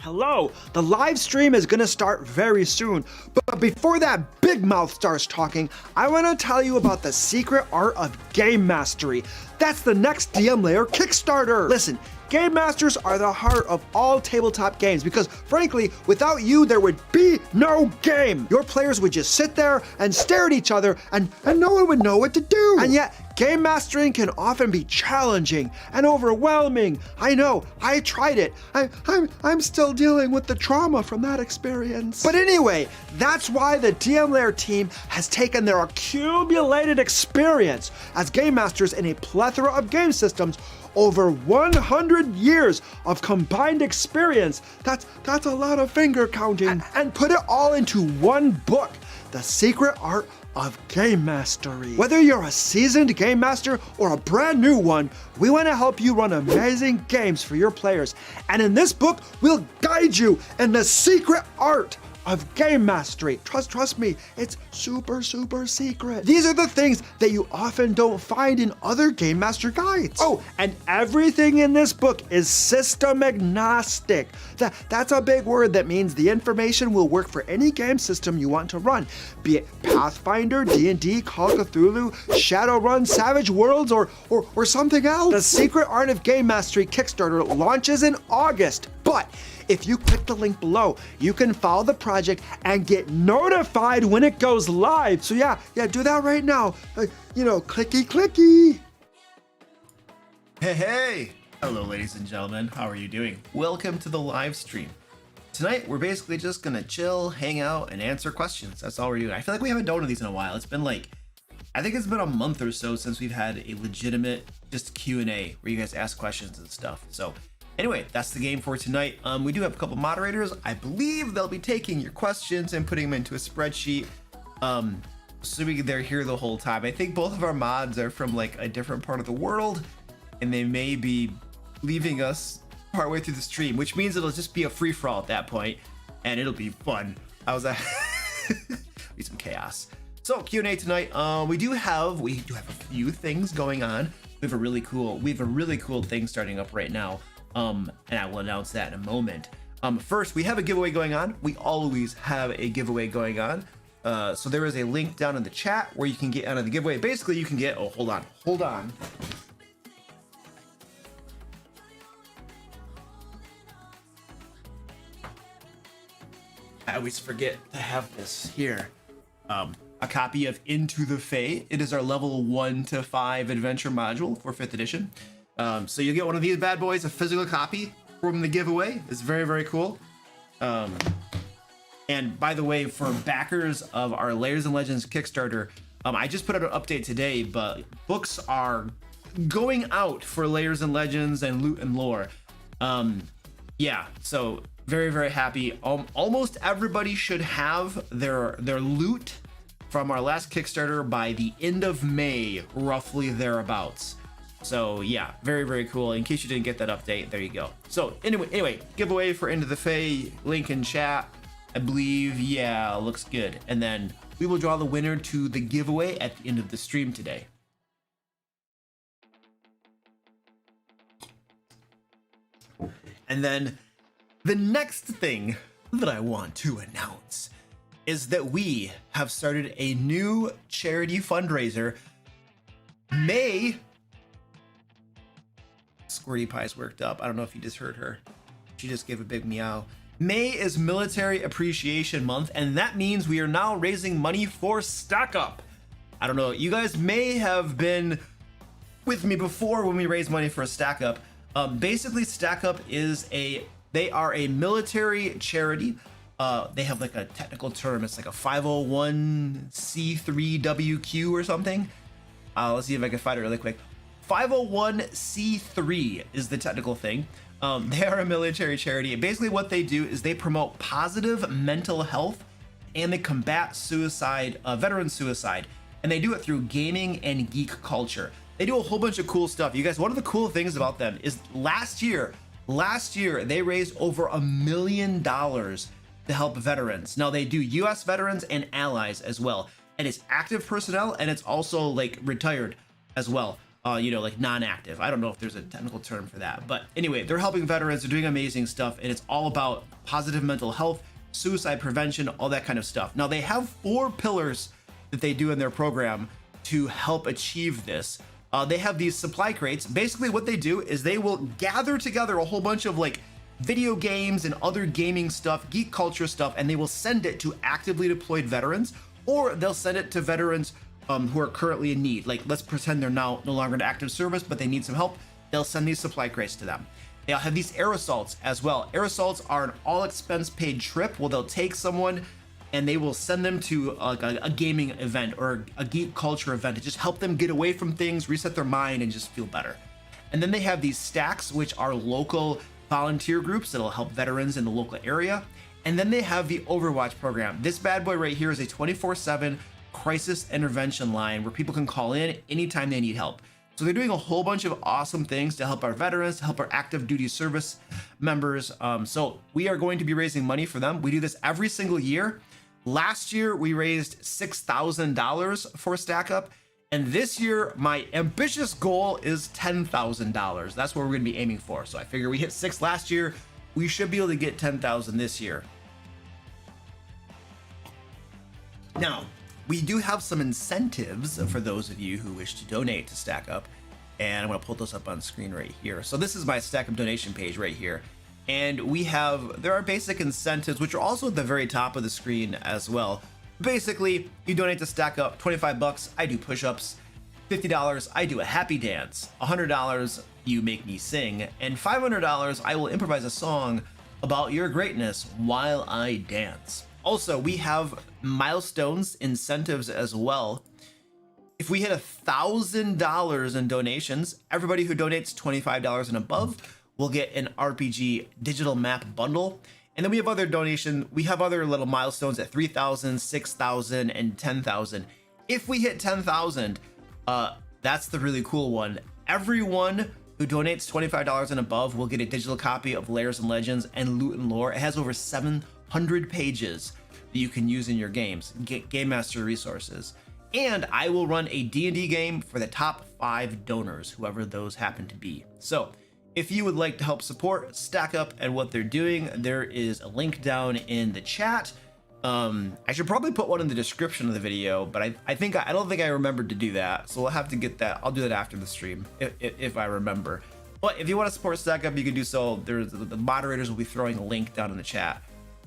Hello, the live stream is gonna start very soon, but before that big mouth starts talking, I wanna tell you about the secret art of game mastery. That's the next DM Lair Kickstarter. Listen, game masters are the heart of all tabletop games because frankly, without you, there would be no game. Your players would just sit there and stare at each other and no one would know what to do. And yet, game mastering can often be challenging and overwhelming. I know, I tried it. I'm still dealing with the trauma from that experience. But anyway, that's why the DM Lair team has taken their accumulated experience as game masters in a plethora of game systems, over 100 years of combined experience, that's a lot of finger counting, and put it all into one book, The Secret Art of Game Mastery. Whether you're a seasoned game master or a brand new one, we want to help you run amazing games for your players. And in this book, we'll guide you in the secret art of game mastery. Trust me, it's super secret. These are the things that you often don't find in other game master guides. Oh, and everything in this book is system agnostic. That's a big word that means the information will work for any game system you want to run, be it Pathfinder, D&D, Call of Cthulhu, Shadowrun, Savage Worlds, or something else. The Secret Art of Game Mastery Kickstarter launches in August, but if you click the link below, you can follow the project and get notified when it goes live. So yeah, do that right now. Clicky. Hey! Hello, ladies and gentlemen. How are you doing? Welcome to the live stream. Tonight, we're basically just gonna chill, hang out, and answer questions. That's all we're doing. I feel like we haven't done one of these in a while. It's been I think it's been a month or so since we've had a legitimate just Q&A where you guys ask questions and stuff. So anyway, that's the game for tonight. We do have a couple moderators. I believe they'll be taking your questions and putting them into a spreadsheet. Assuming they're here the whole time. I think both of our mods are from a different part of the world, and they may be leaving us partway through the stream, which means it'll just be a free-for-all at that point, and it'll be fun. Be some chaos. So Q&A tonight. We do have a few things going on. We have a really cool thing starting up right now. And I will announce that in a moment. First, we have a giveaway going on. We always have a giveaway going on. So there is a link down in the chat where you can get out of the giveaway. Basically, you can get, hold on. I always forget to have this here. A copy of Into the Fae. It is our level 1 to 5 adventure module for 5th edition. So you'll get one of these bad boys, a physical copy from the giveaway. It's very cool. And by the way, for backers of our Layers and Legends Kickstarter, I just put out an update today, but books are going out for Layers and Legends and Loot and Lore. Yeah, so very happy. Almost everybody should have their loot from our last Kickstarter by the end of May, roughly thereabouts. So yeah, very cool. In case you didn't get that update, there you go. So anyway, giveaway for Into the Fae, link in chat. I believe, yeah, looks good. And then we will draw the winner to the giveaway at the end of the stream today. And then the next thing that I want to announce is that we have started a new charity fundraiser. Squirty Pie's worked up. I don't know if you just heard her. She just gave a big meow. May is Military Appreciation Month, and that means we are now raising money for Stack Up. I don't know, you guys may have been with me before when we raised money for Stack Up. Basically, Stack Up they are a military charity. They have a technical term. It's a 501c3WQ or something. Let's see if I can find it really quick. 501c3 is the technical thing. They are a military charity. And basically what they do is they promote positive mental health and they combat suicide, veteran suicide. And they do it through gaming and geek culture. They do a whole bunch of cool stuff. You guys, one of the cool things about them is last year they raised over $1 million to help veterans. Now they do US veterans and allies as well. And it's active personnel and it's also retired as well. like non-active. I don't know if there's a technical term for that, but anyway, they're helping veterans. They're doing amazing stuff, and it's all about positive mental health, suicide prevention, all that kind of stuff. Now, they have 4 pillars that they do in their program to help achieve this. They have these supply crates. Basically, what they do is they will gather together a whole bunch of like video games and other gaming stuff, geek culture stuff, and they will send it to actively deployed veterans, or they'll send it to veterans who are currently in need. Like, let's pretend they're now no longer in active service, but they need some help. They'll send these supply crates to them. They'll have these air assaults as well. Air assaults are an all expense paid trip where they'll take someone and they will send them to a gaming event or a geek culture event to just help them get away from things, reset their mind, and just feel better. And then they have these stacks, which are local volunteer groups that'll help veterans in the local area. And then they have the Overwatch program. This bad boy right here is a 24/7 crisis intervention line where people can call in anytime they need help. So they're doing a whole bunch of awesome things to help our veterans, to help our active duty service members. So we are going to be raising money for them. We do this every single year. Last year, we raised $6,000 for Stack Up. And this year, my ambitious goal is $10,000. That's what we're going to be aiming for. So I figure we hit 6 last year. We should be able to get 10,000 this year. Now, we do have some incentives for those of you who wish to donate to Stack Up. And I'm going to pull those up on screen right here. So this is my Stack Up donation page right here. And there are basic incentives, which are also at the very top of the screen as well. Basically, you donate to Stack Up, 25 bucks, I do push-ups, $50, I do a happy dance, $100, you make me sing, and $500, I will improvise a song about your greatness while I dance. Also, we have milestones, incentives as well. If we hit $1,000 in donations, everybody who donates $25 and above will get an RPG digital map bundle. And then we have other little milestones at 3,000, 6,000, and 10,000. If we hit 10,000, that's the really cool one. Everyone who donates $25 and above will get a digital copy of Lairs and Legends and Loot and Lore. It has over 700 pages that you can use in your games, Game Master resources. And I will run a D&D game for the top 5 donors, whoever those happen to be. So if you would like to help support Stack Up and what they're doing, there is a link down in the chat. I should probably put one in the description of the video, but I don't think I remembered to do that. So we'll have to get that. I'll do that after the stream if I remember. But if you want to support Stack Up, you can do so. The moderators will be throwing a link down in the chat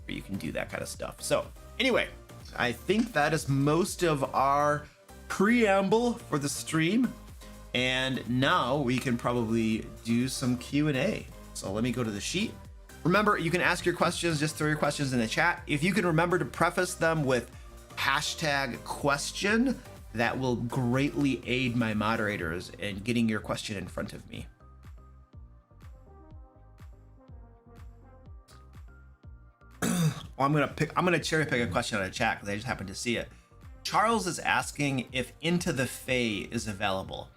where you can do that kind of stuff. So anyway, I think that is most of our preamble for the stream. And now we can probably do some Q&A. So let me go to the sheet. Remember, you can ask your questions, just throw your questions in the chat. If you can remember to preface them with #question, that will greatly aid my moderators in getting your question in front of me. I'm gonna cherry pick a question out of chat because I just happened to see it. Charles is asking if Into the Fae is available.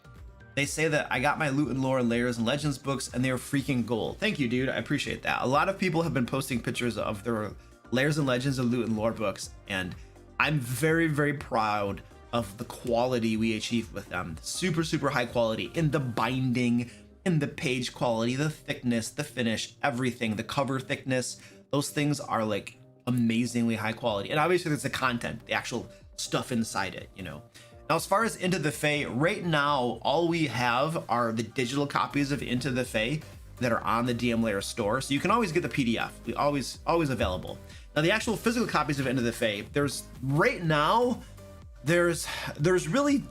They say that I got my Loot and Lore and Lairs and Legends books and they're freaking gold. Thank you, dude. I appreciate that. A lot of people have been posting pictures of their Lairs and Legends and Loot and Lore books, and I'm very, very proud of the quality we achieved with them. Super, super high quality in the binding, in the page quality, the thickness, the finish, everything, the cover thickness. Those things are like amazingly high quality. And obviously there's the content, the actual stuff inside it, you know. Now, as far as Into the Fae, right now, all we have are the digital copies of Into the Fae that are on the DM Lair store. So you can always get the PDF. We always available. Now, the actual physical copies of Into the Fae, there's really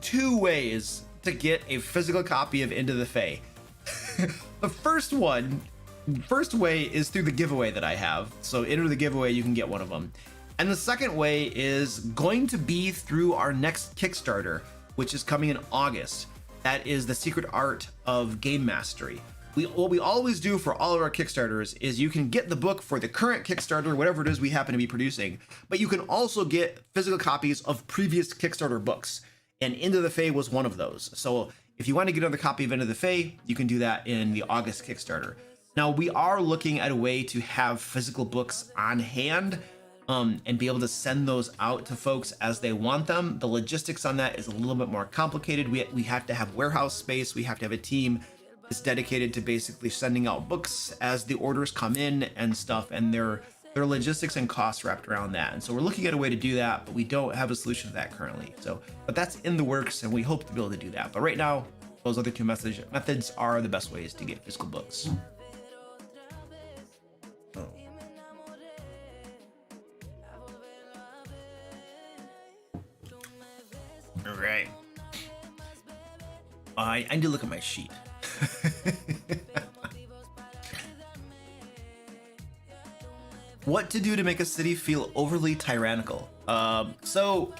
2 ways to get a physical copy of Into the Fae. The first way is through the giveaway that I have. So enter the giveaway, you can get one of them. And the second way is going to be through our next Kickstarter, which is coming in August. That is the secret art of game mastery. What we always do for all of our Kickstarters is you can get the book for the current Kickstarter, whatever it is we happen to be producing, but you can also get physical copies of previous Kickstarter books. And Into the Fae was one of those. So if you want to get another copy of Into the Fae, you can do that in the August Kickstarter. Now, we are looking at a way to have physical books on hand. and be able to send those out to folks as they want them. The logistics on that is a little bit more complicated. We have to have warehouse space. We have to have a team that's dedicated to basically sending out books as the orders come in and stuff, and there are logistics and costs wrapped around that. And so we're looking at a way to do that, but we don't have a solution to that currently. So, but that's in the works, and we hope to be able to do that. But right now, those other two methods are the best ways to get physical books. All right. I need to look at my sheet. What to do to make a city feel overly tyrannical? So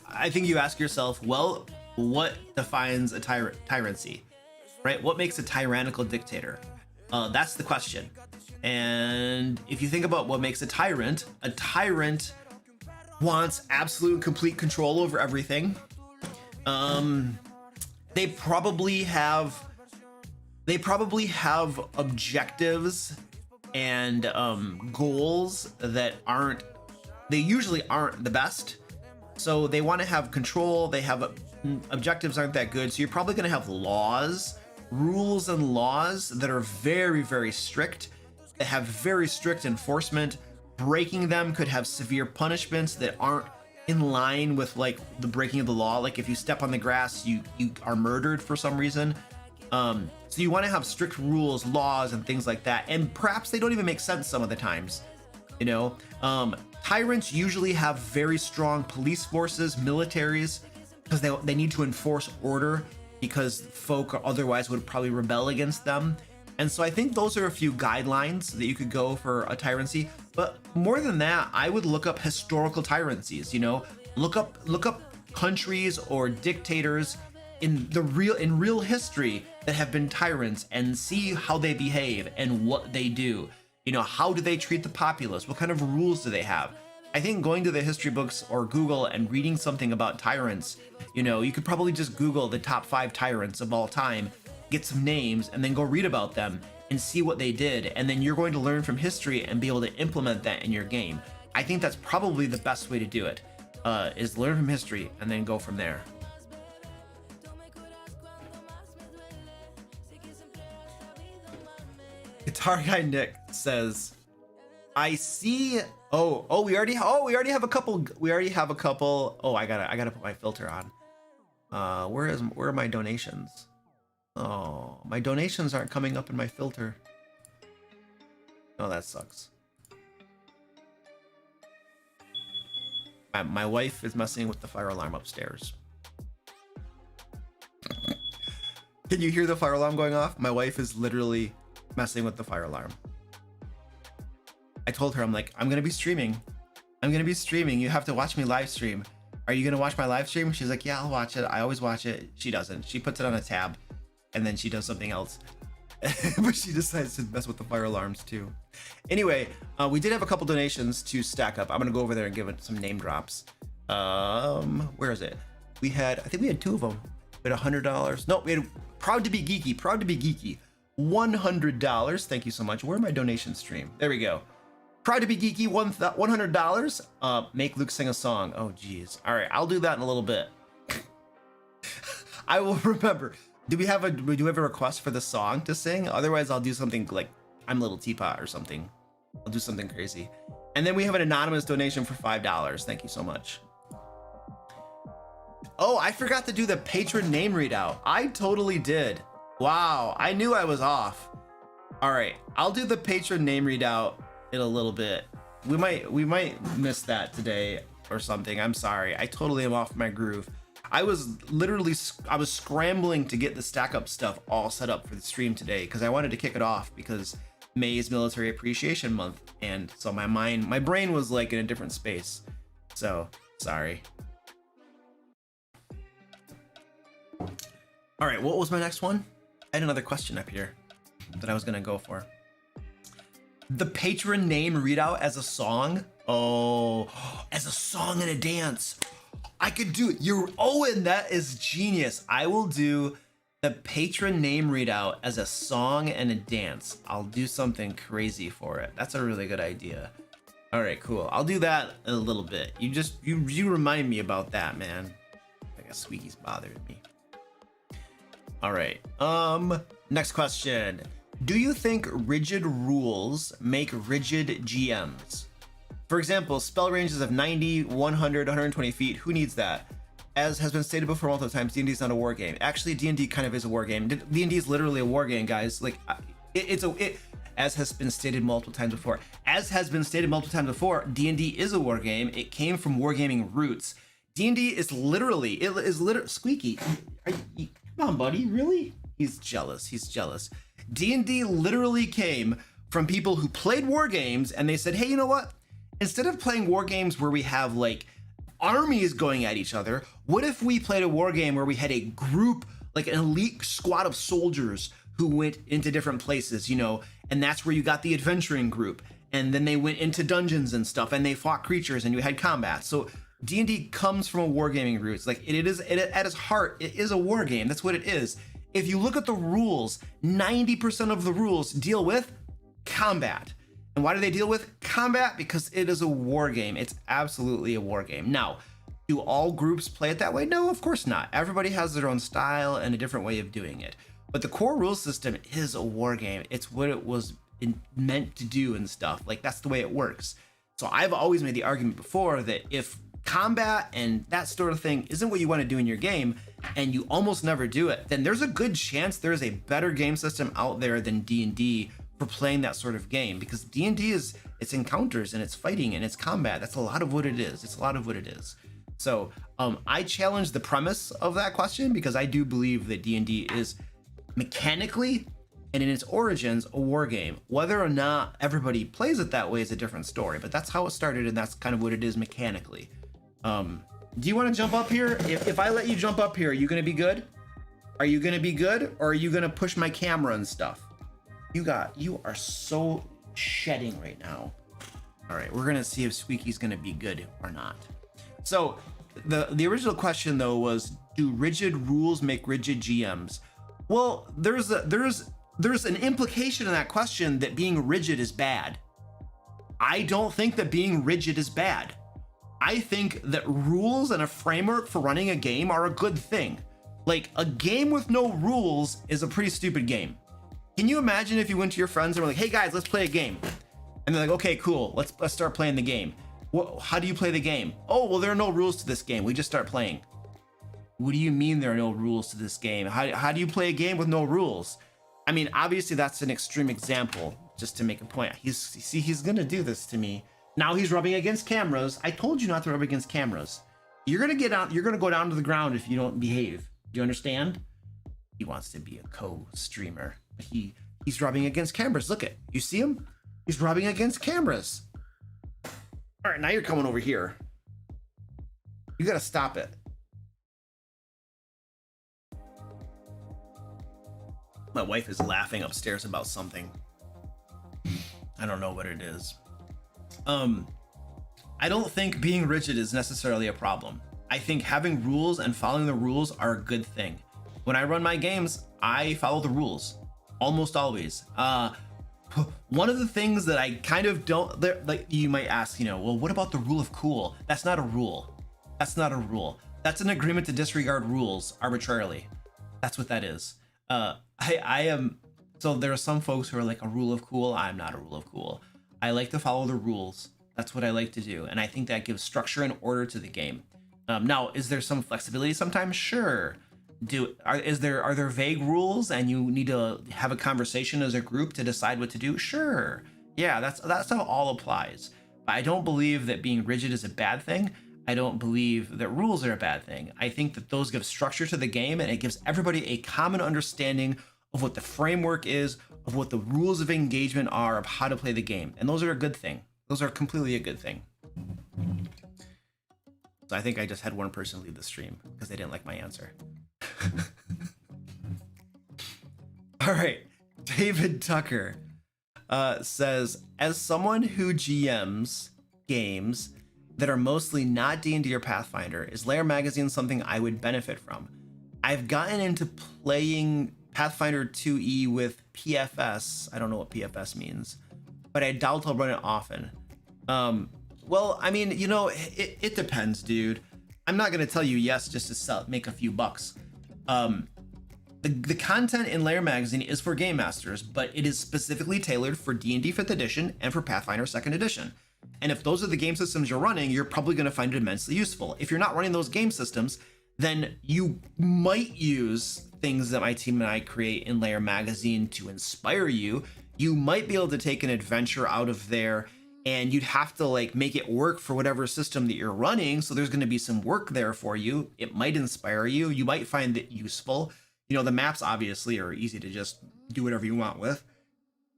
I think you ask yourself, well, what defines a tyrancy, right? What makes a tyrannical dictator? That's the question. And if you think about what makes a tyrant wants absolute and complete control over everything. They probably have objectives and goals that usually aren't the best. So they want to have control. They have objectives aren't that good. So you're probably going to have rules and laws that are very, very strict, that have very strict enforcement. Breaking them could have severe punishments that aren't in line with like the breaking of the law. Like if you step on the grass, you are murdered for some reason. So you want to have strict rules, laws, and things like that. And perhaps they don't even make sense some of the times. You know, tyrants usually have very strong police forces, militaries, because they need to enforce order, because folk otherwise would probably rebel against them. And so I think those are a few guidelines that you could go for a tyranny. But more than that, I would look up historical tyrannies. You know, look up countries or dictators in real history that have been tyrants, and see how they behave and what they do. You know, how do they treat the populace? What kind of rules do they have? I think going to the history books or Google and reading something about tyrants, you know, you could probably just Google the top 5 tyrants of all time, get some names, and then go read about them and see what they did. And then you're going to learn from history and be able to implement that in your game. I think that's probably the best way to do it, is learn from history and then go from there. Guitar Guy Nick says, I see. We already have a couple. Oh, I gotta put my filter on. Where are my donations? Oh, my donations aren't coming up in my filter. Oh, that sucks. My wife is messing with the fire alarm upstairs. Can you hear the fire alarm going off? My wife is literally messing with the fire alarm. I told her, I'm like, I'm gonna be streaming. You have to watch me live stream. Are you gonna watch my live stream? She's like, yeah, I'll watch it. I always watch it. She doesn't. She puts it on a tab and then she does something else. But she decides to mess with the fire alarms too. Anyway, we did have a couple donations to stack up. I'm gonna go over there and give it some name drops. Where is it? I think we had 2 of them. We had $100. No, we had Proud to be Geeky. $100. Thank you so much. Where my donation stream? There we go. Proud to be Geeky, $100. Make Luke sing a song. Oh, geez. All right, I'll do that in a little bit. I will remember. Do we have a request for the song to sing? Otherwise, I'll do something like I'm Little Teapot or something. I'll do something crazy. And then we have an anonymous donation for $5. Thank you so much. Oh, I forgot to do the patron name readout. I totally did. Wow, I knew I was off. All right, I'll do the patron name readout in a little bit. We might miss that today or something. I'm sorry. I totally am off my groove. I was scrambling to get the stack up stuff all set up for the stream today because I wanted to kick it off because May is Military Appreciation Month, and so my brain was like in a different space. So sorry. All right, what was my next one? I had another question up here that I was gonna go for. The patron name readout as a song. Oh, as a song and a dance. I could do it. Owen, that is genius. I will do the patron name readout as a song and a dance. I'll do something crazy for it. That's a really good idea. All right, cool. I'll do that in a little bit. You remind me about that, man. I guess Squeaky's bothering me. All right. Next question. Do you think rigid rules make rigid GMs? For example, spell ranges of 90, 100, 120 feet. Who needs that? As has been stated before multiple times, D&D is not a war game. Actually, D&D kind of is a war game. D&D is literally a war game, guys. Like, as has been stated multiple times before. As has been stated multiple times before, D&D is a war game. It came from wargaming roots. D&D is literally, Squeaky, come on, buddy, really? He's jealous. D&D literally came from people who played war games and they said, hey, you know what? Instead of playing war games where we have like armies going at each other, what if we played a war game where we had a group, like an elite squad of soldiers who went into different places, you know, and that's where you got the adventuring group. And then they went into dungeons and stuff and they fought creatures and you had combat. So D&D comes from a wargaming roots. Like it at its heart, it is a war game. That's what it is. If you look at the rules, 90% of the rules deal with combat. And why do they deal with combat? Because it is a war game. It's absolutely a war game. Now, do all groups play it that way? No, of course not. Everybody has their own style and a different way of doing it. But the core rule system is a war game. It's what it was meant to do and stuff. Like that's the way it works. So I've always made the argument before that if combat and that sort of thing isn't what you want to do in your game and you almost never do it, then there's a good chance there's a better game system out there than D&D for playing that sort of game, because D&D is it's encounters and it's fighting and it's combat. That's a lot of what it is. So I challenge the premise of that question because I do believe that D&D is mechanically and in its origins a war game. Whether or not everybody plays it that way is a different story, but that's how it started and that's kind of what it is mechanically. Do you want to jump up here? If I let you jump up here, are you gonna be good? Are you gonna be good, or are you gonna push my camera and stuff? You are so shedding right now. All right, we're gonna see if Squeaky's gonna be good or not. So the original question though was, do rigid rules make rigid GMs? Well, there's an implication in that question that being rigid is bad. I don't think that being rigid is bad. I think that rules and a framework for running a game are a good thing. Like a game with no rules is a pretty stupid game. Can you imagine if you went to your friends and were like, hey guys, let's play a game. And they're like, okay, cool. Let's start playing the game. Well, how do you play the game? Oh, well, there are no rules to this game. We just start playing. What do you mean there are no rules to this game? How do you play a game with no rules? I mean, obviously that's an extreme example just to make a point. He's gonna do this to me. Now he's rubbing against cameras. I told you not to rub against cameras. You're gonna go down to the ground if you don't behave. Do you understand? He wants to be a co-streamer. He's rubbing against cameras. Look at, you see him? He's rubbing against cameras. All right, now you're coming over here. You gotta stop it. My wife is laughing upstairs about something. I don't know what it is. I don't think being rigid is necessarily a problem. I think having rules and following the rules are a good thing. When I run my games, I follow the rules almost always. One of the things that I kind of don't, like you might ask, you know, well, what about the rule of cool? That's not a rule. That's not a rule. That's an agreement to disregard rules arbitrarily. That's what that is. So there are some folks who are like a rule of cool. I'm not a rule of cool. I like to follow the rules. That's what I like to do. And I think that gives structure and order to the game. Now, is there some flexibility sometimes? Sure. Are there vague rules and you need to have a conversation as a group to decide what to do? Sure. Yeah, that's how all applies. But I don't believe that being rigid is a bad thing. I don't believe that rules are a bad thing. I think that those give structure to the game and it gives everybody a common understanding of what the framework is, of what the rules of engagement are, of how to play the game. And those are a good thing. Those are completely a good thing. So I think I just had one person leave the stream because they didn't like my answer. All right, David Tucker says, as someone who GMs games that are mostly not D&D or Pathfinder, is Lair magazine something I would benefit from? I've gotten into playing Pathfinder 2e with PFS. I don't know what PFS means, but I doubt I'll run it often. Well, I mean, you know, it depends, dude. I'm not gonna tell you yes just to make a few bucks. The content in Lair magazine is for game masters, but it is specifically tailored for D&D 5th edition and for Pathfinder 2nd edition. And if those are the game systems you're running, you're probably going to find it immensely useful. If you're not running those game systems, then you might use things that my team and I create in Lair magazine to inspire you. You might be able to take an adventure out of there, and you'd have to like make it work for whatever system that you're running. So there's going to be some work there for you. It might inspire you. You might find it useful. You know, the maps obviously are easy to just do whatever you want with.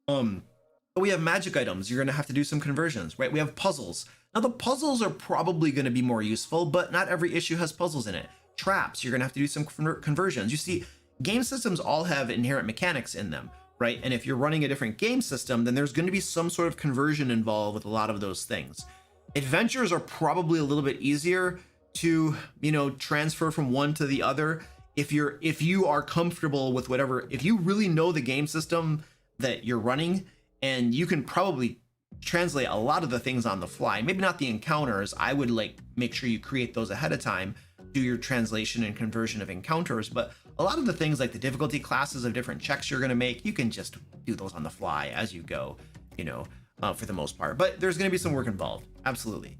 But we have magic items. You're going to have to do some conversions, right? We have puzzles. Now the puzzles are probably going to be more useful, but not every issue has puzzles in it. Traps, you're going to have to do some conversions. You see, game systems all have inherent mechanics in them, right? And if you're running a different game system, then there's going to be some sort of conversion involved with a lot of those things. Adventures are probably a little bit easier to, you know, transfer from one to the other. If you are comfortable with whatever, if you really know the game system that you're running, and you can probably translate a lot of the things on the fly, maybe not the encounters. I would like make sure you create those ahead of time, do your translation and conversion of encounters, but a lot of the things like the difficulty classes of different checks you're going to make, you can just do those on the fly as you go, you know, for the most part. But there's going to be some work involved. Absolutely.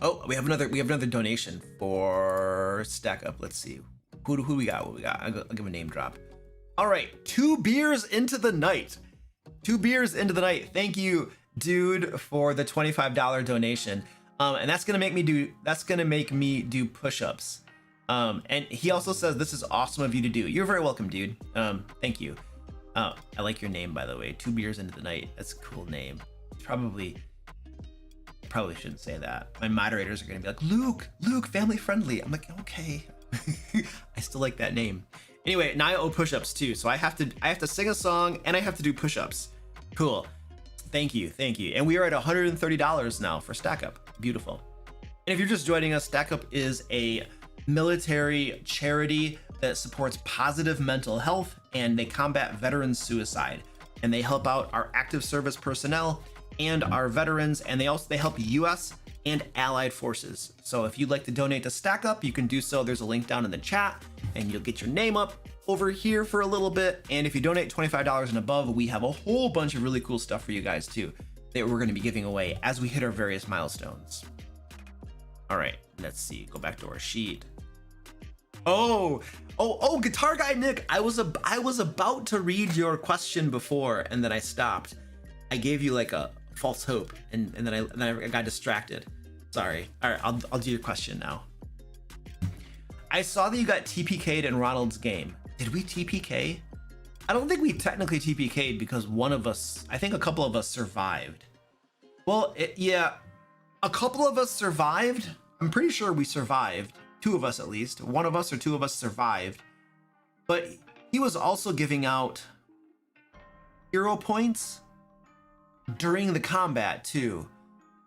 Oh, we have another donation for Stack Up. Let's see. Who we got? What we got? I'll give a name drop. All right, 2 beers into the night. 2 beers into the night. Thank you, dude, for the $25 donation. And that's gonna make me do push-ups. And he also says this is awesome of you to do. You're very welcome, dude. Thank you. I like your name, by the way. 2 beers into the night. That's a cool name. Probably shouldn't say that. My moderators are gonna be like, Luke, family friendly. I'm like, okay. I still like that name. Anyway, now I owe push-ups too, so I have to sing a song and I have to do push-ups. Cool. Thank you. And we are at $130 now for Stack Up. Beautiful. And if you're just joining us, Stack Up is a military charity that supports positive mental health, and they combat veteran suicide. And they help out our active service personnel and our veterans, and they help US and allied forces. So if you'd like to donate to Stack Up, you can do so. There's a link down in the chat, and you'll get your name up over here for a little bit. And if you donate $25 and above, we have a whole bunch of really cool stuff for you guys too that we're going to be giving away as we hit our various milestones. All right, let's see. Go back to our sheet. Oh, Guitar Guy Nick, I was about to read your question before, and then I stopped. I gave you like a false hope, and then I got distracted. Sorry. All right, I'll do your question now. I saw that you got TPK'd in Ronald's game. Did we TPK? I don't think we technically TPK'd because I think a couple of us survived. Well, yeah, a couple of us survived. I'm pretty sure we survived. 2 of us at least. 1 of us or 2 of us survived. But he was also giving out hero points during the combat too,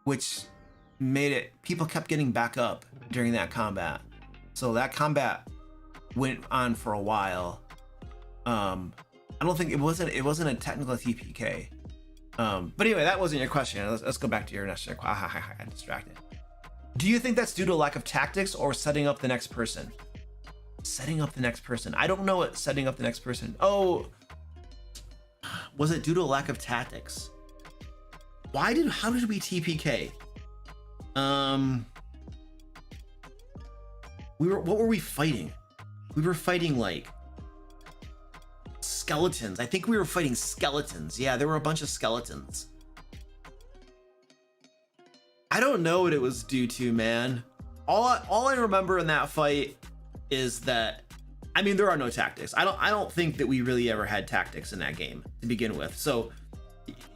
which made it, people kept getting back up during that combat. So that combat went on for a while. I don't think it wasn't a technical TPK. But anyway, that wasn't your question. Let's go back to your next question. I got distracted. Do you think that's due to a lack of tactics or setting up the next person? Setting up the next person. I don't know what setting up the next person. Oh, was it due to a lack of tactics? How did we TPK? What were we fighting? We were fighting like skeletons. I think we were fighting skeletons. Yeah, there were a bunch of skeletons. I don't know what it was due to, man. All I remember in that fight is that, I mean, there are no tactics. I don't think that we really ever had tactics in that game to begin with. So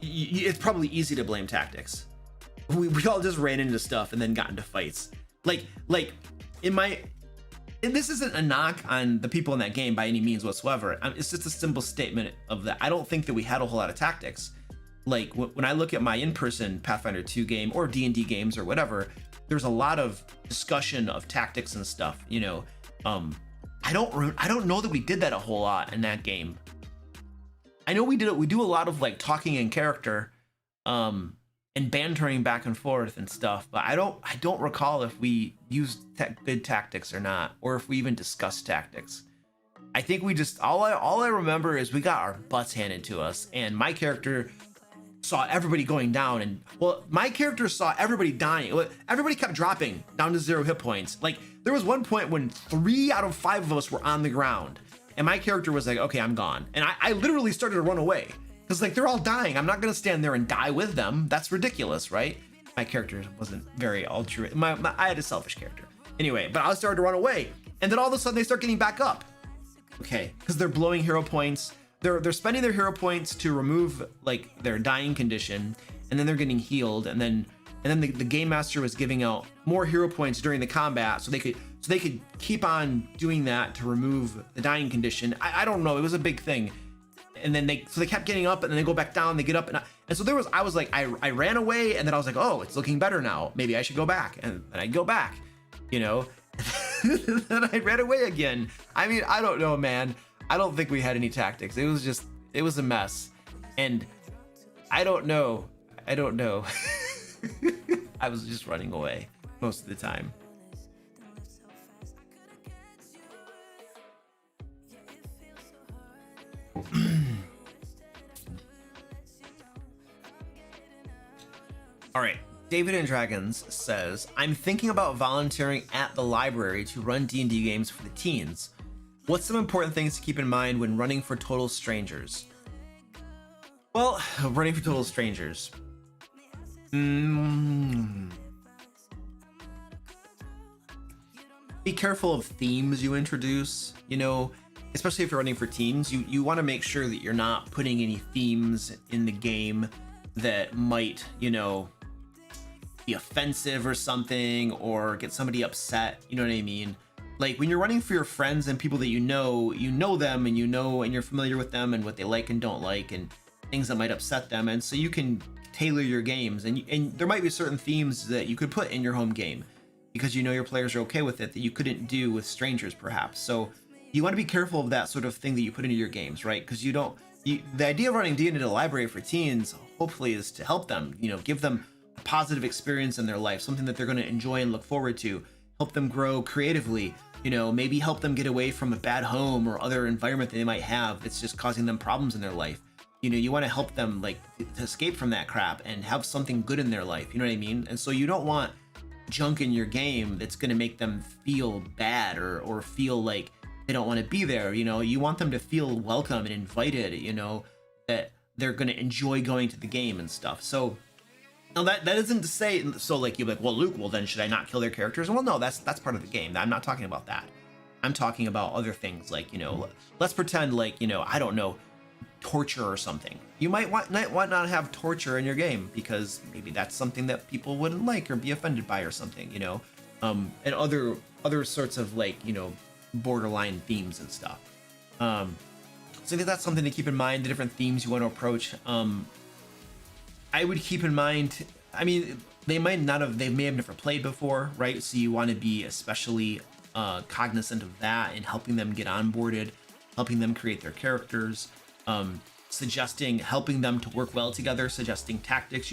it's probably easy to blame tactics. We all just ran into stuff and then got into fights. Like and this isn't a knock on the people in that game by any means whatsoever. It's just a simple statement of that. I don't think that we had a whole lot of tactics. like when I look at my in-person Pathfinder 2 game or D&D games or whatever, there's a lot of discussion of tactics and stuff, you know. I don't know that we did that a whole lot in that game. I know we do a lot of like talking in character, and bantering back and forth and stuff, but I don't recall if we used good tactics or not, or if we even discussed tactics. I think we just all I remember is we got our butts handed to us, and my character saw everybody going down, and well, my character saw everybody dying. Everybody kept dropping down to 0 hit points. Like there was one point when 3 out of 5 of us were on the ground, and my character was like, okay, I'm gone. And I literally started to run away because like they're all dying. I'm not gonna stand there and die with them. That's ridiculous, right? My character wasn't very altruistic. I had a selfish character anyway, but I started to run away, and then all of a sudden they start getting back up. Okay, because they're blowing hero points. They're spending their hero points to remove like their dying condition, and then they're getting healed, and then the game master was giving out more hero points during the combat, so they could keep on doing that to remove the dying condition. I don't know, it was a big thing. And then they kept getting up, and then they go back down, they get up, and so I was like, I ran away, and then I was like, oh, it's looking better now, maybe I should go back, and I'd go back, you know. Then I ran away again. I mean, I don't know, man. I don't think we had any tactics. It was a mess. And I don't know. I was just running away most of the time. All right. David and Dragons says, I'm thinking about volunteering at the library to run D&D games for the teens. What's some important things to keep in mind when running for total strangers? Well, running for total strangers. Be careful of themes you introduce, you know, especially if you're running for teens. You want to make sure that you're not putting any themes in the game that might, you know, be offensive or something, or get somebody upset, you know what I mean? Like when you're running for your friends and people that you know them, and and you're familiar with them and what they like and don't like, and things that might upset them, and so you can tailor your games, and there might be certain themes that you could put in your home game because you know your players are okay with it that you couldn't do with strangers perhaps. So you want to be careful of that sort of thing that you put into your games, right? Because the idea of running D&D at a library for teens hopefully is to help them, you know, give them a positive experience in their life, something that they're going to enjoy and look forward to, help them grow creatively, you know, maybe help them get away from a bad home or other environment that they might have that's just causing them problems in their life. You know, you want to help them like to escape from that crap and have something good in their life, you know what I mean? And so you don't want junk in your game that's going to make them feel bad or feel like they don't want to be there. You know, you want them to feel welcome and invited, you know, that they're going to enjoy going to the game and stuff. So now that isn't to say, so like you're like, well, Luke, well then should I not kill their characters? Well, no, that's part of the game. I'm not talking about that. I'm talking about other things like, you know, let's pretend like, you know, I don't know, torture or something. You might want not have torture in your game because maybe that's something that people wouldn't like or be offended by or something, you know, and other sorts of like, you know, borderline themes and stuff. So I think that's something to keep in mind, the different themes you want to approach. I would keep in mind, I mean, they may have never played before, right? So you want to be especially cognizant of that and helping them get onboarded, helping them create their characters, helping them to work well together, suggesting tactics.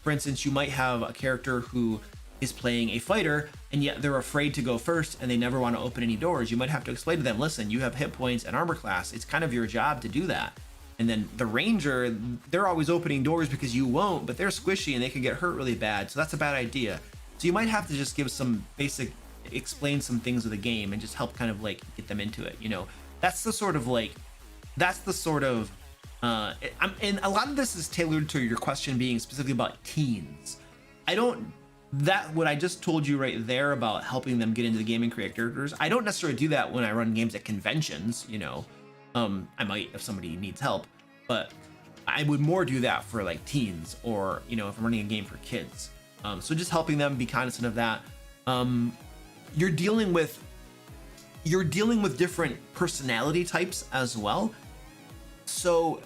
For instance, you might have a character who is playing a fighter and yet they're afraid to go first and they never want to open any doors. You might have to explain to them, listen, you have hit points and armor class. It's kind of your job to do that. And then the ranger, they're always opening doors because you won't, but they're squishy and they can get hurt really bad. So that's a bad idea. So you might have to just give some explain some things of the game and just help kind of like get them into it. You know, and a lot of this is tailored to your question being specifically about teens. What I just told you right there about helping them get into the game and create characters, I don't necessarily do that when I run games at conventions, you know. I might if somebody needs help, but I would more do that for like teens or, you know, if I'm running a game for kids. So just helping them be cognizant of that. You're dealing with different personality types as well. So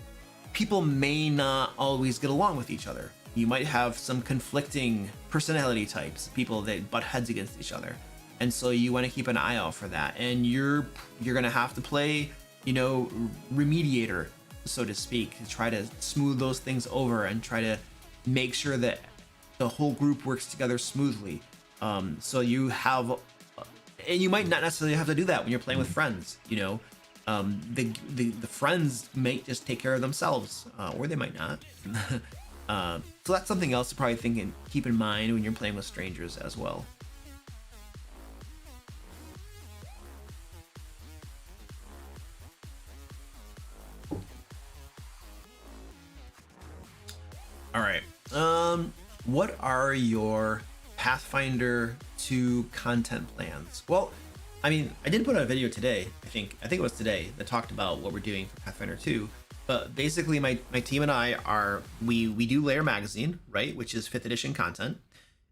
people may not always get along with each other. You might have some conflicting personality types, people that butt heads against each other. And so you want to keep an eye out for that. And you're going to have to play, remediator, so to speak, to try to smooth those things over and try to make sure that the whole group works together smoothly. So you have, and you might not necessarily have to do that when you're playing with friends, the friends may just take care of themselves, or they might not. So that's something else to probably think and keep in mind when you're playing with strangers as well. All right. What are your Pathfinder 2 content plans? Well, I mean, I did put out a video today. I think it was today that talked about what we're doing for Pathfinder 2. But basically, my team and I we do Lair magazine, right, which is 5th edition content,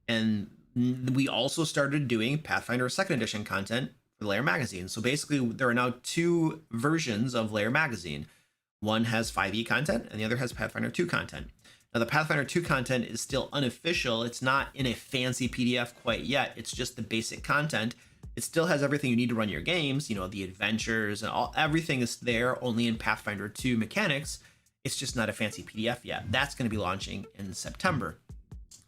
and we also started doing Pathfinder 2nd edition content for Lair magazine. So basically, there are now 2 versions of Lair magazine. One has 5e content, and the other has Pathfinder 2 content. Now, the Pathfinder 2 content is still unofficial. It's not in a fancy PDF quite yet. It's just the basic content. It still has everything you need to run your games, the adventures and everything is there, only in Pathfinder 2 mechanics. It's just not a fancy PDF yet. That's going to be launching in September.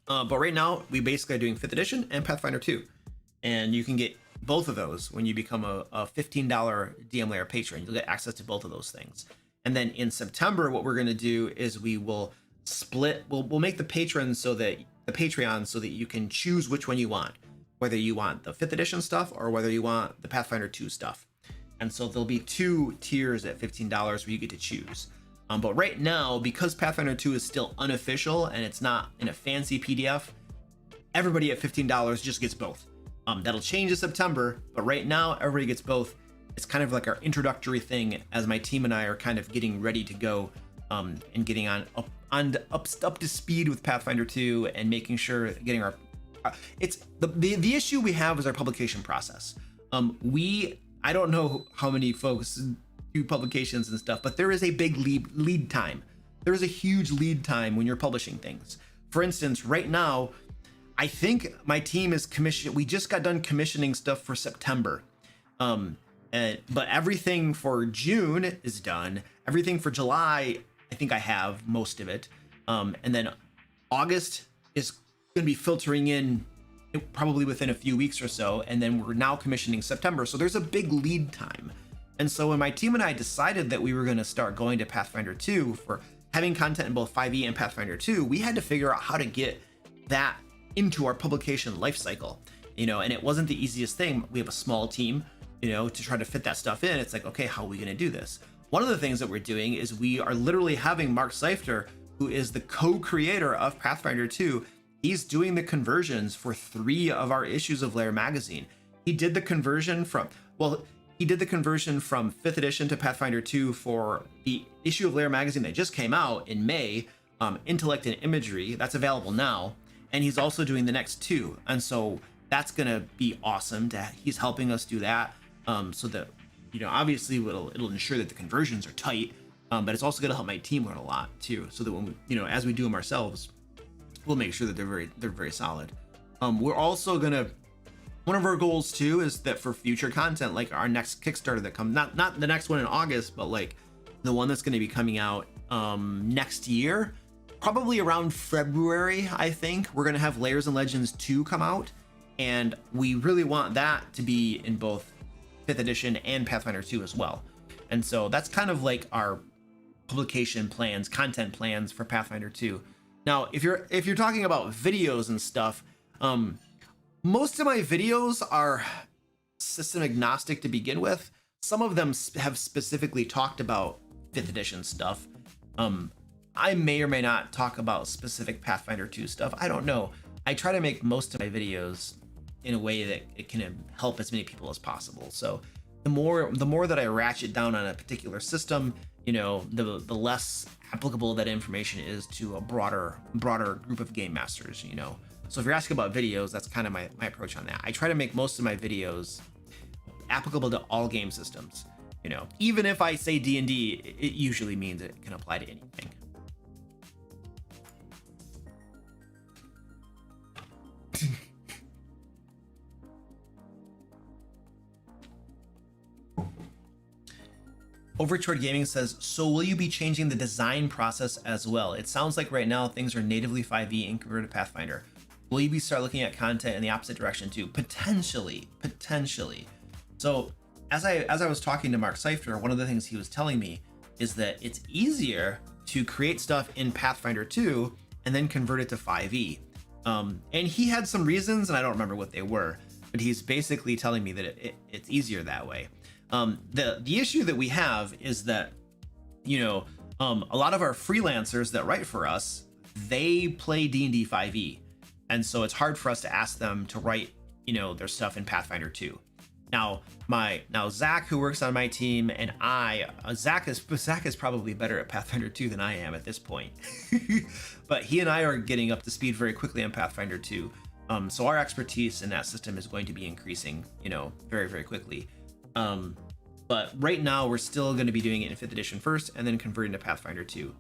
But right now, we basically are doing 5th edition and Pathfinder 2. And you can get both of those when you become a $15 DM Lair patron. You'll get access to both of those things. And then in September, what we're going to do is we will split, we'll make the Patreon so that you can choose which one you want, whether you want the 5th edition stuff or whether you want the Pathfinder 2 stuff. And so there'll be 2 tiers at $15 where you get to choose. But right now, because Pathfinder 2 is still unofficial and it's not in a fancy PDF, everybody at $15 just gets both. That'll change in September, but right now everybody gets both. It's kind of like our introductory thing as my team and I are kind of getting ready to go and getting up to speed with Pathfinder 2 and making sure getting our it's the issue we have is our publication process. I don't know how many folks do publications and stuff, but there is a big lead time. There is a huge lead time when you're publishing things. For instance, right now, I think my team is commissioned. We just got done commissioning stuff for September. But everything for June is done. Everything for July, I think I have most of it. And then August is going to be filtering in probably within a few weeks or so. And then we're now commissioning September. So there's a big lead time. And so when my team and I decided that we were going to start going to Pathfinder 2 for having content in both 5e and Pathfinder 2, we had to figure out how to get that into our publication life cycle, and it wasn't the easiest thing. We have a small team, to try to fit that stuff in. It's like, okay, how are we going to do this? One of the things that we're doing is we are literally having Mark Seifter, who is the co-creator of Pathfinder 2. He's doing the conversions for 3 of our issues of Lair magazine. He did the conversion from 5th edition to Pathfinder 2 for the issue of Lair magazine that just came out in May, Intellect and Imagery. That's available now. And he's also doing the next 2. And so that's going to be awesome. He's helping us do that. So that, obviously it'll ensure that the conversions are tight. But it's also going to help my team learn a lot too. So that when we, as we do them ourselves, we'll make sure that they're very solid. We're also going to, one of our goals too is that for future content, like our next Kickstarter that comes, not the next one in August, but like the one that's going to be coming out next year, probably around February, I think, we're going to have Layers and Legends 2 come out. And we really want that to be in both 5th edition and Pathfinder 2 as well. And so that's kind of like our publication plans, content plans for Pathfinder 2. Now, if you're talking about videos and stuff, most of my videos are system agnostic to begin with. Some of them have specifically talked about 5th edition stuff. I may or may not talk about specific Pathfinder 2 stuff. I don't know. I try to make most of my videos in a way that it can help as many people as possible. So the more that I ratchet down on a particular system, the less applicable that information is to a broader group of game masters, So if you're asking about videos, that's kind of my approach on that. I try to make most of my videos applicable to all game systems. You know, even if I say D&D, it usually means it can apply to anything. Overtured Gaming says, so will you be changing the design process as well? It sounds like right now things are natively 5e and converted Pathfinder. Will you be start looking at content in the opposite direction too? Potentially. So as I was talking to Mark Seifter, one of the things he was telling me is that it's easier to create stuff in Pathfinder 2 and then convert it to 5e. And he had some reasons, and I don't remember what they were, but he's basically telling me that it's easier that way. The issue that we have is that, you know, a lot of our freelancers that write for us, they play D&D 5e. And so it's hard for us to ask them to write, you know, their stuff in Pathfinder 2. Now Zach, who works on my team, and Zach is probably better at Pathfinder 2 than I am at this point. But he and I are getting up to speed very quickly on Pathfinder 2. So our expertise in that system is going to be increasing, you know, very, very quickly. But right now we're still going to be doing it in 5th edition first and then converting to Pathfinder 2.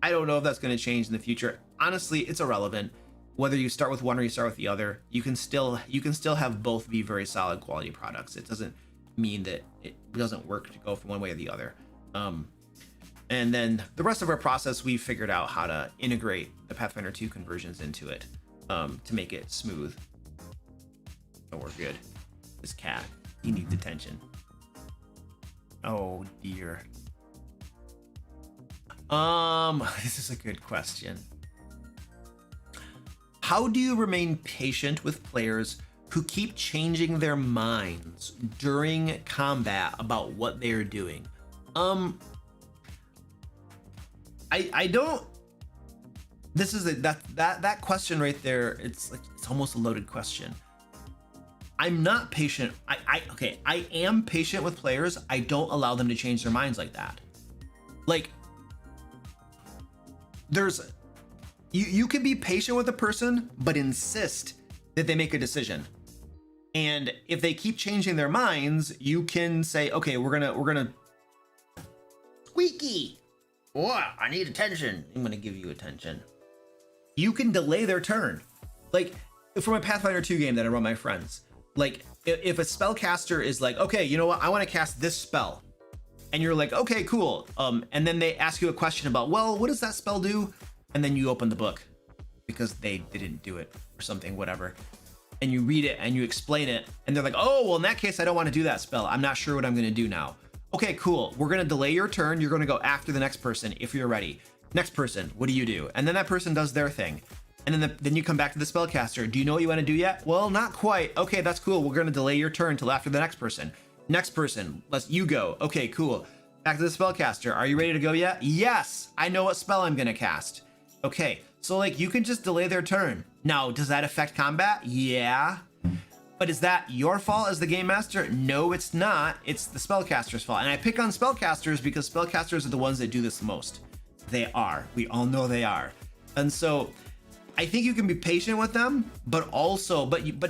I don't know if that's going to change in the future. Honestly, it's irrelevant. Whether you start with one or you start with the other, you can still have both be very solid quality products. It doesn't mean that it doesn't work to go from one way or the other. And then the rest of our process, we've figured out how to integrate the Pathfinder 2 conversions into it to make it smooth. So we're good. This cat, he needs attention. Oh dear. This is a good question. How do you remain patient with players who keep changing their minds during combat about what they are doing? I don't. This is that question right there. It's almost a loaded question. I'm not patient. I am patient with players. I don't allow them to change their minds like that. Like, you can be patient with a person, but insist that they make a decision. And if they keep changing their minds, you can say, okay, we're gonna squeaky. Oh, I need attention. I'm gonna give you attention. You can delay their turn. Like, from a Pathfinder 2 game that I run my friends, like if a spellcaster is like, okay, you know what, I want to cast this spell, and you're like, okay, cool. And then they ask you a question about, well, what does that spell do? And then you open the book because they didn't do it or something, whatever. And you read it and you explain it. And they're like, oh, well, in that case, I don't want to do that spell. I'm not sure what I'm going to do now. Okay, cool. We're going to delay your turn. You're going to go after the next person if you're ready. Next person, what do you do? And then that person does their thing. And then you come back to the spellcaster. Do you know what you want to do yet? Well, not quite. Okay, that's cool. We're going to delay your turn till after the next person. Next person, you go. Okay, cool. Back to the spellcaster. Are you ready to go yet? Yes, I know what spell I'm going to cast. Okay, so like you can just delay their turn. Now, does that affect combat? Yeah. But is that your fault as the game master? No, it's not. It's the spellcaster's fault. And I pick on spellcasters because spellcasters are the ones that do this the most. They are. We all know they are. And so I think you can be patient with them, but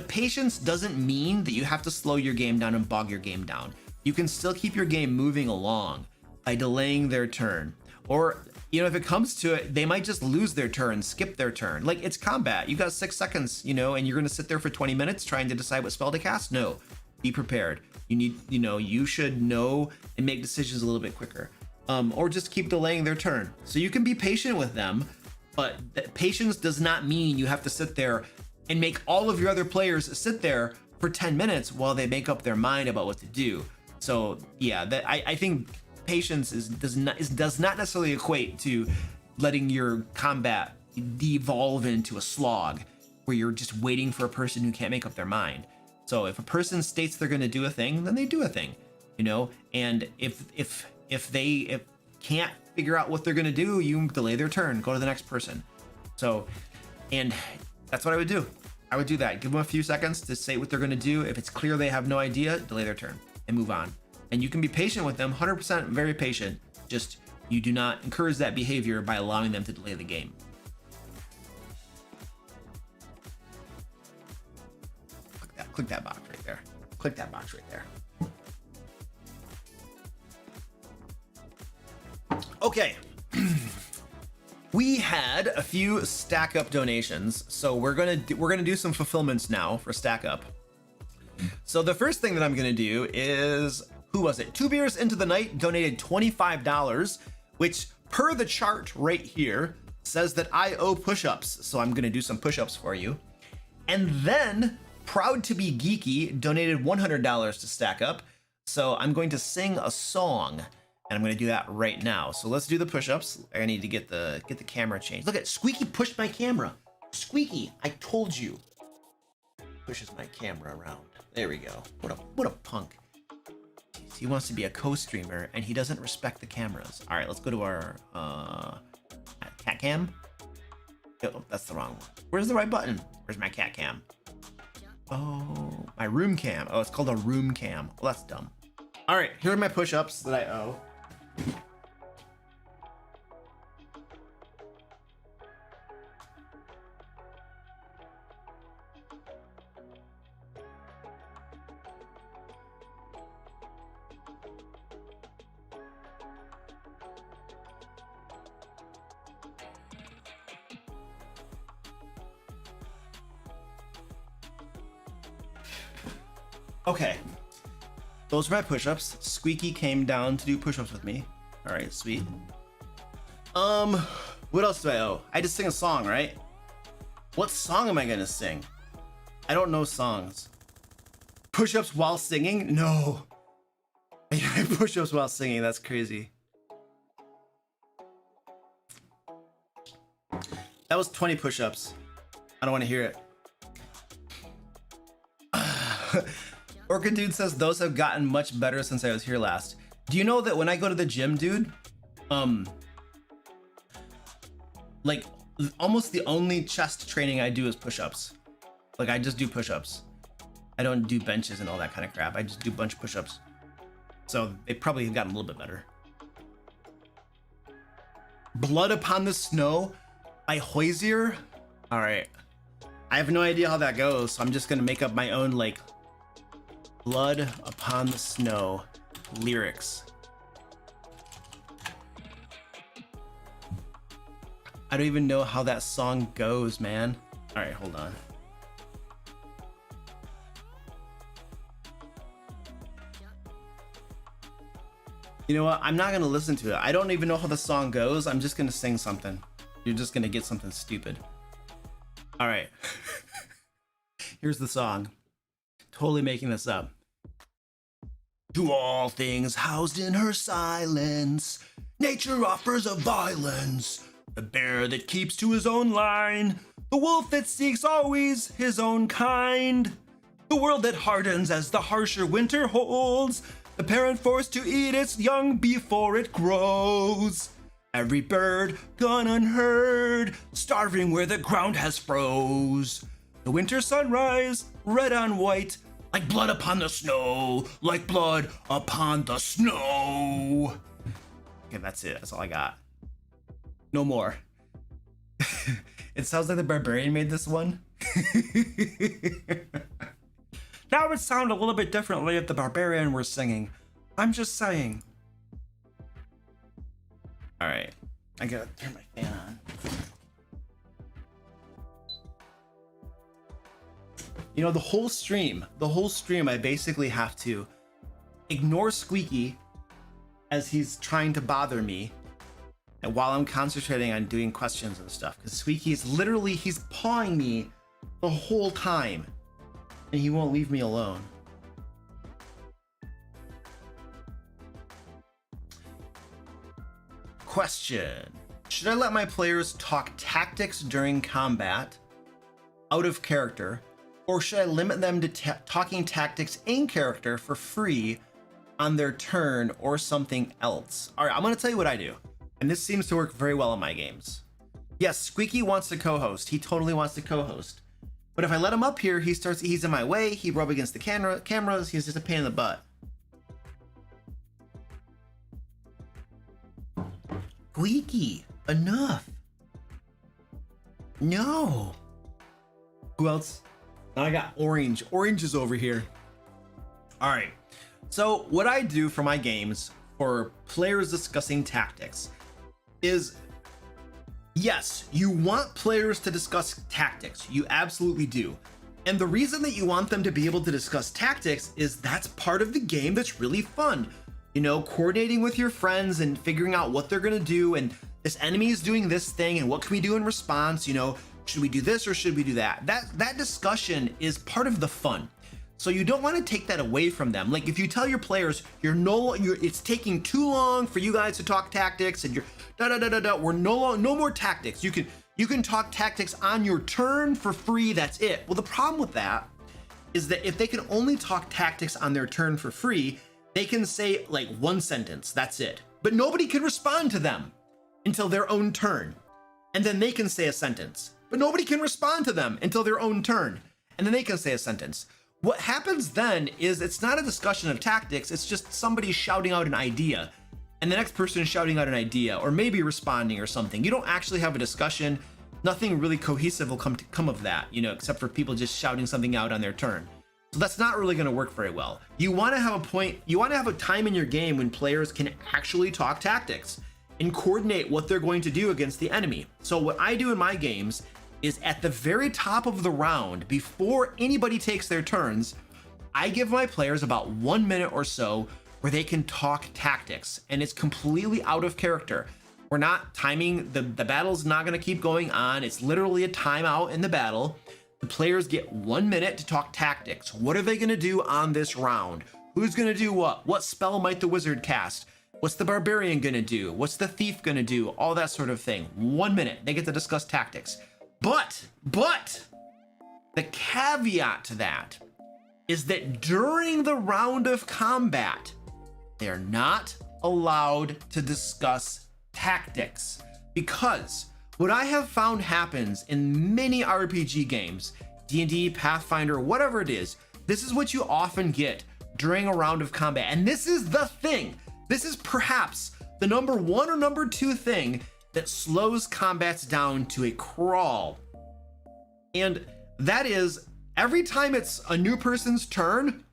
patience doesn't mean that you have to slow your game down and bog your game down. You can still keep your game moving along by delaying their turn. Or, you know, if it comes to it, they might just lose their turn, skip their turn. Like, it's combat. You got 6 seconds, you know, and you're going to sit there for 20 minutes trying to decide what spell to cast? No. Be prepared. You should know and make decisions a little bit quicker. Or just keep delaying their turn. So you can be patient with them, but patience does not mean you have to sit there and make all of your other players sit there for 10 minutes while they make up their mind about what to do. So yeah, I think patience does not necessarily equate to letting your combat devolve into a slog where you're just waiting for a person who can't make up their mind. So if a person states they're going to do a thing, then they do a thing, you know. And if they can't figure out what they're going to do, you delay their turn, go to the next person. So, and that's what I would do. I would do that. Give them a few seconds to say what they're going to do. If it's clear they have no idea, delay their turn and move on. And you can be patient with them, 100% very patient. Just, you do not encourage that behavior by allowing them to delay the game. Click that box right there. Click that box right there. Okay. We had a few stack up donations, so we're gonna do some fulfillments now for stack up. So the first thing that I'm gonna do is, who was it? Two Beers Into the Night donated $25, which per the chart right here says that I owe push-ups. So I'm gonna do some push-ups for you. And then Proud to Be Geeky donated $100 to stack up. So I'm going to sing a song. And I'm gonna do that right now. So let's do the push-ups. I need to get the camera changed. Look at Squeaky pushed my camera. Squeaky, I told you. Pushes my camera around. There we go. What a punk. He wants to be a co-streamer and he doesn't respect the cameras. All right, let's go to our cat cam. Oh, that's the wrong one. Where's the right button? Where's my cat cam? Oh, my room cam. Oh, it's called a room cam. Well, that's dumb. All right, here are my push-ups that I owe. Okay. Those are my push-ups. Squeaky came down to do push-ups with me. All right, sweet. What else do I owe? I just sing a song, right? What song am I gonna sing? I don't know songs. Push-ups while singing? No. Push-ups while singing, that's crazy. That was 20 push-ups. I don't want to hear it. Orchid Dude says those have gotten much better since I was here last. Do you know that when I go to the gym, dude, like almost the only chest training I do is push-ups. Like I just do push-ups. I don't do benches and all that kind of crap. I just do a bunch of push-ups. So they probably have gotten a little bit better. Blood Upon the Snow by Hoisier. All right. I have no idea how that goes, so I'm just gonna make up my own like Blood Upon the Snow lyrics. I don't even know how that song goes, man. All right, hold on. You know what? I'm not gonna listen to it. I don't even know how the song goes. I'm just gonna sing something. You're just gonna get something stupid. All right. Here's the song. Totally making this up. To all things housed in her silence, nature offers a violence. The bear that keeps to his own line, the wolf that seeks always his own kind. The world that hardens as the harsher winter holds, the parent forced to eat its young before it grows. Every bird gone unheard, starving where the ground has froze. The winter sunrise, red on white, like blood upon the snow, like blood upon the snow. Okay, that's it. That's all I got. No more. It sounds like the Barbarian made this one. Now it would sound a little bit differently if the Barbarian were singing. I'm just saying. All right, I gotta turn my fan on. You know, the whole stream, I basically have to ignore Squeaky as he's trying to bother me, and while I'm concentrating on doing questions and stuff, because Squeaky is literally, he's pawing me the whole time, and he won't leave me alone. Question: should I let my players talk tactics during combat, out of character, or should I limit them to talking tactics in character for free on their turn or something else? All right, I'm gonna tell you what I do. And this seems to work very well in my games. Yes, Squeaky wants to co-host. He totally wants to co-host. But if I let him up here, he's in my way. He rub against the cameras. He's just a pain in the butt. Squeaky, enough. No. Who else? Now I got Orange. Orange is over here. All right. So what I do for my games, for players discussing tactics, is yes, you want players to discuss tactics. You absolutely do. And the reason that you want them to be able to discuss tactics is that's part of the game that's really fun. You know, coordinating with your friends and figuring out what they're gonna do, and this enemy is doing this thing, and what can we do in response? You know, should we do this or should we do that? That discussion is part of the fun. So you don't want to take that away from them. Like if you tell your players it's taking too long for you guys to talk tactics, and we're no more tactics. You can talk tactics on your turn for free. That's it. Well, the problem with that is that if they can only talk tactics on their turn for free, they can say like one sentence. That's it. But nobody can respond to them until their own turn, and then they can say a sentence. But nobody can respond to them until their own turn, and then they can say a sentence. What happens then is it's not a discussion of tactics, it's just somebody shouting out an idea, and the next person is shouting out an idea, or maybe responding or something. You don't actually have a discussion. Nothing really cohesive will come of that, you know, except for people just shouting something out on their turn. So that's not really going to work very well. You want to have a time in your game when players can actually talk tactics and coordinate what they're going to do against the enemy. So what I do in my games is at the very top of the round, before anybody takes their turns, I give my players about 1 minute or so where they can talk tactics, and it's completely out of character. We're not timing, the battle's not gonna keep going on. It's literally a timeout in the battle. The players get 1 minute to talk tactics. What are they gonna do on this round? Who's gonna do what? What spell might the wizard cast? What's the barbarian gonna do? What's the thief gonna do? All that sort of thing. 1 minute, they get to discuss tactics. But the caveat to that is that during the round of combat, they're not allowed to discuss tactics, because what I have found happens in many RPG games, D&D, Pathfinder, whatever it is, this is what you often get during a round of combat. And this is the thing. This is perhaps the number one or number two thing that slows combats down to a crawl. And that is, every time it's a new person's turn,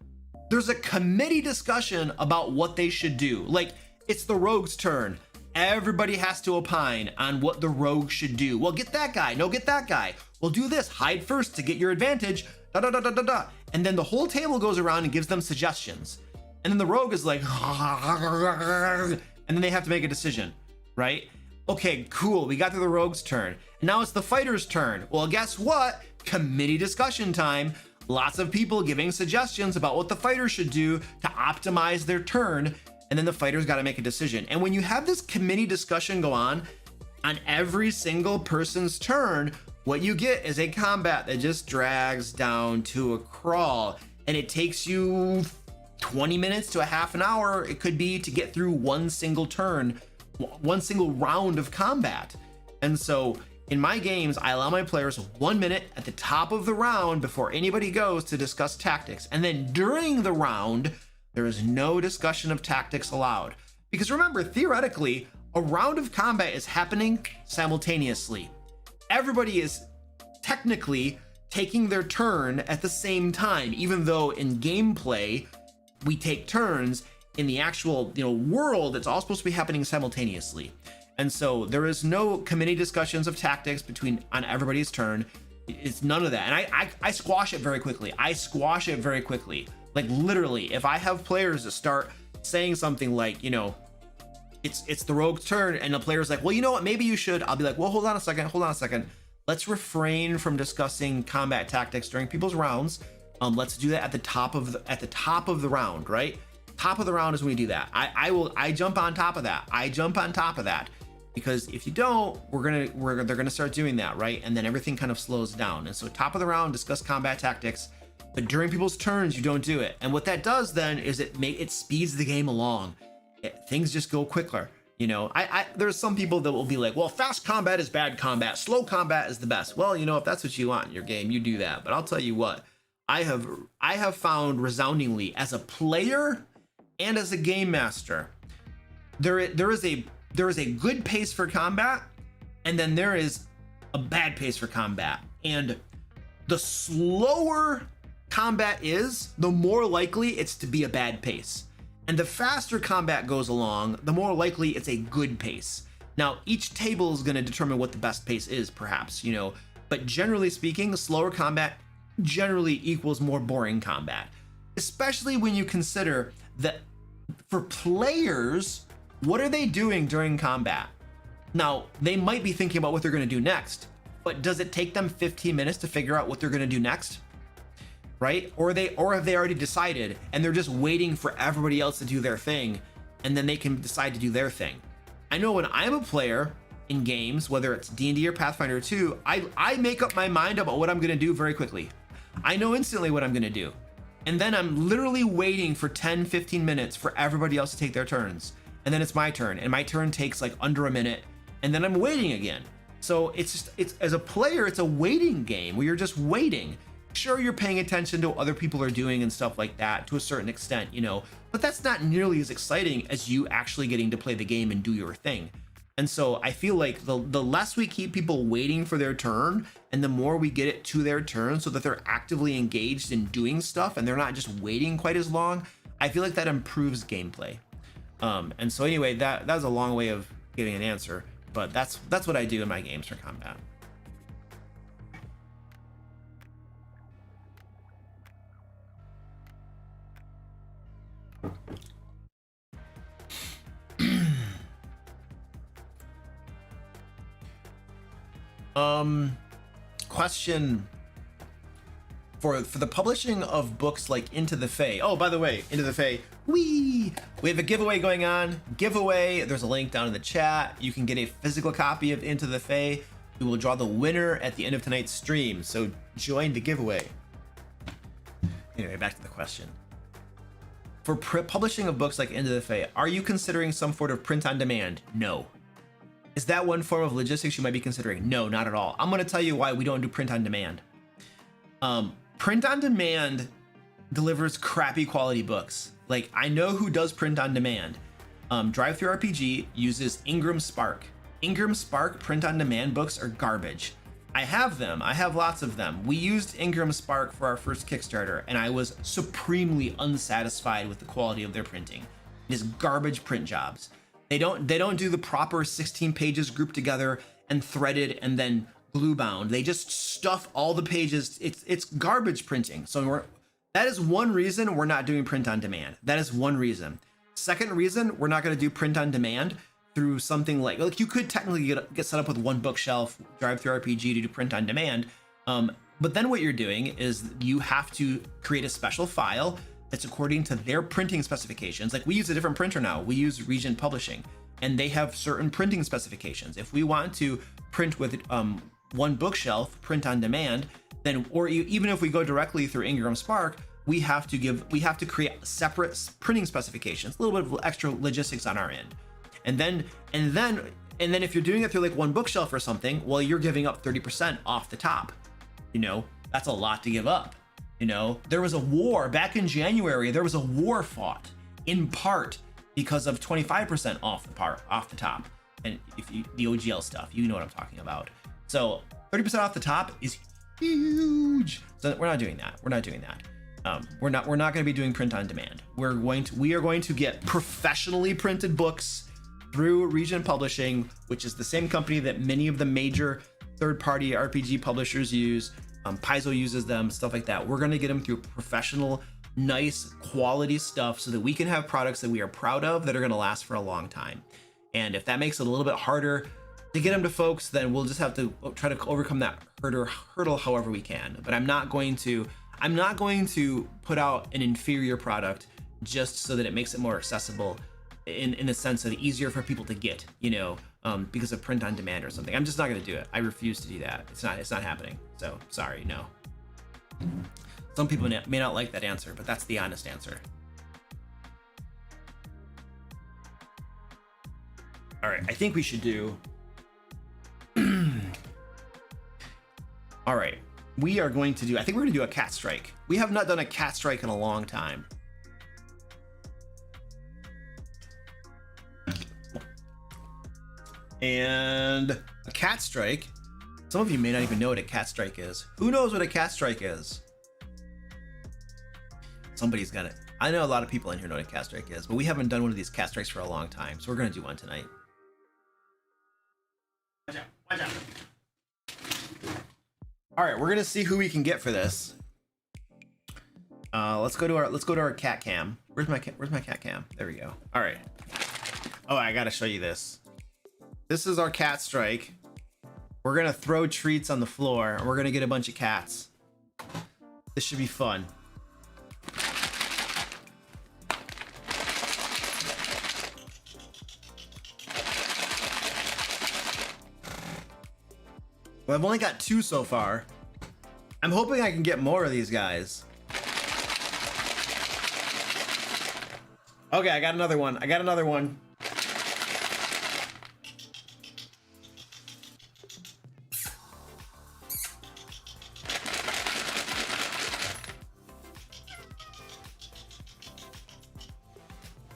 there's a committee discussion about what they should do. Like, it's the rogue's turn. Everybody has to opine on what the rogue should do. Well, get that guy. No, get that guy. Well, do this. Hide first to get your advantage. Da da da da da da. And then the whole table goes around and gives them suggestions. And then the rogue is like, and then they have to make a decision, right? Okay, cool. We got to the rogue's turn. Now it's the fighter's turn. Well, guess what? Committee discussion time. Lots of people giving suggestions about what the fighter should do to optimize their turn. And then the fighter's got to make a decision. And when you have this committee discussion go on every single person's turn, what you get is a combat that just drags down to a crawl. And it takes you 20 minutes to a half an hour, it could be, to get through one single turn, one single round of combat. And so in my games, I allow my players 1 minute at the top of the round before anybody goes to discuss tactics. And then during the round, there is no discussion of tactics allowed. Because remember, theoretically, a round of combat is happening simultaneously. Everybody is technically taking their turn at the same time, even though in gameplay, we take turns. In the actual, world, it's all supposed to be happening simultaneously. And so there is no committee discussions of tactics on everybody's turn. It's none of that. And I squash it very quickly. Like literally, if I have players that start saying something like, it's the rogue's turn, and the player's like, well, you know what, maybe you should, I'll be like, well, hold on a second. Let's refrain from discussing combat tactics during people's rounds. Let's do that at the top of the round, right? Top of the round is when we do that. I jump on top of that. Because if you don't, they're gonna start doing that, right? And then everything kind of slows down. And so top of the round, discuss combat tactics, but during people's turns, you don't do it. And what that does then is it speeds the game along. Things just go quicker. There's some people that will be like, well, fast combat is bad combat, slow combat is the best. Well, if that's what you want in your game, you do that. But I'll tell you what, I have found resoundingly, as a player and as a game master, there is a good pace for combat, and then there is a bad pace for combat. And the slower combat is, the more likely it's to be a bad pace. And the faster combat goes along, the more likely it's a good pace. Now, each table is going to determine what the best pace is, perhaps, but generally speaking, slower combat generally equals more boring combat, especially when you consider that for players, what are they doing during combat? Now, they might be thinking about what they're going to do next, but does it take them 15 minutes to figure out what they're going to do next? Right? Or have they already decided and they're just waiting for everybody else to do their thing, and then they can decide to do their thing? I know when I'm a player in games, whether it's D&D or Pathfinder 2, I make up my mind about what I'm going to do very quickly. I know instantly what I'm going to do. And then I'm literally waiting for 10, 15 minutes for everybody else to take their turns. And then it's my turn, and my turn takes like under a minute, and then I'm waiting again. So it's as a player, it's a waiting game where you're just waiting. Sure, you're paying attention to what other people are doing and stuff like that to a certain extent, but that's not nearly as exciting as you actually getting to play the game and do your thing. And so I feel like the less we keep people waiting for their turn, and the more we get it to their turn so that they're actively engaged in doing stuff and they're not just waiting quite as long, I feel like that improves gameplay. And so anyway, that was a long way of giving an answer, but that's what I do in my games for combat. Question for the publishing of books like Into the Fae. Oh, by the way, Into the Fae, we have a giveaway going on. There's a link down in the chat. You can get a physical copy of Into the Fae. We will draw the winner at the end of tonight's stream, so join the giveaway. Anyway, back to the question. For publishing of books like Into the Fae, are you considering some sort of print on demand? No. Is that one form of logistics you might be considering? No, not at all. I'm going to tell you why we don't do print on demand. Print on demand delivers crappy quality books. Like, I know who does print on demand. Drive-Thru RPG uses Ingram Spark. Ingram Spark print on demand books are garbage. I have them. I have lots of them. We used Ingram Spark for our first Kickstarter, and I was supremely unsatisfied with the quality of their printing. It is garbage print jobs. They don't do the proper 16 pages grouped together and threaded and then glue bound. They just stuff all the pages. It's garbage printing. So that is one reason we're not doing print on demand. That is one reason. Second reason, we're not going to do print on demand through something like you could technically get set up with One Bookshelf, Drive-Thru RPG to do print on demand. But then what you're doing is you have to create a special file that's according to their printing specifications. Like, we use a different printer now. We use Regent Publishing, and they have certain printing specifications. If we want to print with One Bookshelf, print on demand, then, or even if we go directly through Ingram Spark, we have to create separate printing specifications, a little bit of extra logistics on our end. And then if you're doing it through like One Bookshelf or something, well, you're giving up 30% off the top. That's a lot to give up. There was a war back in January. There was a war fought in part because of 25% off the top. And if the OGL stuff, you know what I'm talking about. So 30% off the top is huge. So we're not doing that. We're not doing that. We're not going to be doing print on demand. We are going to get professionally printed books through Regent Publishing, which is the same company that many of the major third-party RPG publishers use. Paizo uses them, stuff like that. We're going to get them through professional, nice, quality stuff so that we can have products that we are proud of that are going to last for a long time. And if that makes it a little bit harder to get them to folks, then we'll just have to try to overcome that hurdle however we can. But I'm not going to put out an inferior product just so that it makes it more accessible in the sense of easier for people to get, because of print on demand or something. I'm just not going to do it. I refuse to do that. It's not happening. So sorry, no. Some people may not like that answer, but that's the honest answer. All right, I think we should do. All right, I think we're going to do a cat strike. We have not done a cat strike in a long time. And a cat strike, some of you may not even know what a cat strike is. Who knows what a cat strike is? Somebody's got it. I know a lot of people in here know what a cat strike is, but we haven't done one of these cat strikes for a long time, so we're going to do one tonight. Watch out. Watch out. All right, we're gonna see who we can get for this. Let's go to our cat cam. Where's my cat cam? There we go. All right. Oh, I gotta show you this. This is our cat strike. We're gonna throw treats on the floor and we're gonna get a bunch of cats. This should be fun. Well, I've only got 2 so far. I'm hoping I can get more of these guys. Okay, I got another one.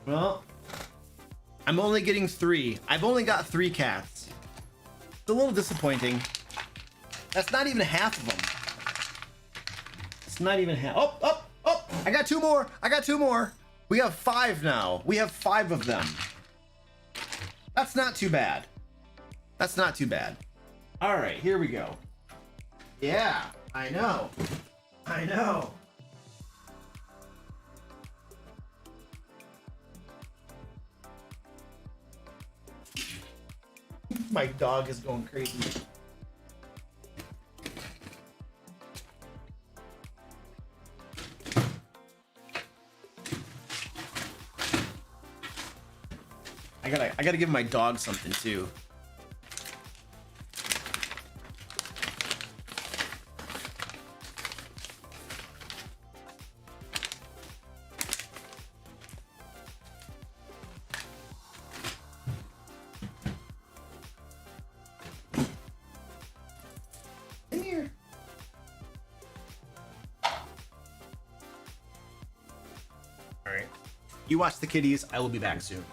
Well, I'm only getting 3. I've only got 3 cats. It's a little disappointing. That's not even half of them. It's not even half. Oh! I got 2 more. We have 5 now. We have 5 of them. That's not too bad. All right, here we go. Yeah, I know. My dog is going crazy. I gotta give my dog something too. In here. All right. You watch the kitties. I will be back soon.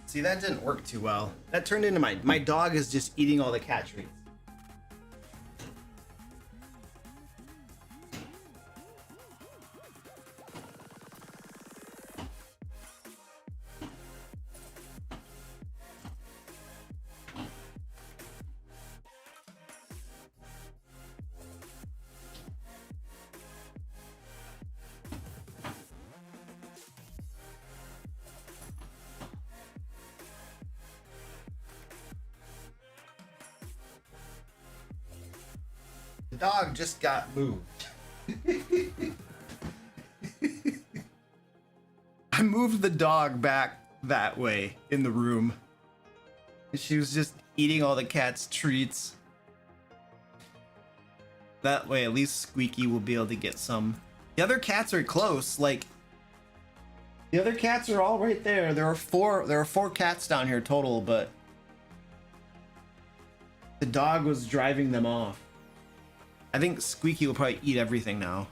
See, that didn't work too well. That turned into my dog is just eating all the cat treats. The dog just got moved. I moved the dog back that way in the room. She was just eating all the cat's treats. That way, at least Squeaky will be able to get some. The other cats are close. Like, The other cats are all right there. There are four cats down here total, but the dog was driving them off. I think Squeaky will probably eat everything now.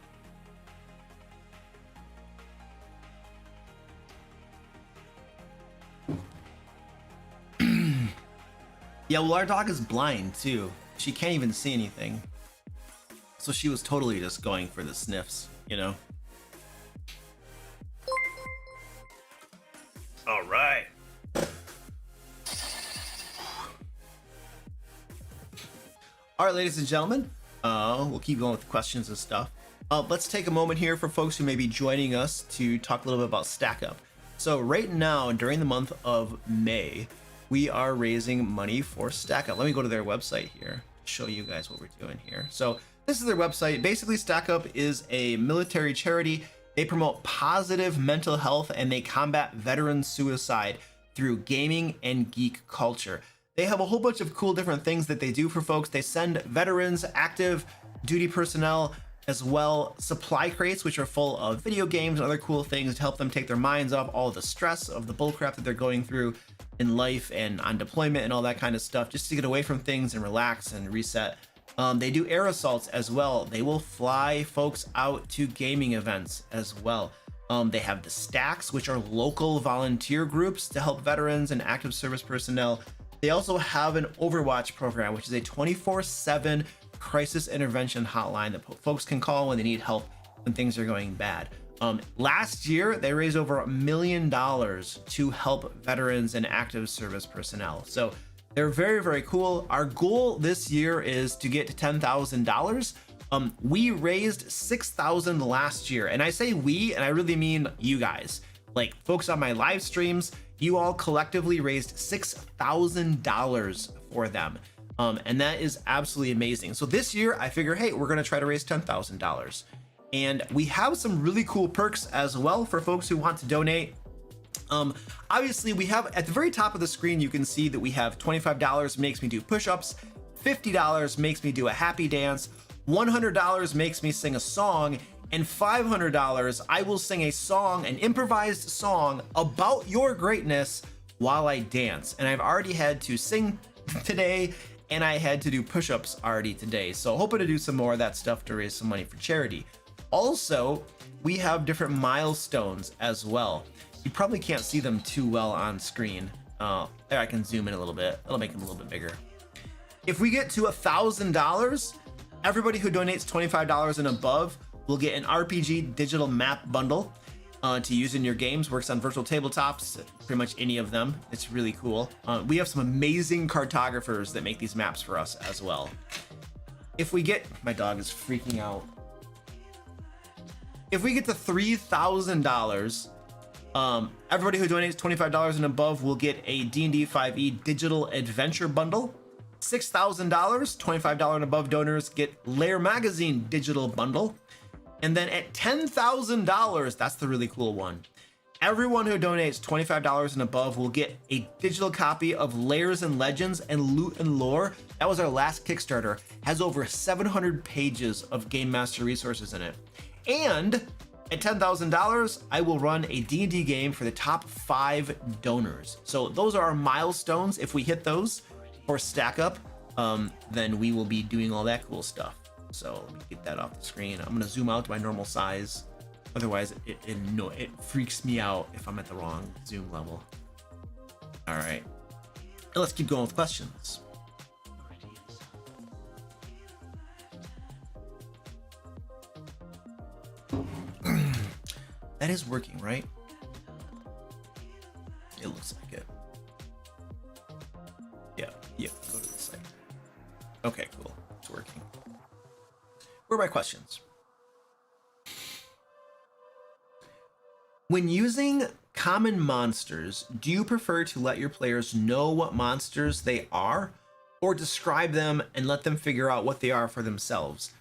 Yeah, well, our dog is blind too. She can't even see anything. So she was totally just going for the sniffs, you know? All right. All right, ladies and gentlemen, we'll keep going with questions and stuff. Let's take a moment here for folks who may be joining us to talk a little bit about Stack Up. So right now, during the month of May, we are raising money for Stack Up. Let me go to their website here to show you guys what we're doing here. So this is their website. Basically, Stack Up is a military charity. They promote positive mental health and they combat veteran suicide through gaming and geek culture. They have a whole bunch of cool different things that they do for folks. They send veterans, active duty personnel, as well supply crates, which are full of video games and other cool things to help them take their minds off all the stress of the bullcrap that they're going through in life and on deployment and all that kind of stuff, just to get away from things and relax and reset. They do air assaults as well. They will fly folks out to gaming events as well. They have the Stacks, which are local volunteer groups to help veterans and active service personnel. They also have an Overwatch program, which is a 24/7 crisis intervention hotline that folks can call when they need help when things are going bad. Last year, they raised over $1 million to help veterans and active service personnel. So they're very, very cool. Our goal this year is to get to $10,000. We raised $6,000 last year. And I say we, and I really mean you guys. Like folks on my live streams, you all collectively raised $6,000 for them. And that is absolutely amazing. So this year I figure, hey, we're gonna try to raise $10,000. And we have some really cool perks as well for folks who want to donate. Obviously we have at the very top of the screen, you can see that we have $25 makes me do push-ups, $50 makes me do a happy dance, $100 makes me sing a song, and $500 I will sing a song, an improvised song about your greatness while I dance. And I've already had to sing today and I had to do push-ups already today. So hoping to do some more of that stuff to raise some money for charity. Also, we have different milestones as well. You probably can't see them too well on screen. There, I can zoom in a little bit. That'll make them a little bit bigger. If we get to $1,000, everybody who donates $25 and above will get an RPG digital map bundle to use in your games. Works on virtual tabletops, pretty much any of them. It's really cool. We have some amazing cartographers that make these maps for us as well. If we get, my dog is freaking out. If we get to $3,000, everybody who donates $25 and above will get a D&D 5e digital adventure bundle. $6,000, $25 and above donors get Lair magazine digital bundle. And then at $10,000, that's the really cool one. Everyone who donates $25 and above will get a digital copy of Lairs and Legends and Loot and Lore. That was our last Kickstarter. Has over 700 pages of Game Master resources in it. And at $10,000, I will run a D&D game for the top 5 donors. So those are our milestones. If we hit those for Stack Up, then we will be doing all that cool stuff. So let me get that off the screen. I'm gonna zoom out to my normal size. Otherwise, it freaks me out if I'm at the wrong zoom level. All right, let's keep going with questions. That is working, right? It looks like it. Yeah, go to the site. Okay, cool, it's working. Where are my questions? When using common monsters, do you prefer to let your players know what monsters they are, or describe them and let them figure out what they are for themselves?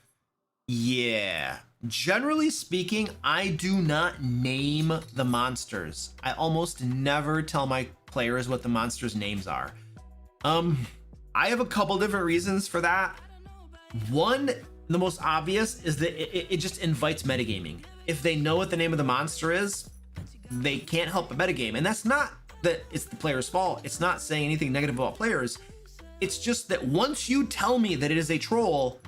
Yeah, generally speaking, I do not name the monsters. I almost never tell my players what the monsters' names are. I have a couple different reasons for that. One, the most obvious, is that it just invites metagaming. If they know what the name of the monster is, they can't help but metagame. And that's not that it's the player's fault. It's not saying anything negative about players. It's just that once you tell me that it is a troll,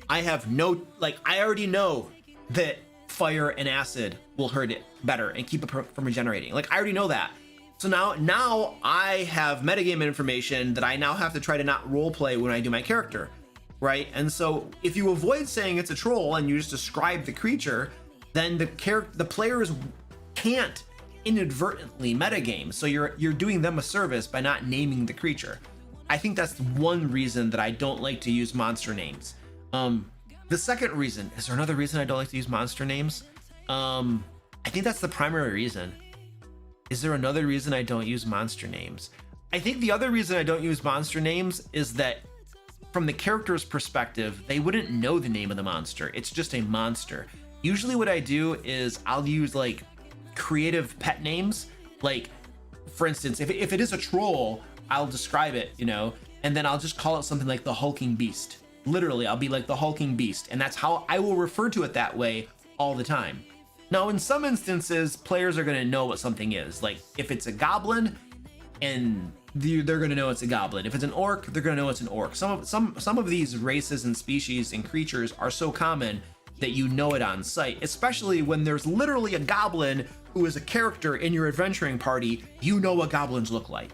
I have no, like, I already know that fire and acid will hurt it better and keep it from regenerating. Like, I already know that. So now I have metagame information that I now have to try to not roleplay when I do my character, right? And so if you avoid saying it's a troll and you just describe the creature, then the players can't inadvertently metagame. So you're doing them a service by not naming the creature. I think that's one reason that I don't like to use monster names. The second reason, is there another reason I don't like to use monster names? I think that's the primary reason. Is there another reason I don't use monster names? I think the other reason I don't use monster names is that from the character's perspective, they wouldn't know the name of the monster. It's just a monster. Usually what I do is I'll use like creative pet names. Like, for instance, if it is a troll, I'll describe it, you know, and then I'll just call it something like the hulking beast. Literally, I'll be like the hulking beast, and that's how I will refer to it that way all the time. Now, in some instances, players are going to know what something is. Like, if it's a goblin, and they're going to know it's a goblin. If it's an orc, they're going to know it's an orc. Some of these races and species and creatures are so common that you know it on sight, especially when there's literally a goblin who is a character in your adventuring party. You know what goblins look like.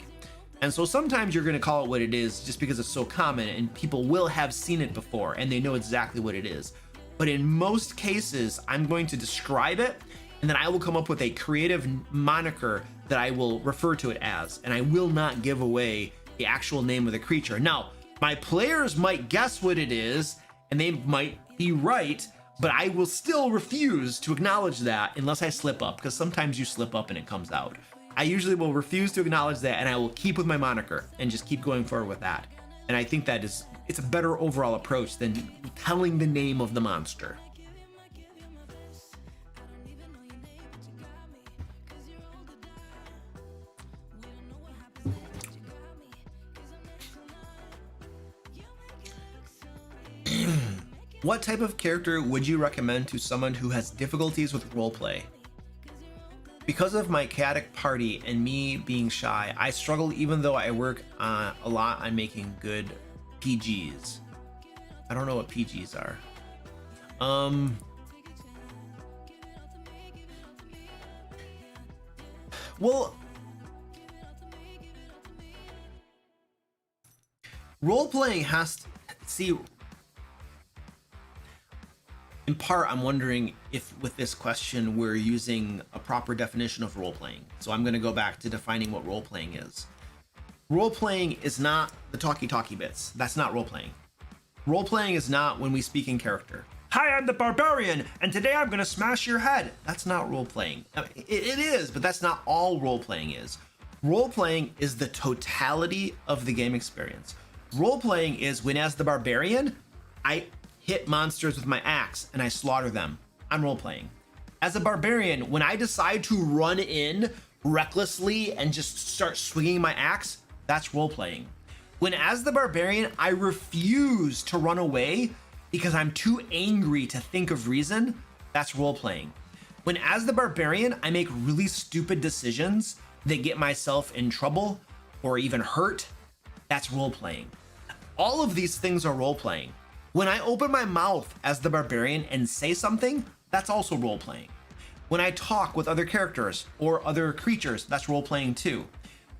And so sometimes you're going to call it what it is just because it's so common and people will have seen it before and they know exactly what it is. But in most cases, I'm going to describe it and then I will come up with a creative moniker that I will refer to it as, and I will not give away the actual name of the creature. Now, my players might guess what it is and they might be right, but I will still refuse to acknowledge that unless I slip up, because sometimes you slip up and it comes out. I usually will refuse to acknowledge that and I will keep with my moniker and just keep going forward with that. And I think that it's a better overall approach than telling the name of the monster. What type of character would you recommend to someone who has difficulties with roleplay? Because of my chaotic party and me being shy, I struggle even though I work a lot on making good PGs. I don't know what PGs are. Well, role-playing has to, see, in part, I'm wondering if with this question we're using a proper definition of role-playing. So I'm going to go back to defining what role-playing is. Role-playing is not the talkie-talkie bits. That's not role-playing. Role-playing is not when we speak in character. Hi, I'm the barbarian, and today I'm going to smash your head. That's not role-playing. It is, but that's not all role-playing is. Role-playing is the totality of the game experience. Role-playing is when, as the barbarian, I hit monsters with my axe and I slaughter them. I'm role-playing. As a barbarian, when I decide to run in recklessly and just start swinging my axe, that's role-playing. When, as the barbarian, I refuse to run away because I'm too angry to think of reason, that's role-playing. When, as the barbarian, I make really stupid decisions that get myself in trouble or even hurt, that's role-playing. All of these things are role-playing. When I open my mouth as the barbarian and say something, that's also role-playing. When I talk with other characters or other creatures, that's role-playing too.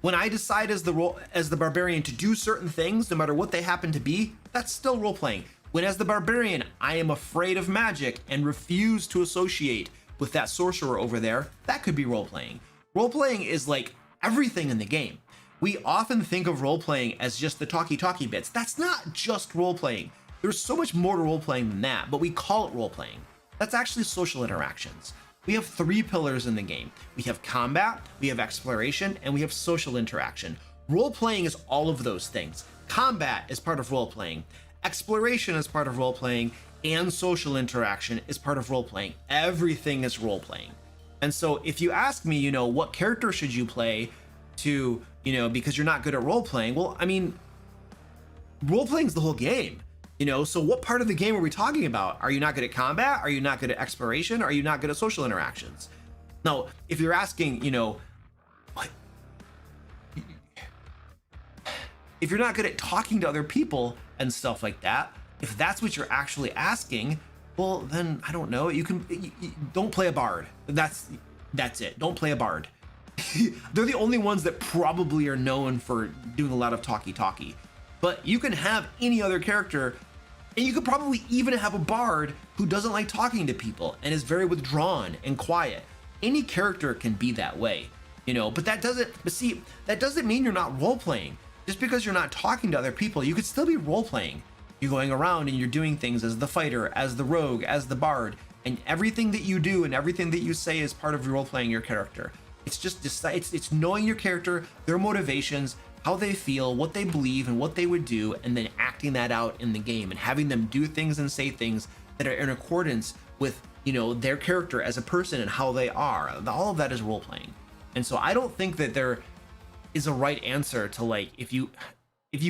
When I decide as the barbarian to do certain things, no matter what they happen to be, that's still role-playing. When, as the barbarian, I am afraid of magic and refuse to associate with that sorcerer over there, that could be role-playing. Role-playing is like everything in the game. We often think of role-playing as just the talkie-talkie bits. That's not just role-playing. There's so much more to role-playing than that, but we call it role-playing. That's actually social interactions. We have 3 pillars in the game. We have combat, we have exploration, and we have social interaction. Role-playing is all of those things. Combat is part of role-playing. Exploration is part of role-playing, and social interaction is part of role-playing. Everything is role-playing. And so if you ask me, you know, what character should you play to, you know, because you're not good at role-playing, well, I mean, role-playing is the whole game. You know, so what part of the game are we talking about? Are you not good at combat? Are you not good at exploration? Are you not good at social interactions? Now, if you're asking, if you're not good at talking to other people and stuff like that, if that's what you're actually asking, well, then I don't know. You don't play a bard. That's it. Don't play a bard. They're the only ones that probably are known for doing a lot of talky. But you can have any other character, and you could probably even have a bard who doesn't like talking to people and is very withdrawn and quiet. Any character can be that way, but that doesn't mean you're not role playing. Just because you're not talking to other people, you could still be role playing. You're going around and you're doing things as the fighter, as the rogue, as the bard, and everything that you do and everything that you say is part of role playing your character. It's knowing your character, their motivations, how they feel, what they believe, and what they would do, and then acting that out in the game and having them do things and say things that are in accordance with their character as a person and how they are. All of that is role playing. And so I don't think that there is a right answer to, like, if you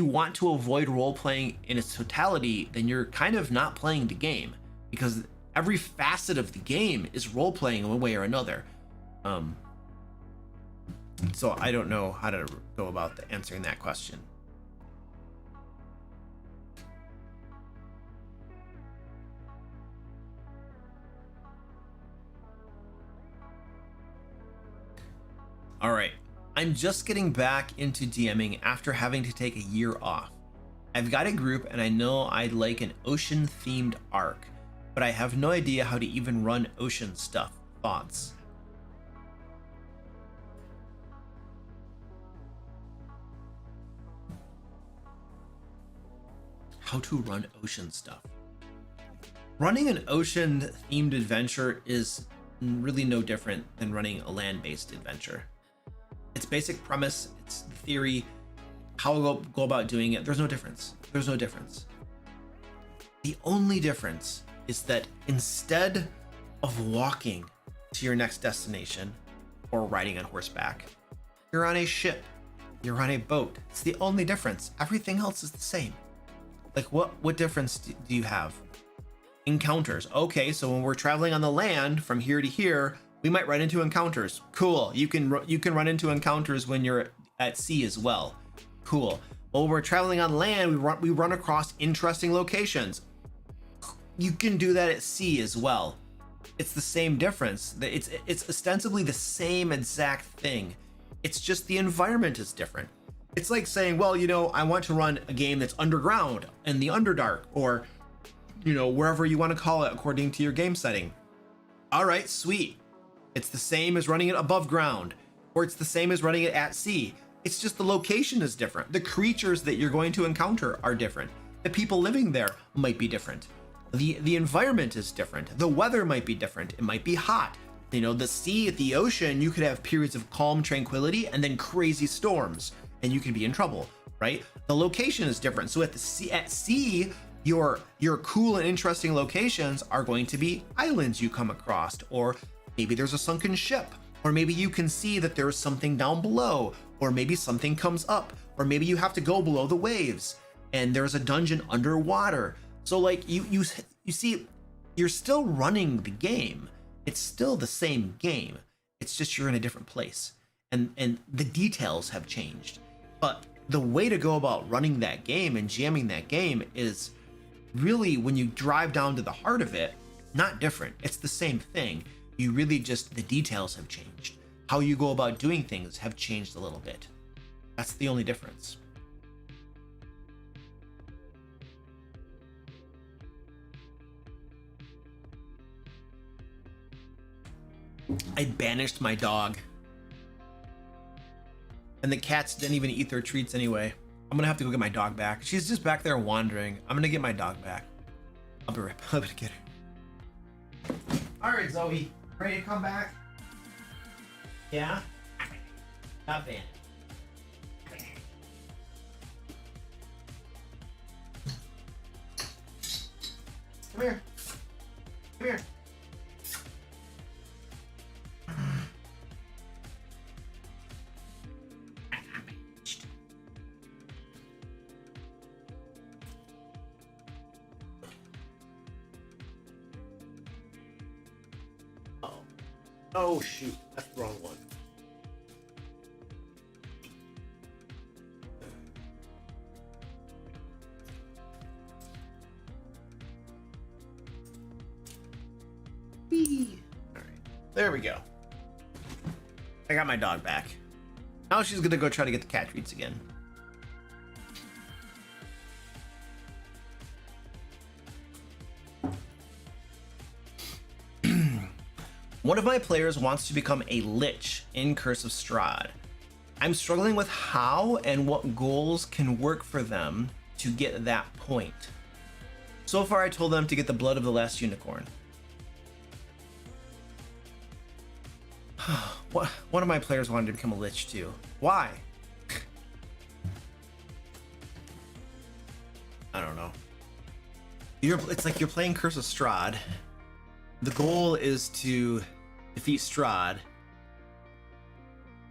want to avoid role playing in its totality, then you're kind of not playing the game, because every facet of the game is role playing in one way or another. So I don't know how to go about answering that question. All right, I'm just getting back into DMing after having to take a year off. I've got a group and I know I'd like an ocean themed arc, but I have no idea how to even run ocean stuff. Thoughts? How to run ocean stuff. Running an ocean themed adventure is really no different than running a land-based adventure. Its basic premise, its theory, how we'll go about doing it, there's no difference. There's no difference. The only difference is that instead of walking to your next destination or riding on horseback, you're on a ship, you're on a boat. It's the only difference. Everything else is the same. Like, what difference do you have? Encounters. Okay, so when we're traveling on the land from here to here, we might run into encounters. Cool. You can run into encounters when you're at sea as well. Cool. Well, when we're traveling on land, we run across interesting locations. You can do that at sea as well. It's the same difference. It's ostensibly the same exact thing. It's just the environment is different. It's like saying, well, I want to run a game that's underground in the Underdark, or wherever you want to call it according to your game setting. All right, sweet. It's the same as running it above ground, or it's the same as running it at sea. It's just the location is different. The creatures that you're going to encounter are different. The people living there might be different. The environment is different. The weather might be different. It might be hot. The sea, the ocean, you could have periods of calm tranquility and then crazy storms, and you can be in trouble, right? The location is different. So at sea, your cool and interesting locations are going to be islands you come across, or maybe there's a sunken ship, or maybe you can see that there's something down below, or maybe something comes up, or maybe you have to go below the waves and there's a dungeon underwater. So like you see, you're still running the game. It's still the same game. It's just you're in a different place, and the details have changed. But the way to go about running that game and jamming that game is really, when you drive down to the heart of it, not different. It's the same thing. You really just, the details have changed. How you go about doing things have changed a little bit. That's the only difference. I banished my dog. And the cats didn't even eat their treats anyway. I'm gonna have to go get my dog back. She's just back there wandering. I'm gonna get my dog back. I'll be right back. I'm gonna get her. All right, Zoe, ready to come back? Yeah? Not bad. Come here. Come here. Oh shoot, that's the wrong one. Whee. All right, there we go. I got my dog back. Now she's gonna go try to get the cat treats again. One of my players wants to become a Lich in Curse of Strahd. I'm struggling with how and what goals can work for them to get that point. So far, I told them to get the blood of the last unicorn. One of my players wanted to become a Lich too. Why? I don't know. It's like you're playing Curse of Strahd. The goal is to defeat Strahd,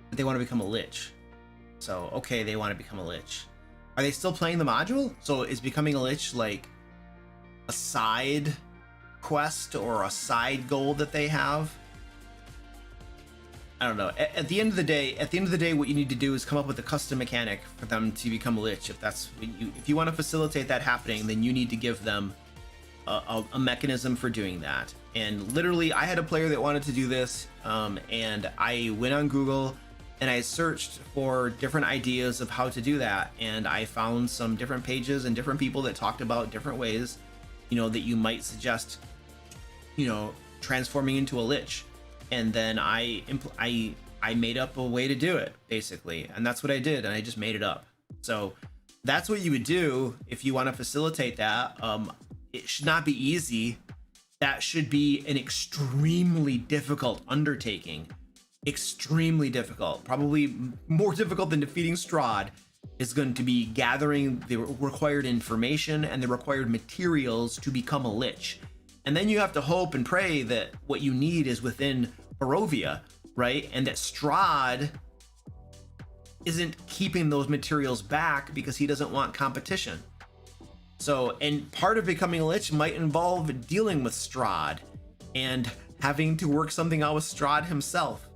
but they want to become a Lich. So, okay, they want to become a Lich. Are they still playing the module? So is becoming a Lich like a side quest or a side goal that they have? I don't know. At the end of the day, what you need to do is come up with a custom mechanic for them to become a Lich. If you want to facilitate that happening, then you need to give them a mechanism for doing that. And literally, I had a player that wanted to do this, and I went on Google and I searched for different ideas of how to do that, and I found some different pages and different people that talked about different ways, that you might suggest, transforming into a Lich. And then I made up a way to do it, basically, and that's what I did, and I just made it up. So that's what you would do if you want to facilitate that. It should not be easy. That should be an extremely difficult undertaking. Extremely difficult. Probably more difficult than defeating Strahd is going to be gathering the required information and the required materials to become a Lich. And then you have to hope and pray that what you need is within Barovia, right? And that Strahd isn't keeping those materials back because he doesn't want competition. So, and part of becoming a Lich might involve dealing with Strahd and having to work something out with Strahd himself.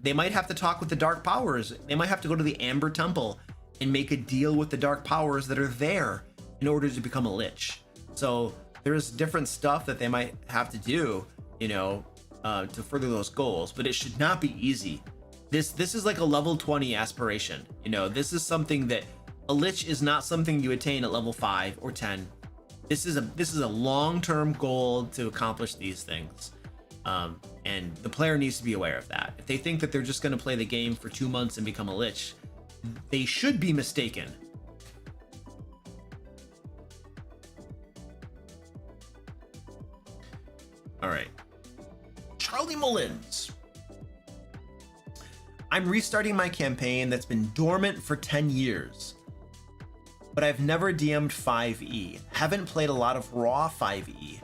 They might have to talk with the Dark Powers. They might have to go to the Amber Temple and make a deal with the Dark Powers that are there in order to become a Lich. So there's different stuff that they might have to do, to further those goals, but it should not be easy. This is like a level 20 aspiration. This is something that a Lich is not something you attain at level 5 or 10. This is a long-term goal to accomplish these things. And the player needs to be aware of that. If they think that they're just going to play the game for 2 months and become a Lich, they should be mistaken. All right. Charlie Mullins. I'm restarting my campaign that's been dormant for 10 years. But I've never DM'd 5e, haven't played a lot of raw 5e,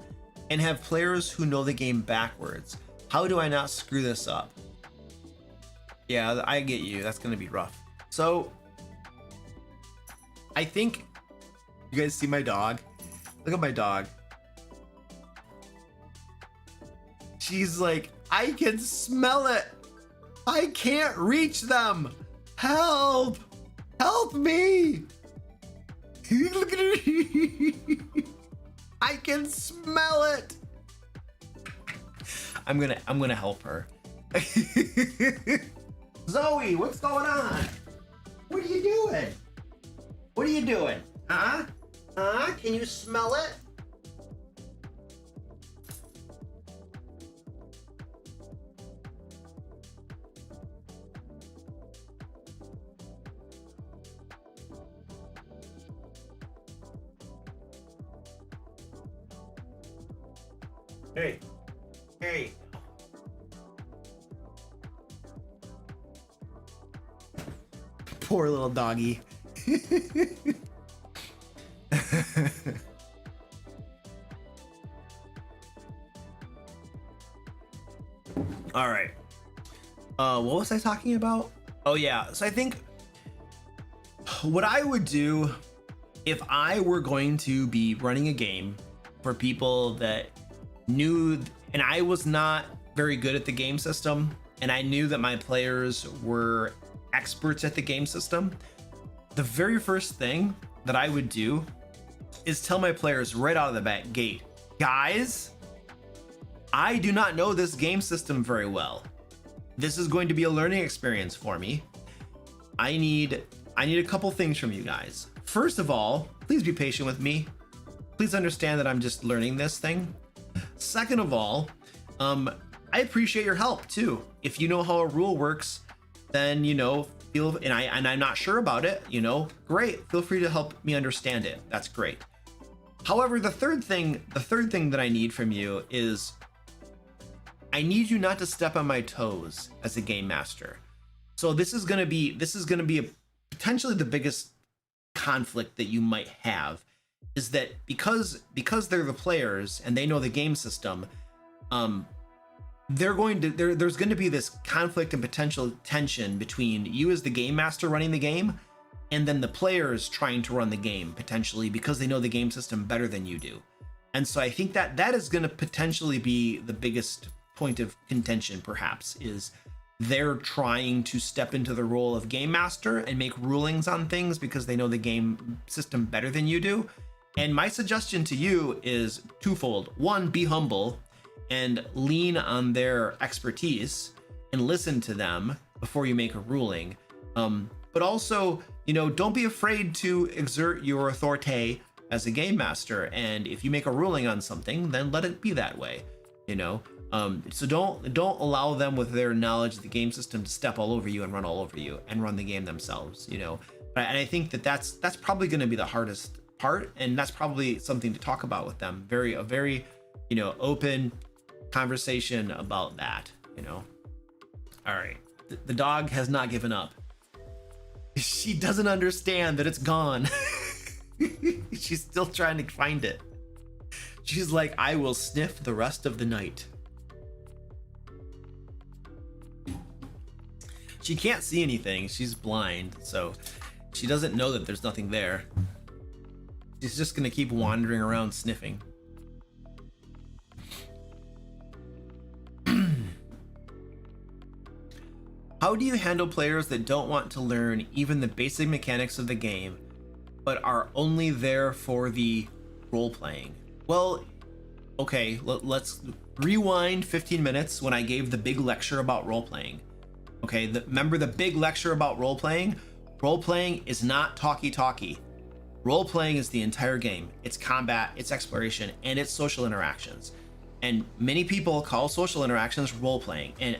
and have players who know the game backwards. How do I not screw this up? Yeah, I get you. That's going to be rough. So, I think you guys see my dog. Look at my dog. She's like, I can smell it. I can't reach them. Help. Help me. Look at her. I can smell it. I'm gonna help her. Zoe, what's going on? What are you doing? What are you doing? Huh? Can you smell it? Hey. Poor little doggy. All right. What was I talking about? Oh yeah. So I think what I would do if I were going to be running a game for people that knew, and I was not very good at the game system and I knew that my players were experts at the game system, the very first thing that I would do is tell my players right out of the back gate, guys, I do not know this game system very well. This is going to be a learning experience for me. I need a couple things from you guys. First of all, please be patient with me. Please understand that I'm just learning this thing. Second of all, I appreciate your help too. If you know how a rule works, then and I'm not sure about it, great. Feel free to help me understand it. That's great. However, the third thing that I need from you is I need you not to step on my toes as a game master. So this is gonna be potentially the biggest conflict that you might have, is that because they're the players and they know the game system, there's going to be this conflict and potential tension between you as the game master running the game and then the players trying to run the game potentially because they know the game system better than you do. And so I think that is going to potentially be the biggest point of contention, perhaps, is they're trying to step into the role of game master and make rulings on things because they know the game system better than you do. And my suggestion to you is twofold. One, be humble and lean on their expertise and listen to them before you make a ruling. But also, don't be afraid to exert your authority as a game master. And if you make a ruling on something, then let it be that way, So don't allow them with their knowledge of the game system to step all over you and run all over you and run the game themselves, And I think that's probably going to be the hardest part, and that's probably something to talk about with them. A very open conversation about that. All right, the dog has not given up. She doesn't understand that it's gone. She's still trying to find it. She's like, I will sniff the rest of the night. She can't see anything. She's blind, so she doesn't know that there's nothing there. She's just gonna keep wandering around sniffing. How do you handle players that don't want to learn even the basic mechanics of the game, but are only there for the role playing? Well, okay, let's rewind 15 minutes when I gave the big lecture about role playing. Okay, remember the big lecture about role playing? Role playing is not talkie-talkie. Role playing is the entire game. It's combat, it's exploration, and it's social interactions. And many people call social interactions role playing. And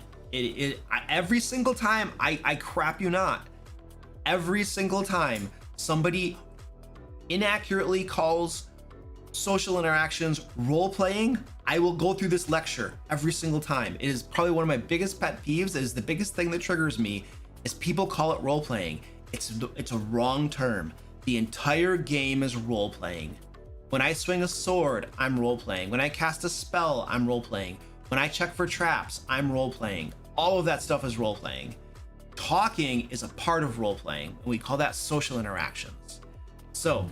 every single time, I crap you not, every single time somebody inaccurately calls social interactions role playing, I will go through this lecture every single time. It is probably one of my biggest pet peeves. It is the biggest thing that triggers me, is people call it role playing. It's a wrong term. The entire game is role playing. When I swing a sword, I'm role playing. When I cast a spell, I'm role playing. When I check for traps, I'm role playing. All of that stuff is role playing. Talking is a part of role playing, and we call that social interactions. So,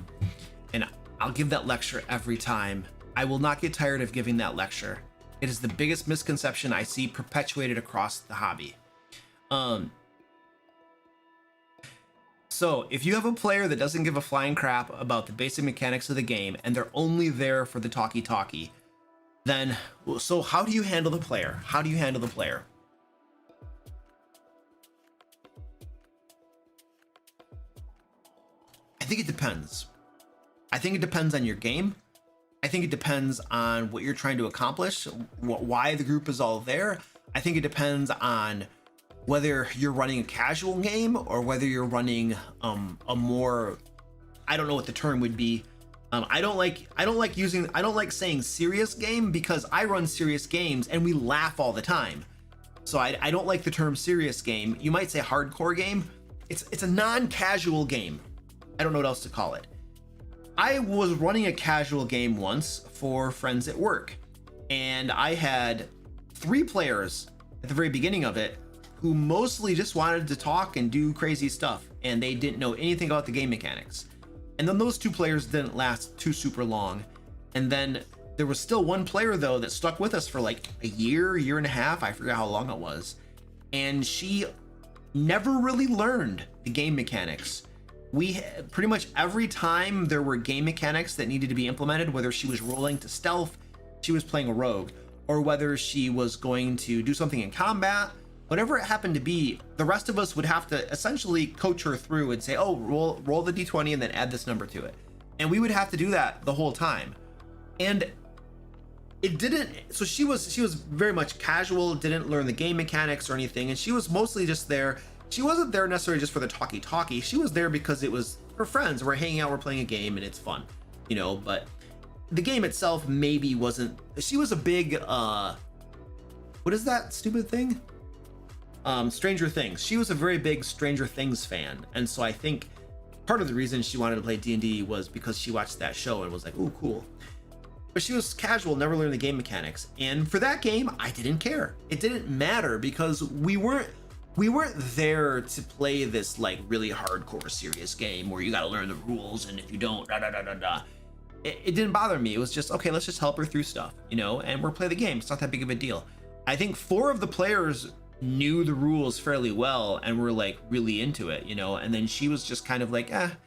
and I'll give that lecture every time. I will not get tired of giving that lecture. It is the biggest misconception I see perpetuated across the hobby. So if you have a player that doesn't give a flying crap about the basic mechanics of the game and they're only there for the talkie-talkie, then, so how do you handle the player? How do you handle the player? I think it depends. I think it depends on your game. I think it depends on what you're trying to accomplish, why the group is all there. I think it depends on whether you're running a casual game or whether you're running a more, I don't know what the term would be. I don't like saying serious game, because I run serious games and we laugh all the time. So I don't like the term serious game. You might say hardcore game. It's a non-casual game. I don't know what else to call it. I was running a casual game once for friends at work, and I had 3 players at the very beginning of it who mostly just wanted to talk and do crazy stuff, and they didn't know anything about the game mechanics. And then those 2 players didn't last too super long, and then There was still one player though that stuck with us for like a year and a half. I forget how long it was. And she never really learned the game mechanics. We pretty much every time there were game mechanics that needed to be implemented, whether she was rolling to stealth, she was playing a rogue, or whether she was going to do something in combat, whatever it happened to be, the rest of us would have to essentially coach her through and say, oh, roll the d20 and then add this number to it. And we would have to do that the whole time. And it didn't, so she was very much casual, didn't learn the game mechanics or anything, and she was mostly just there. She wasn't there necessarily just for the talkie. She was there because it was her friends. We're hanging out, we're playing a game, and it's fun, you know. But the game itself maybe wasn't. She was a big what is that stupid thing? Stranger Things. She was a very big Stranger Things fan, and so I think part of the reason she wanted to play D&D was because she watched that show and was like, "Ooh, cool." But she was casual, never learned the game mechanics. And for that game, I didn't care. It didn't matter because we weren't there to play this like really hardcore serious game where you got to learn the rules, and if you don't, it didn't bother me. It was just, okay, let's just help her through stuff, you know, and we'll play the game. It's not that big of a deal. I think 4 of the players knew the rules fairly well and were like really into it, you know, and then she was just kind of like, a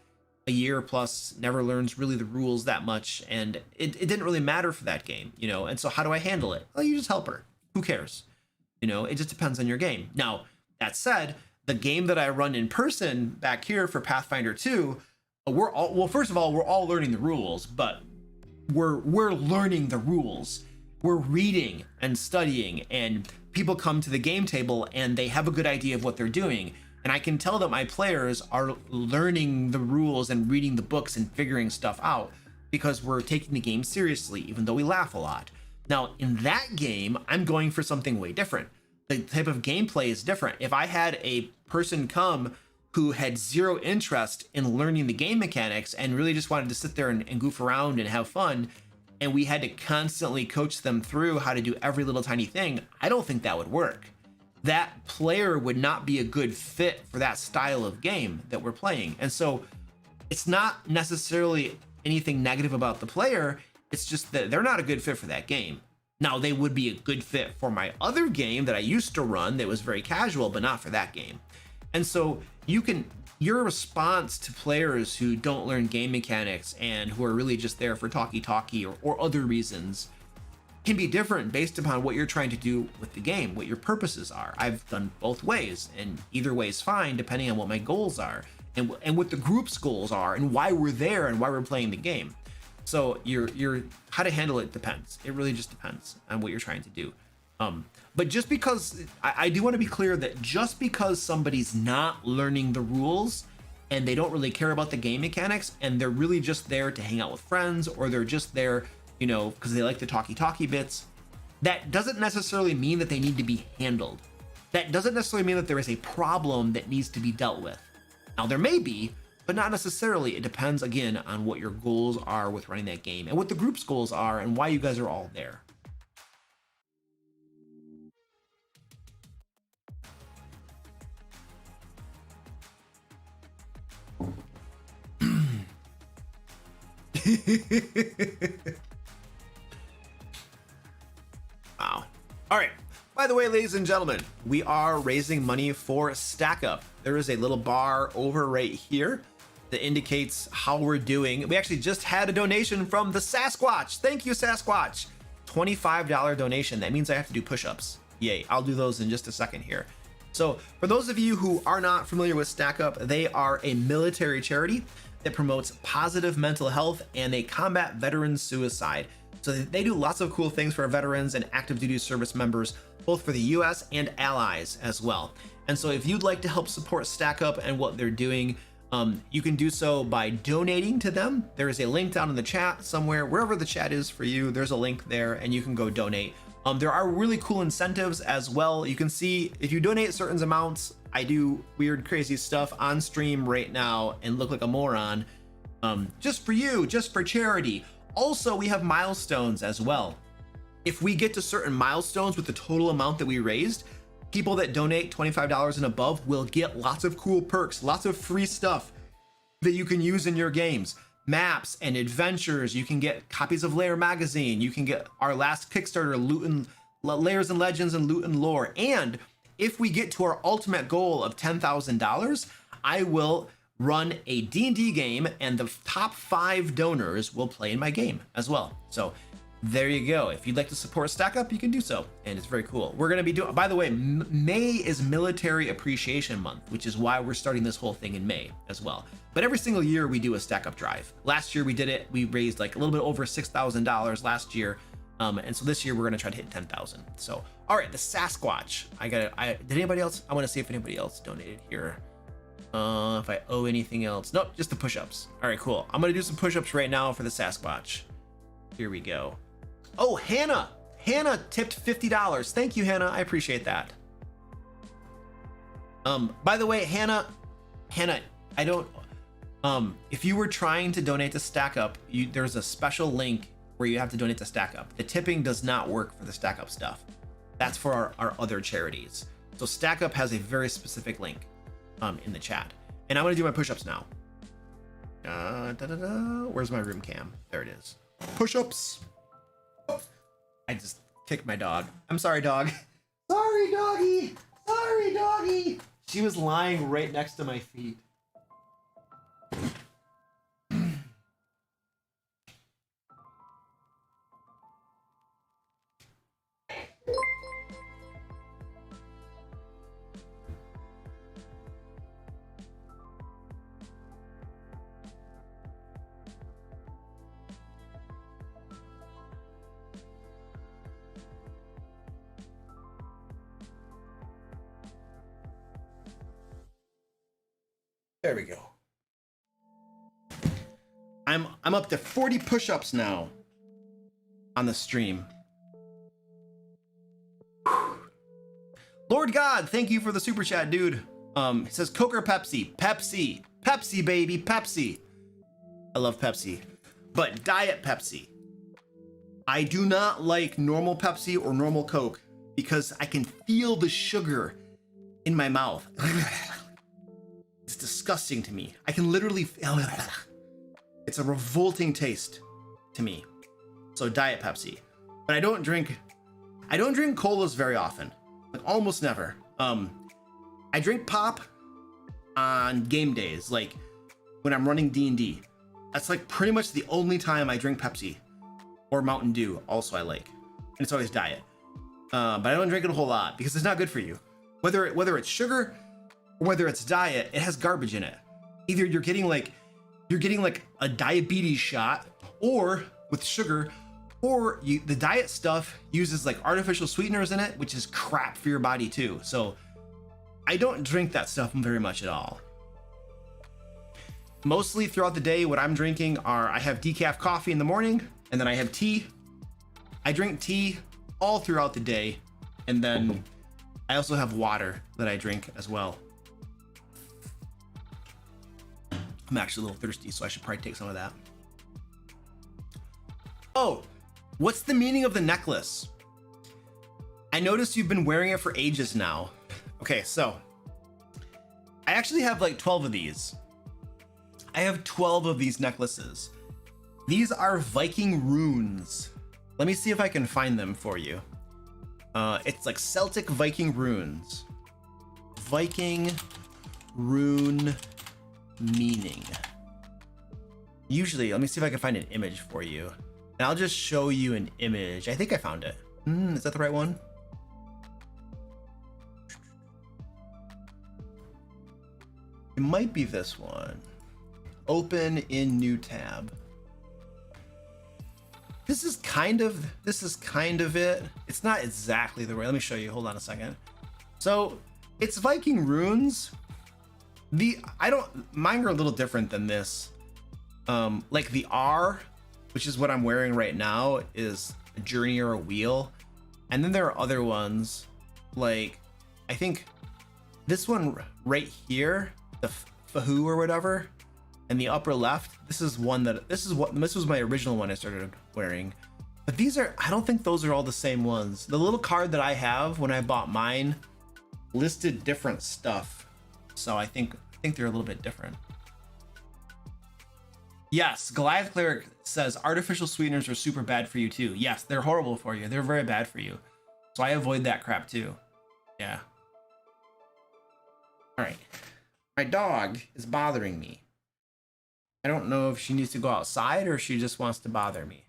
year plus, never learns really the rules that much, and it didn't really matter for that game, you know. And so how do I handle it? Well, you just help her. Who cares? You know, it just depends on your game. Now, that said, the game that I run in person back here for Pathfinder 2, first of all, we're all learning the rules, but we're learning the rules. We're reading and studying, and people come to the game table and they have a good idea of what they're doing. And I can tell that my players are learning the rules and reading the books and figuring stuff out because we're taking the game seriously, even though we laugh a lot. Now, in that game, I'm going for something way different. The type of gameplay is different. If I had a person come who had zero interest in learning the game mechanics and really just wanted to sit there and goof around and have fun, and we had to constantly coach them through how to do every little tiny thing, I don't think that would work. That player would not be a good fit for that style of game that we're playing. And so it's not necessarily anything negative about the player. It's just that they're not a good fit for that game. Now, they would be a good fit for my other game that I used to run that was very casual, but not for that game. And so your response to players who don't learn game mechanics and who are really just there for talkie or other reasons can be different based upon what you're trying to do with the game, what your purposes are. I've done both ways, and either way is fine depending on what my goals are and what the group's goals are and why we're there and why we're playing the game. So your how to handle it depends. It really just depends on what you're trying to do. But just because I do want to be clear that just because somebody's not learning the rules and they don't really care about the game mechanics and they're really just there to hang out with friends, or they're just there, you know, because they like the talkie bits, that doesn't necessarily mean that they need to be handled. That doesn't necessarily mean that there is a problem that needs to be dealt with. Now, there may be, but not necessarily. It depends, again, on what your goals are with running that game and what the group's goals are and why you guys are all there. Wow. All right. By the way, ladies and gentlemen, we are raising money for Stack Up. There is a little bar over right here that indicates how we're doing. We actually just had a donation from the Sasquatch. Thank you, Sasquatch. $25 donation. That means I have to do push-ups. Yay. I'll do those in just a second here. So for those of you who are not familiar with Stack Up, they are a military charity that promotes positive mental health and they combat veteran suicide. So they do lots of cool things for our veterans and active duty service members, both for the US and allies as well. And so if you'd like to help support Stack Up and what they're doing, you can do so by donating to them. There is a link down in the chat somewhere, wherever the chat is for you, there's a link there and you can go donate. There are really cool incentives as well. You can see if you donate certain amounts, I do weird, crazy stuff on stream right now and look like a moron, just for you, just for charity. Also, we have milestones as well. If we get to certain milestones with the total amount that we raised, people that donate $25 and above will get lots of cool perks, lots of free stuff that you can use in your games. maps and adventures. You can get copies of Lair magazine. You can get our last Kickstarter, Lairs and Legends and Loot and Lore. And if we get to our ultimate goal of $10,000, I will run a D&D game, and the top 5 donors will play in my game as well. So there you go. If you'd like to support Stack Up, you can do so, and it's very cool. We're going to be doing, by the way, May is Military Appreciation Month, which is why we're starting this whole thing in May as well. But every single year we do a Stack Up drive. Last year we did it. We raised like a little bit over $6,000 last year. And so this year we're going to try to hit 10,000. So, all right, the Sasquatch. Did anybody else? I want to see if anybody else donated here. If I owe anything else. Nope, just the push-ups. All right, cool. I'm going to do some push-ups right now for the Sasquatch. Here we go. Oh, Hannah. Hannah tipped $50. Thank you, Hannah. I appreciate that. By the way, Hannah, I don't, if you were trying to donate to Stack Up, there's a special link where you have to donate to Stack Up. The tipping does not work for the Stack Up stuff. That's for our other charities. So Stack Up has a very specific link in the chat. And I'm gonna do my push-ups now. Where's my room cam? There it is. Push-ups. I just kicked my dog. I'm sorry, dog. Sorry, doggy. Sorry, doggy. She was lying right next to my feet. There we go. I'm up to 40 push-ups now on the stream. Lord God, thank you for the super chat, dude. It says Coke or Pepsi? Pepsi. Pepsi, baby. Pepsi. I love Pepsi. But Diet Pepsi. I do not like normal Pepsi or normal Coke because I can feel the sugar in my mouth. It's disgusting to me. I can literally feel it. It's a revolting taste to me. So Diet Pepsi. But I don't drink colas very often. Like almost never. I drink pop on game days, like when I'm running D&D. That's like pretty much the only time I drink Pepsi. Or Mountain Dew, also I like. And it's always Diet. But I don't drink it a whole lot because it's not good for you. Whether it's sugar or whether it's Diet, it has garbage in it. Either you're getting like a diabetes shot, or with sugar, or the Diet stuff uses like artificial sweeteners in it, which is crap for your body too. So I don't drink that stuff very much at all. Mostly throughout the day, what I'm drinking I have decaf coffee in the morning, and then I have tea. I drink tea all throughout the day, and then I also have water that I drink as well. I'm actually a little thirsty, so I should probably take some of that. Oh, what's the meaning of the necklace? I noticed you've been wearing it for ages now. Okay, so I actually have like 12 of these. I have 12 of these necklaces. These are Viking runes. Let me see if I can find them for you. It's like Celtic Viking runes. Viking rune meaning. Usually, let me see if I can find an image for you. And I'll just show you an image. I think I found it. Is that the right one? It might be this one. Open in new tab. This is kind of it. It's not exactly the right. Let me show you. Hold on a second. So it's Viking runes. Mine are a little different than this. Like the R, which is what I'm wearing right now, is a journey or a wheel. And then there are other ones, like I think this one right here, the Fahu or whatever, and the upper left. This was my original one I started wearing. But I don't think those are all the same ones. The little card that I have when I bought mine listed different stuff. So I think they're a little bit different. Yes, Goliath Cleric says artificial sweeteners are super bad for you too. Yes, they're horrible for you. They're very bad for you. So I avoid that crap too. Yeah. All right. My dog is bothering me. I don't know if she needs to go outside or if she just wants to bother me.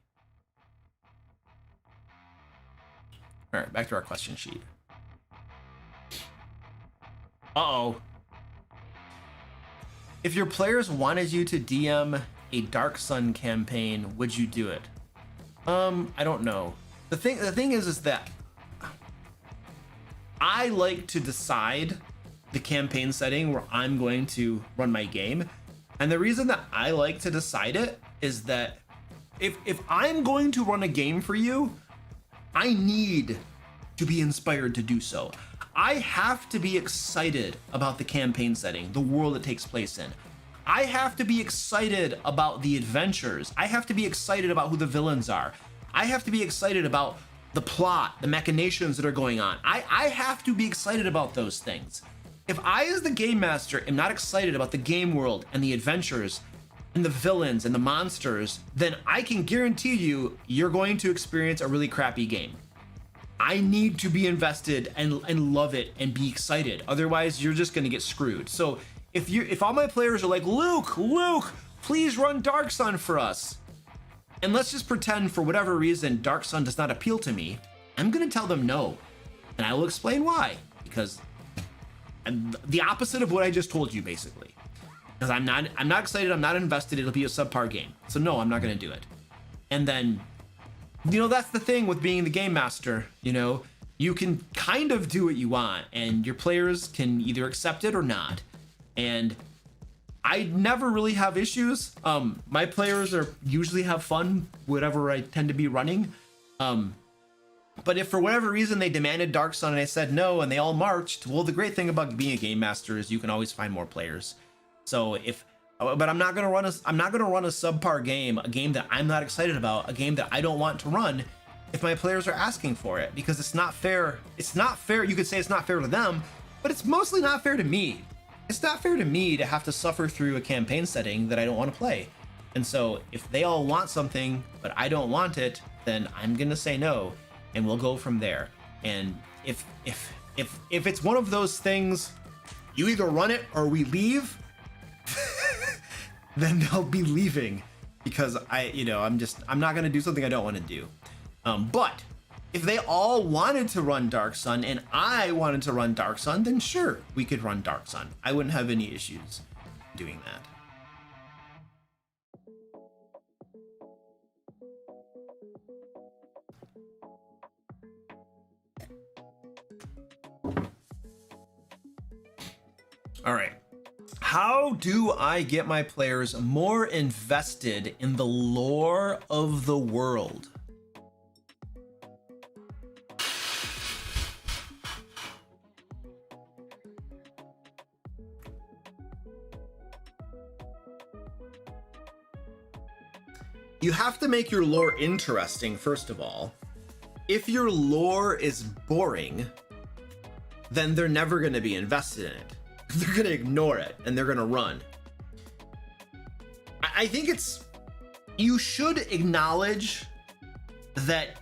All right, back to our question sheet. Uh-oh. If your players wanted you to DM a Dark Sun campaign, would you do it? I don't know. The thing is that I like to decide the campaign setting where I'm going to run my game. And the reason that I like to decide it is that if I'm going to run a game for you, I need to be inspired to do so. I have to be excited about the campaign setting, the world it takes place in. I have to be excited about the adventures. I have to be excited about who the villains are. I have to be excited about the plot, the machinations that are going on. I have to be excited about those things. If I, as the game master, am not excited about the game world and the adventures and the villains and the monsters, then I can guarantee you, you're going to experience a really crappy game. I need to be invested and love it and be excited. Otherwise, you're just going to get screwed. So if all my players are like, Luke, please run Dark Sun for us. And let's just pretend for whatever reason, Dark Sun does not appeal to me. I'm going to tell them no. And I will explain why. Because I'm the opposite of what I just told you, basically. Because I'm not excited. I'm not invested. It'll be a subpar game. So no, I'm not going to do it. And then, that's the thing with being the game master. You can kind of do what you want and your players can either accept it or not. And I never really have issues. My players usually have fun, whatever I tend to be running. But if for whatever reason they demanded Dark Sun and I said no and they all marched, well, the great thing about being a game master is you can always find more players. So but I'm not gonna run a subpar game, a game that I'm not excited about, a game that I don't want to run if my players are asking for it, because it's not fair. It's not fair. You could say it's not fair to them, but it's mostly not fair to me. It's not fair to me to have to suffer through a campaign setting that I don't want to play. And so if they all want something, but I don't want it, then I'm gonna say no, and we'll go from there. And if it's one of those things, you either run it or we leave, then they'll be leaving because I'm not gonna do something I don't want to do. But if they all wanted to run Dark Sun and I wanted to run Dark Sun, then sure, we could run Dark Sun. I wouldn't have any issues doing that. All right. How do I get my players more invested in the lore of the world? You have to make your lore interesting, first of all. If your lore is boring, then they're never going to be invested in it. They're going to ignore it and they're going to run. I think you should acknowledge that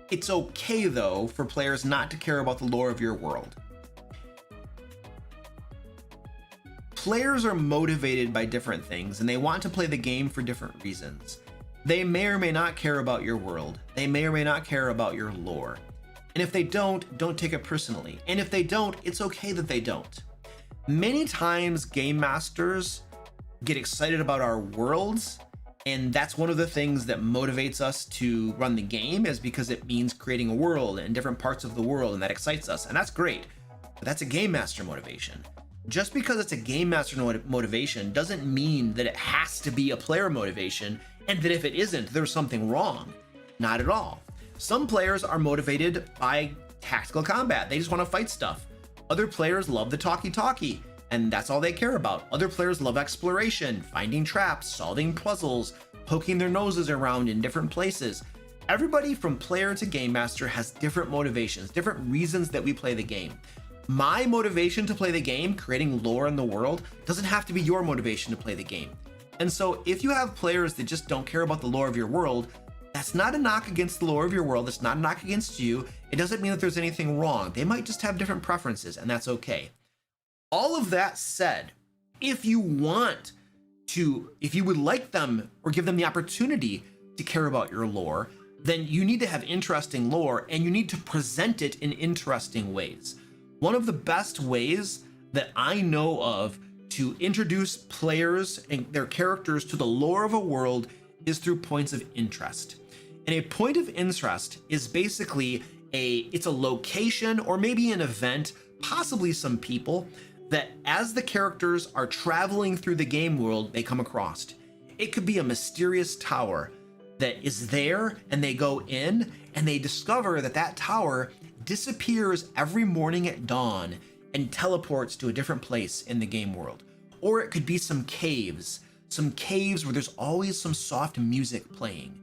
it's okay, though, for players not to care about the lore of your world. Players are motivated by different things and they want to play the game for different reasons. They may or may not care about your world. They may or may not care about your lore. And if they don't take it personally. And if they don't, it's okay that they don't. Many times game masters get excited about our worlds, and that's one of the things that motivates us to run the game, is because it means creating a world and different parts of the world, and that excites us, and that's great. But that's a game master motivation. Just because it's a game master motivation doesn't mean that it has to be a player motivation, and that if it isn't, there's something wrong. Not at all. Some players are motivated by tactical combat. They just want to fight stuff. Other players love the talkie-talkie, and that's all they care about. Other players love exploration, finding traps, solving puzzles, poking their noses around in different places. Everybody from player to game master has different motivations, different reasons that we play the game. My motivation to play the game, creating lore in the world, doesn't have to be your motivation to play the game. And so if you have players that just don't care about the lore of your world, that's not a knock against the lore of your world. It's not a knock against you. It doesn't mean that there's anything wrong. They might just have different preferences, and that's okay. All of that said, if you would like them or give them the opportunity to care about your lore, then you need to have interesting lore and you need to present it in interesting ways. One of the best ways that I know of to introduce players and their characters to the lore of a world is through points of interest. And a point of interest is basically it's a location or maybe an event, possibly some people, that as the characters are traveling through the game world, they come across. It could be a mysterious tower that is there, and they go in and they discover that that tower disappears every morning at dawn and teleports to a different place in the game world. Or it could be some caves where there's always some soft music playing.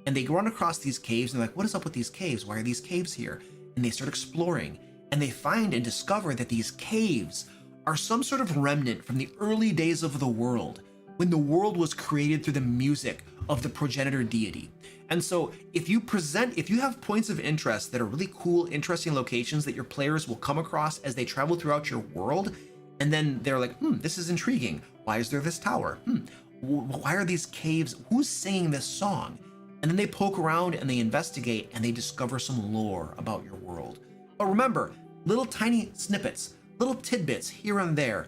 And they run across these caves and they're like, what is up with these caves? Why are these caves here? And they start exploring and they find and discover that these caves are some sort of remnant from the early days of the world, when the world was created through the music of the progenitor deity. And so if you have points of interest that are really cool, interesting locations that your players will come across as they travel throughout your world, and then they're like, this is intriguing. Why is there this tower? Why are these caves? Who's singing this song? And then they poke around and they investigate and they discover some lore about your world. But remember, little tiny snippets, little tidbits here and there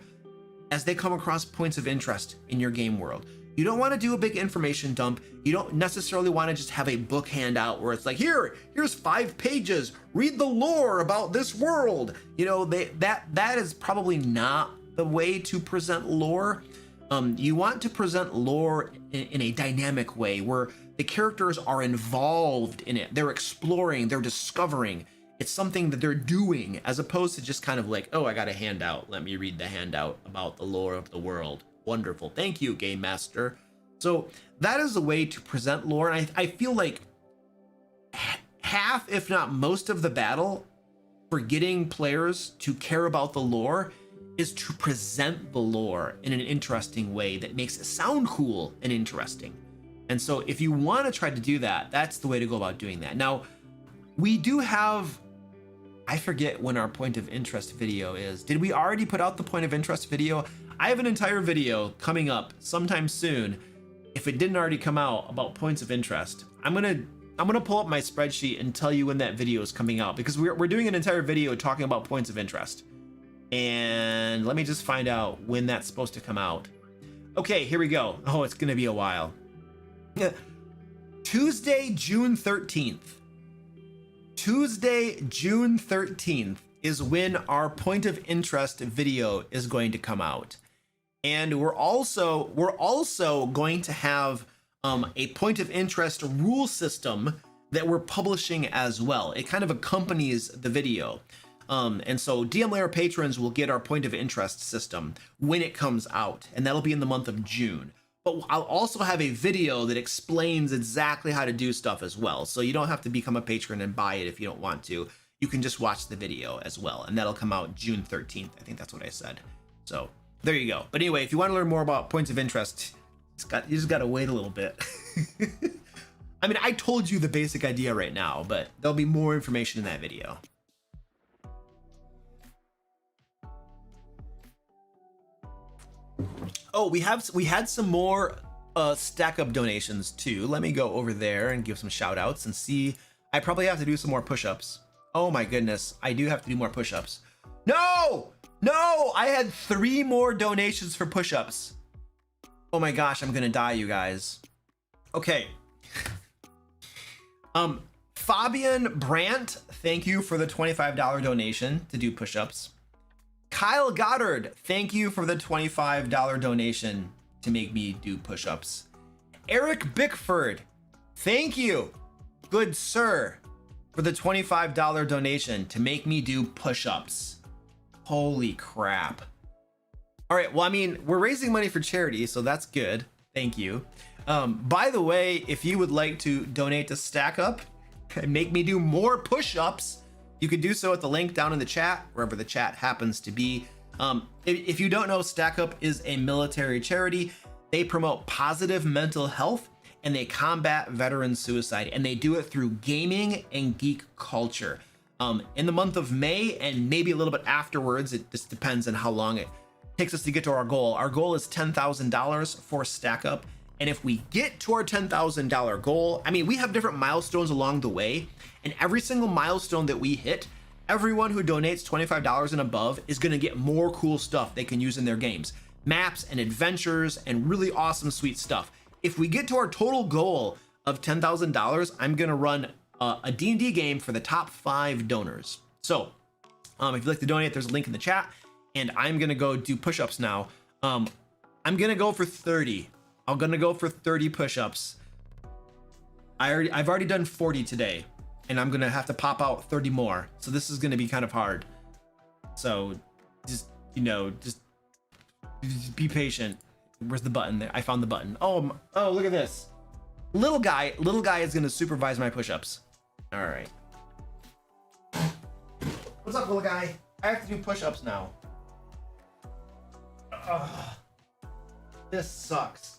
as they come across points of interest in your game world. You don't want to do a big information dump. You don't necessarily want to just have a book handout where it's like, here's 5 pages, read the lore about this world. You know, that is probably not the way to present lore. You want to present lore in a dynamic way where the characters are involved in it. They're exploring, they're discovering. It's something that they're doing, as opposed to just kind of like, oh, I got a handout. Let me read the handout about the lore of the world. Wonderful. Thank you, Game Master. So that is a way to present lore. And I feel like half, if not most of the battle for getting players to care about the lore is to present the lore in an interesting way that makes it sound cool and interesting. And so if you want to try to do that, that's the way to go about doing that. Now, we do have, I forget when our point of interest video is. Did we already put out the point of interest video? I have an entire video coming up sometime soon, if it didn't already come out, about points of interest. I'm gonna pull up my spreadsheet and tell you when that video is coming out, because we're doing an entire video talking about points of interest. And let me just find out when that's supposed to come out. Okay, here we go. Oh, it's gonna be a while. Tuesday, June 13th. Tuesday, June 13th is when our point of interest video is going to come out. And we're also going to have a point of interest rule system that we're publishing as well. It kind of accompanies the video. And so DM Lair patrons will get our point of interest system when it comes out, and that'll be in the month of June. But I'll also have a video that explains exactly how to do stuff as well. So you don't have to become a patron and buy it if you don't want to. You can just watch the video as well, and that'll come out June 13th. I think that's what I said. So there you go. But anyway, if you want to learn more about points of interest, you just got to wait a little bit. I mean, I told you the basic idea right now, but there'll be more information in that video. Oh, we had some more stack up donations too. Let me go over there and give some shout outs and see. I probably have to do some more push-ups. Oh my goodness, I do have to do more push-ups. No, I had 3 more donations for push-ups. Oh my gosh, I'm gonna die, you guys. Okay. Fabian Brandt, thank you for the $25 donation to do push-ups. Kyle Goddard, thank you for the $25 donation to make me do push-ups. Eric Bickford, thank you, good sir, for the $25 donation to make me do push-ups. Holy crap. All right, well, I mean, we're raising money for charity, so that's good. Thank you. By the way, if you would like to donate to Stack Up and make me do more push-ups, you can do so at the link down in the chat, wherever the chat happens to be. If you don't know, Stack Up is a military charity They promote positive mental health and they combat veteran suicide, and they do it through gaming and geek culture. In the month of May and maybe a little bit afterwards, it just depends on how long it takes us to get to our goal. Our goal is $10,000 for Stack Up. And if we get to our $10,000 goal, I mean, we have different milestones along the way, and every single milestone that we hit, everyone who donates $25 and above is going to get more cool stuff they can use in their games. Maps and adventures and really awesome, sweet stuff. If we get to our total goal of $10,000, I'm going to run a D&D game for the top 5 donors. So if you'd like to donate, there's a link in the chat, and I'm going to go do push-ups now. I'm going to go for 30. I'm going to go for 30 push-ups. I've already done 40 today, and I'm going to have to pop out 30 more. So this is going to be kind of hard. So just be patient. Where's the button there? I found the button. Oh, look at this. Little guy is going to supervise my push-ups. All right. What's up, little guy? I have to do push-ups now. Ugh. This sucks.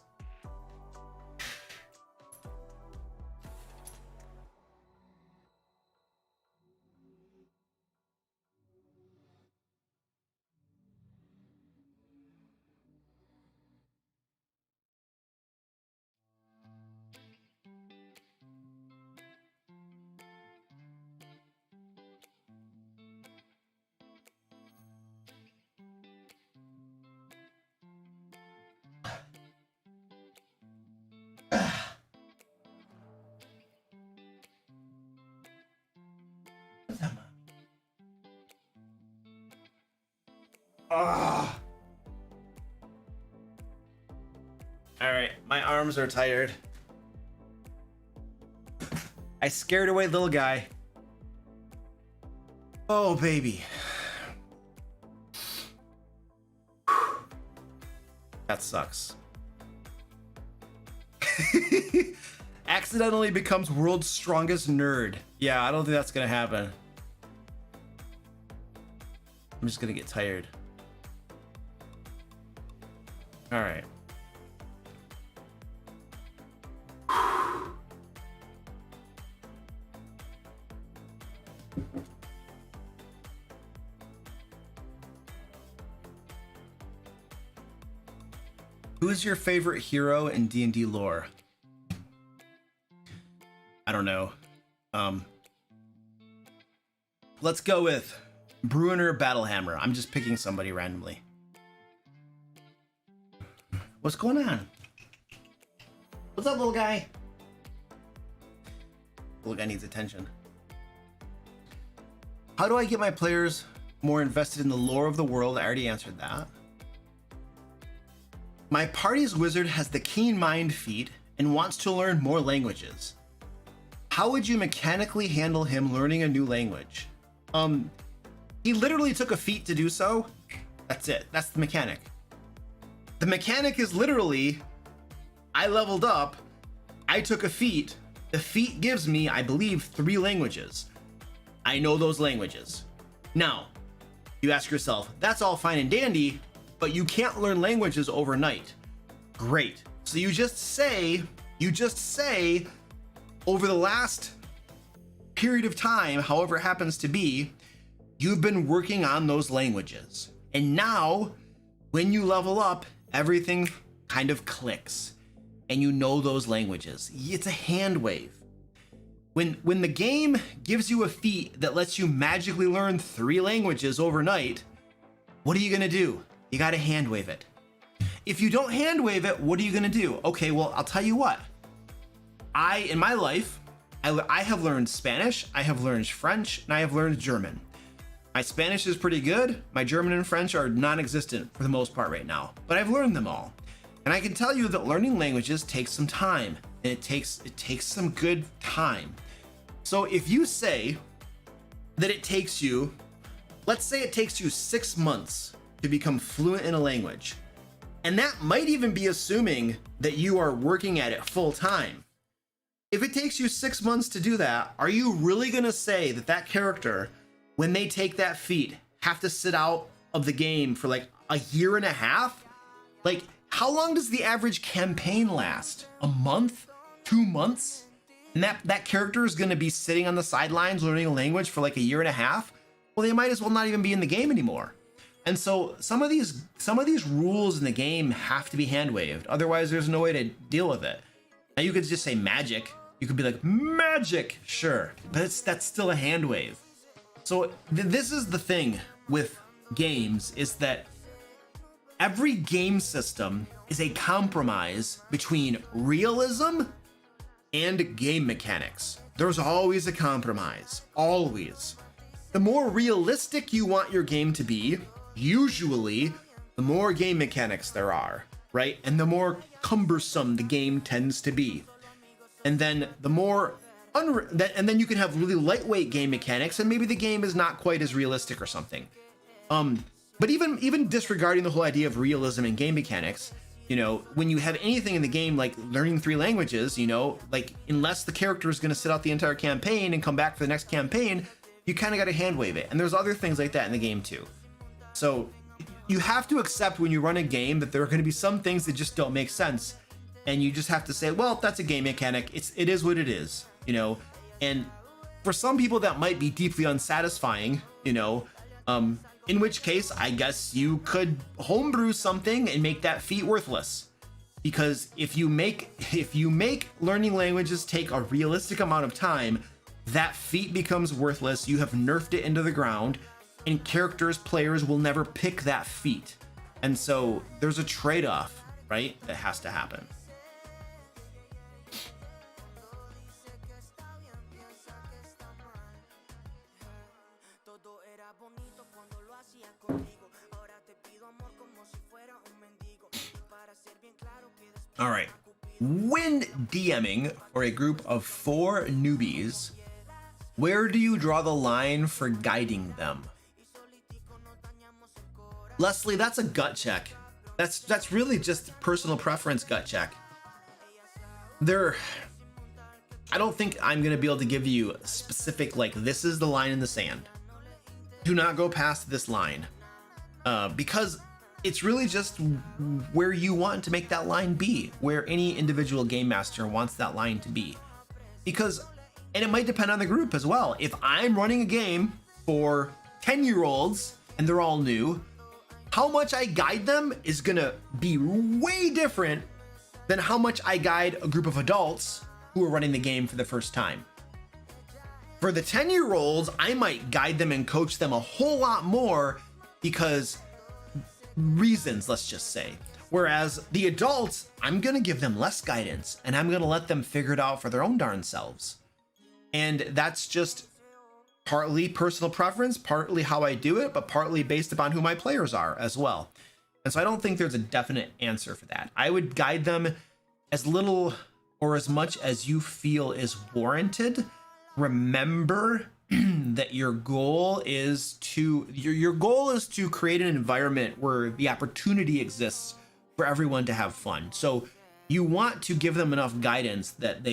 All right, my arms are tired. I scared away little guy. Oh, baby. That sucks. Accidentally becomes world's strongest nerd. Yeah, I don't think that's gonna happen. I'm just gonna get tired. All right. Who's your favorite hero in D&D lore? I don't know. Let's go with Bruenor Battlehammer. I'm just picking somebody randomly. What's going on? What's up, little guy? Little guy needs attention. How do I get my players more invested in the lore of the world? I already answered that. My party's wizard has the keen mind feat and wants to learn more languages. How would you mechanically handle him learning a new language? He literally took a feat to do so. That's it. That's the mechanic. The mechanic is literally, I leveled up, I took a feat. The feat gives me, I believe, 3 languages. I know those languages. Now, you ask yourself, that's all fine and dandy, but you can't learn languages overnight. Great. So you just say, over the last period of time, however it happens to be, you've been working on those languages. And now, when you level up, everything kind of clicks and you know those languages. It's a hand wave. When the game gives you a feat that lets you magically learn 3 languages overnight, what are you gonna do? You gotta hand wave it. If you don't hand wave it, what are you gonna do? Okay, well, I'll tell you what. In my life, I have learned Spanish, I have learned French, and I have learned German. My Spanish is pretty good. My German and French are non-existent for the most part right now, but I've learned them all. And I can tell you that learning languages takes some time, and it takes some good time. So if you say that it takes you, let's say it takes you 6 months to become fluent in a language, and that might even be assuming that you are working at it full time. If it takes you 6 months to do that, are you really gonna say that that character, when they take that feat, have to sit out of the game for like a year and a half? Like, how long does the average campaign last? A month? 2 months? And that character is going to be sitting on the sidelines learning a language for like a year and a half? Well, they might as well not even be in the game anymore. And so some of these rules in the game have to be hand waved. Otherwise, there's no way to deal with it. Now you could just say magic. You could be like, magic, sure, but that's still a hand wave. So this is the thing with games, is that every game system is a compromise between realism and game mechanics. There's always a compromise, always. The more realistic you want your game to be, usually the more game mechanics there are, right? And the more cumbersome the game tends to be. And then the more and then you can have really lightweight game mechanics, and maybe the game is not quite as realistic or something. But even disregarding the whole idea of realism and game mechanics, you know, when you have anything in the game like learning 3 languages, you know, like unless the character is going to sit out the entire campaign and come back for the next campaign, you kind of got to hand wave it. And there's other things like that in the game too. So you have to accept when you run a game that there are going to be some things that just don't make sense. And you just have to say, well, that's a game mechanic. It is what it is, you know. And for some people that might be deeply unsatisfying, you know, in which case I guess you could homebrew something and make that feat worthless. Because if you make learning languages take a realistic amount of time, that feat becomes worthless. You have nerfed it into the ground, and players will never pick that feat. And so there's a trade-off, right, that has to happen. All right. When DMing for a group of 4 newbies, where do you draw the line for guiding them? Leslie, that's a gut check. That's really just personal preference gut check. I don't think I'm going to be able to give you a specific, like, this is the line in the sand. Do not go past this line. Because it's really just where you want to make that line be, where any individual game master wants that line to be. And it might depend on the group as well. If I'm running a game for 10-year-olds and they're all new, how much I guide them is gonna be way different than how much I guide a group of adults who are running the game for the first time. For the 10-year-olds, I might guide them and coach them a whole lot more because reasons, let's just say. Whereas the adults, I'm gonna give them less guidance and I'm gonna let them figure it out for their own darn selves. And that's just partly personal preference, partly how I do it, but partly based upon who my players are as well. And so I don't think there's a definite answer for that. I would guide them as little or as much as you feel is warranted. Remember that your goal is to create an environment where the opportunity exists for everyone to have fun. So you want to give them enough guidance that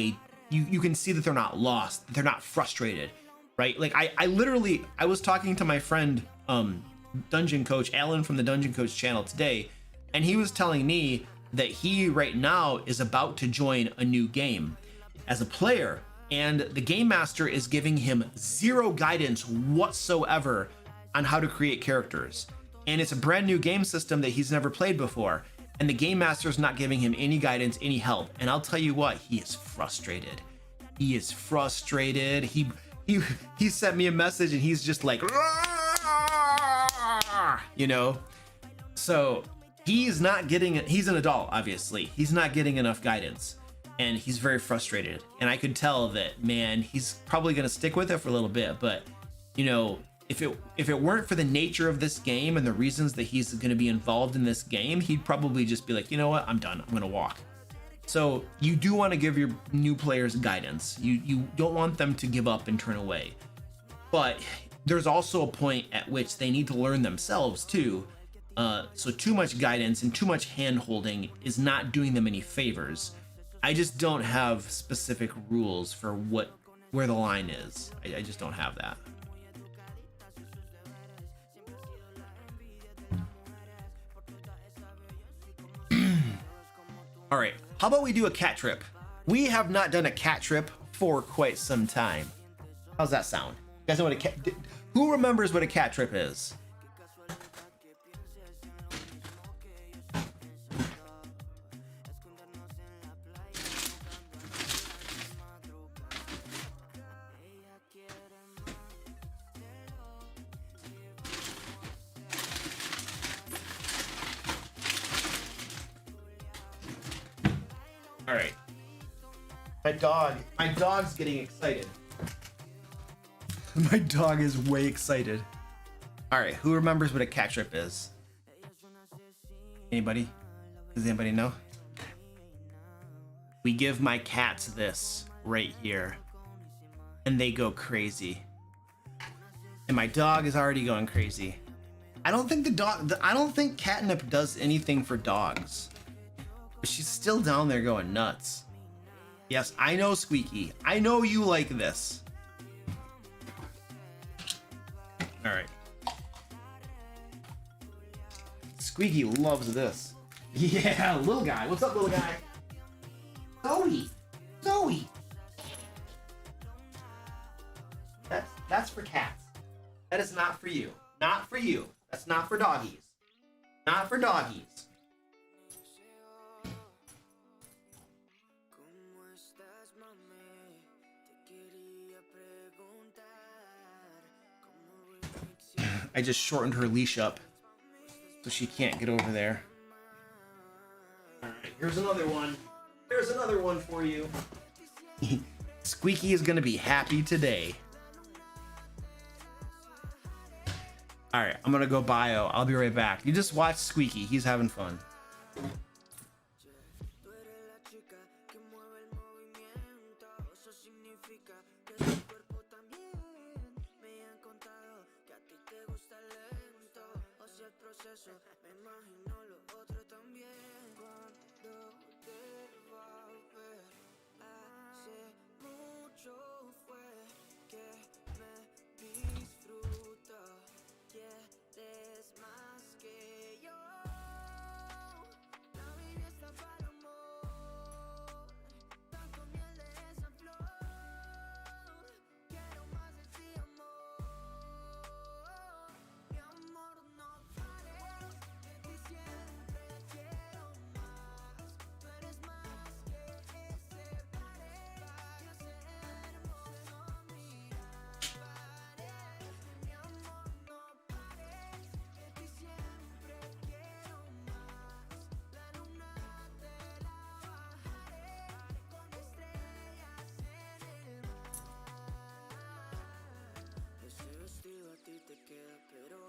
you can see that they're not lost, that they're not frustrated, right? Like I was talking to my friend Dungeon Coach Alan from the Dungeon Coach channel today, and he was telling me that he right now is about to join a new game as a player, and the game master is giving him 0 guidance whatsoever on how to create characters. And it's a brand new game system that he's never played before, and the game master is not giving him any guidance, any help. And I'll tell you what, he is frustrated. He is frustrated. He sent me a message and he's just like, you know. So he's an adult, obviously. He's not getting enough guidance, and he's very frustrated. And I could tell that, man, he's probably going to stick with it for a little bit. But, you know, if it weren't for the nature of this game and the reasons that he's going to be involved in this game, he'd probably just be like, you know what, I'm done. I'm going to walk. So you do want to give your new players guidance. You don't want them to give up and turn away. But there's also a point at which they need to learn themselves too. So too much guidance and too much hand holding is not doing them any favors. I just don't have specific rules for where the line is. I just don't have that. All right, how about we do a cat trip? We have not done a cat trip for quite some time. How's that sound? You guys know what a cat... Who remembers what a cat trip is? All right. My dog's getting excited. My dog is way excited. All right, who remembers what a cat trip is? Anybody? Does anybody know? We give my cats this right here, and they go crazy. And my dog is already going crazy. I don't think catnip does anything for dogs. But she's still down there going nuts. Yes, I know, Squeaky. I know you like this. All right. Squeaky loves this. Yeah, little guy. What's up, little guy? Zoe. That's for cats. That is not for you. Not for you. That's not for doggies. Not for doggies. I just shortened her leash up so she can't get over there. All right, here's another one. Here's another one for you. Squeaky is gonna be happy today. All right, I'm gonna go bio. I'll be right back. You just watch Squeaky. He's having fun.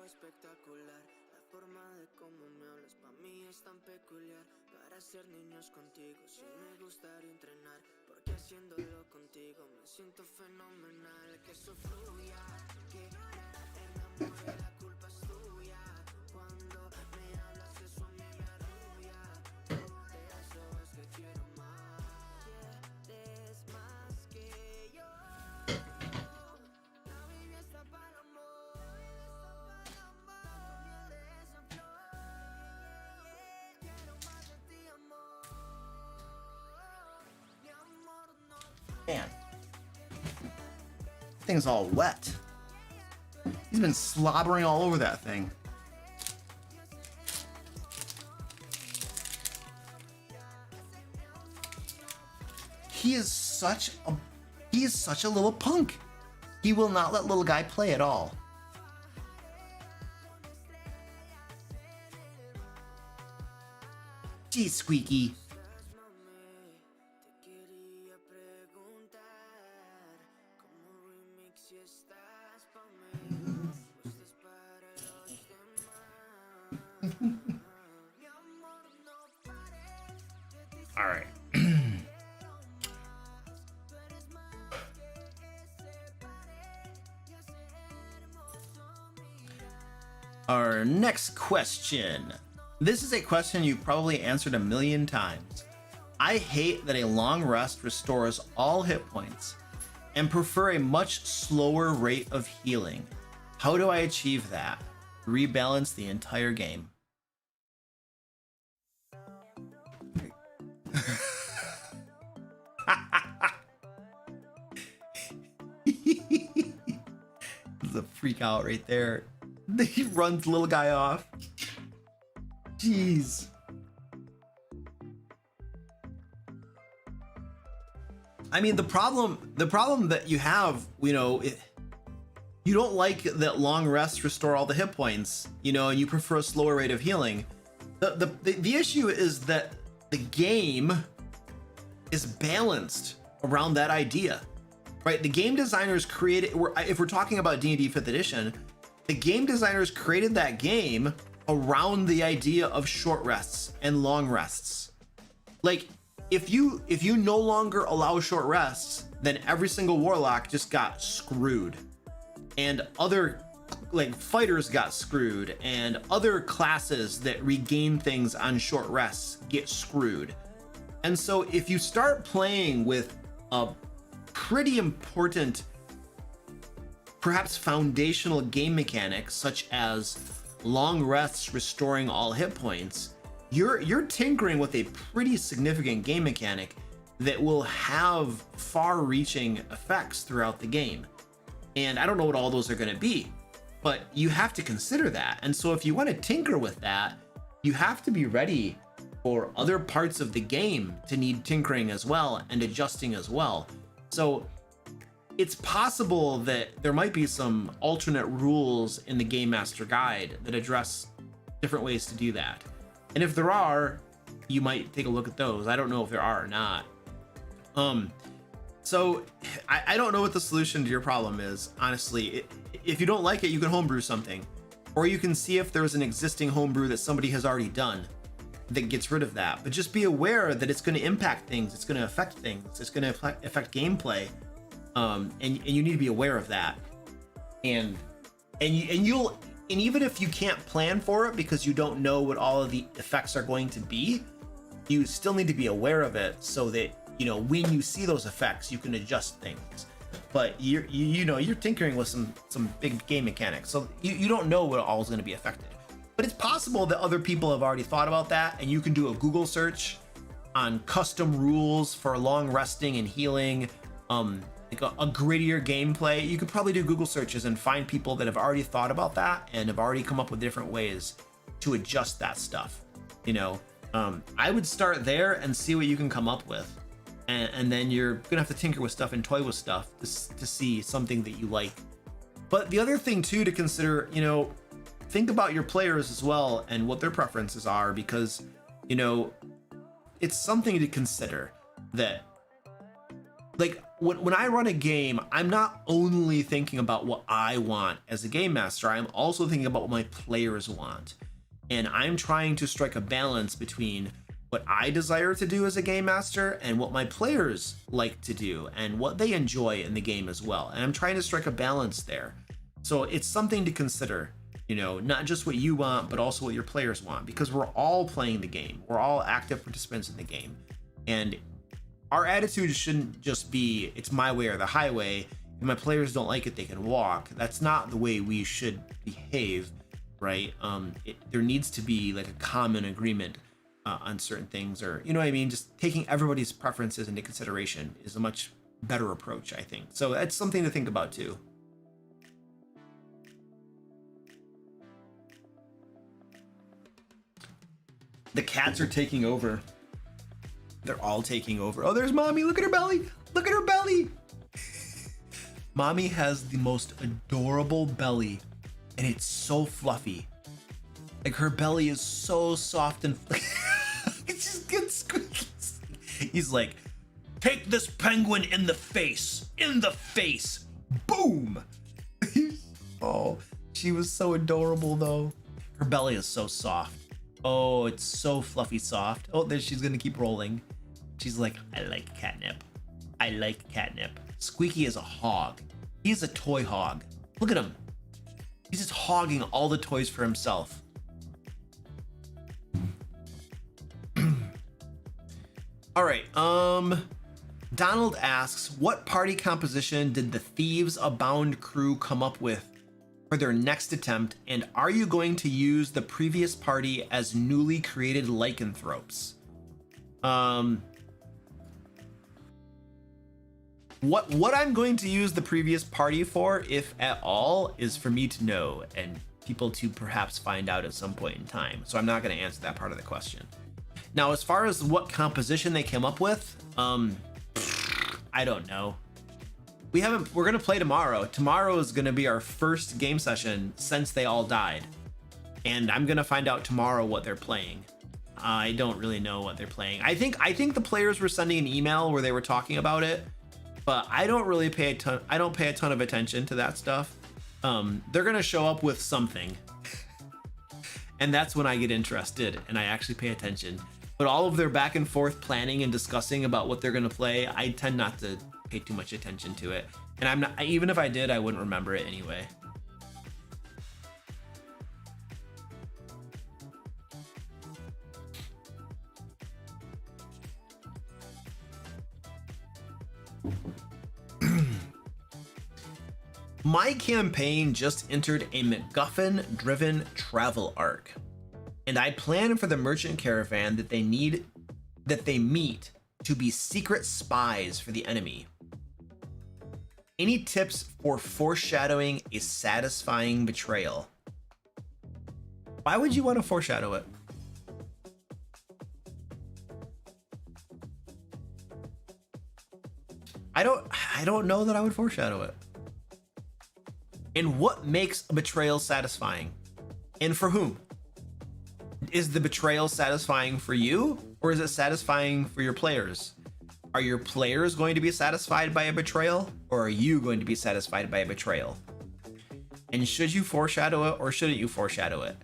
Espectacular, la forma de cómo me hablas pa' mí es tan peculiar. Para ser niños contigo, sí me gustaría entrenar, porque haciéndolo contigo me siento fenomenal. Que eso fluya, que te enamore, la culpa es tuya. Cuando me hablas eso a mí me arrulla. De eso es que quiero más, quieres más que yo. La Biblia está para el amor. Man, thing's all wet. He's been slobbering all over that thing. He is such a little punk. He will not let little guy play at all. Gee, Squeaky. All right. Our next question. This is a question you've probably answered a million times. I hate that a long rest restores all hit points and prefer a much slower rate of healing. How do I achieve that? Rebalance the entire game. freak out right there. He runs the little guy off. Jeez. I mean, the problem that you have, you know, you don't like that long rests restore all the hit points, you know, and you prefer a slower rate of healing. The issue is that the game is balanced around that idea, right? The game designers created, if we're talking about D&D 5th edition, the game designers created that game around the idea of short rests and long rests. Like, if you no longer allow short rests, then every single warlock just got screwed, and other like fighters got screwed, and other classes that regain things on short rests get screwed. And so if you start playing with a pretty important, perhaps foundational game mechanic such as long rests restoring all hit points, you're tinkering with a pretty significant game mechanic that will have far-reaching effects throughout the game. And I don't know what all those are going to be, but you have to consider that. And so if you want to tinker with that, you have to be ready for other parts of the game to need tinkering as well and adjusting as well. So it's possible that there might be some alternate rules in the Game Master Guide that address different ways to do that. And if there are, you might take a look at those. I don't know if there are or not. So I don't know what the solution to your problem is, honestly. If you don't like it, you can homebrew something, or you can see if there's an existing homebrew that somebody has already done that gets rid of that. But just be aware that it's going to impact things, it's going to affect things, it's going to affect gameplay, and you need to be aware of that. And even if you can't plan for it because you don't know what all of the effects are going to be, you still need to be aware of it so that, you know, when you see those effects, you can adjust things. But you're tinkering with some big game mechanics, so you don't know what all is going to be affected. But it's possible that other people have already thought about that, and you can do a Google search on custom rules for long resting and healing, like a grittier gameplay. You could probably do Google searches and find people that have already thought about that and have already come up with different ways to adjust that stuff. You know, I would start there and see what you can come up with. And then you're gonna have to tinker with stuff and toy with stuff to see something that you like. But the other thing too to consider, you know, think about your players as well and what their preferences are, because, you know, it's something to consider that, like, when I run a game, I'm not only thinking about what I want as a game master, I'm also thinking about what my players want. And I'm trying to strike a balance between what I desire to do as a game master and what my players like to do and what they enjoy in the game as well. And I'm trying to strike a balance there. So it's something to consider, you know, not just what you want, but also what your players want, because we're all playing the game. We're all active participants in the game. And our attitude shouldn't just be, it's my way or the highway. If my players don't like it, they can walk. That's not the way we should behave, right? There needs to be like a common agreement on certain things, or, you know what I mean? Just taking everybody's preferences into consideration is a much better approach, I think. So that's something to think about too. The cats are taking over. They're all taking over. Oh, there's Mommy. Look at her belly. Look at her belly. Mommy has the most adorable belly, and it's so fluffy. Like, her belly is so soft and it just gets squeaky. He's like, take this penguin in the face. In the face. Boom. Oh, she was so adorable though. Her belly is so soft. Oh, it's so fluffy soft. Oh, there she's gonna keep rolling. She's like, I like catnip. I like catnip. Squeaky is a hog. He's a toy hog. Look at him. He's just hogging all the toys for himself. All right, Donald asks, what party composition did the Thieves Abound crew come up with for their next attempt, and are you going to use the previous party as newly created lycanthropes? What I'm going to use the previous party for, if at all, is for me to know and people to perhaps find out at some point in time. So I'm not going to answer that part of the question. Now, as far as what composition they came up with, I don't know. We're going to play tomorrow. Tomorrow is going to be our first game session since they all died. And I'm going to find out tomorrow what they're playing. I don't really know what they're playing. I think the players were sending an email where they were talking about it, but I don't really pay a ton of attention to that stuff. They're going to show up with something. And that's when I get interested and I actually pay attention. But all of their back and forth planning and discussing about what they're going to play, I tend not to pay too much attention to it. And I'm not, even if I did, I wouldn't remember it anyway. My campaign just entered a MacGuffin-driven travel arc, and I plan for the merchant caravan that they meet to be secret spies for the enemy. Any tips for foreshadowing a satisfying betrayal? Why would you want to foreshadow it? I don't know that I would foreshadow it. And what makes a betrayal satisfying? And for whom? Is the betrayal satisfying for you, or is it satisfying for your players? Are your players going to be satisfied by a betrayal, or are you going to be satisfied by a betrayal? And should you foreshadow it, or shouldn't you foreshadow it?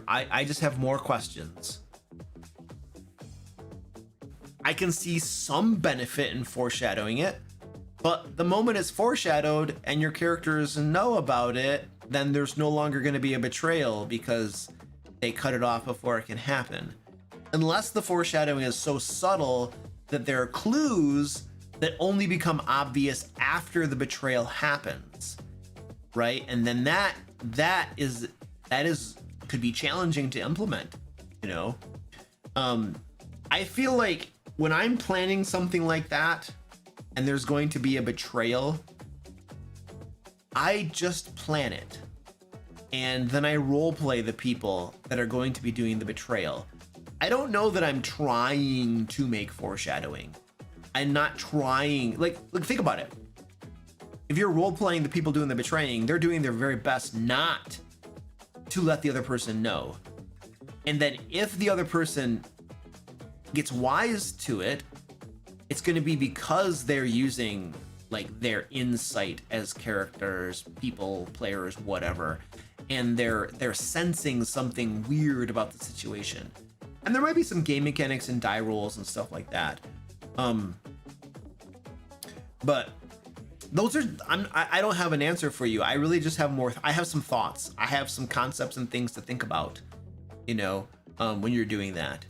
I just have more questions. I can see some benefit in foreshadowing it, but the moment it's foreshadowed and your characters know about it, then there's no longer going to be a betrayal because they cut it off before it can happen. Unless the foreshadowing is so subtle that there are clues that only become obvious after the betrayal happens, right? And then that could be challenging to implement, you know? I feel like when I'm planning something like that, and there's going to be a betrayal, I just plan it. And then I role play the people that are going to be doing the betrayal. I don't know that I'm trying to make foreshadowing. I'm not trying, like think about it. If you're role playing the people doing the betraying, they're doing their very best not to let the other person know. And then if the other person gets wise to it, it's going to be because they're using like their insight as characters, people, players, whatever, and they're sensing something weird about the situation. And there might be some game mechanics and die rolls and stuff like that. But those are I don't have an answer for you. I really just have more. I have some thoughts. I have some concepts and things to think about, you know, when you're doing that.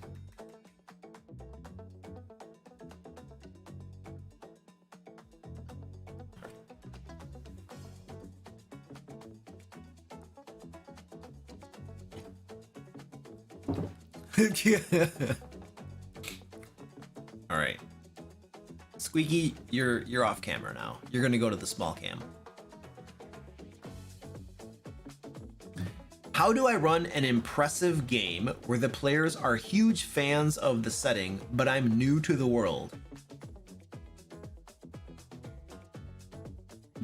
All right, Squeaky, you're off camera now. You're gonna go to the small cam. How do I run an impressive game where the players are huge fans of the setting, but I'm new to the world?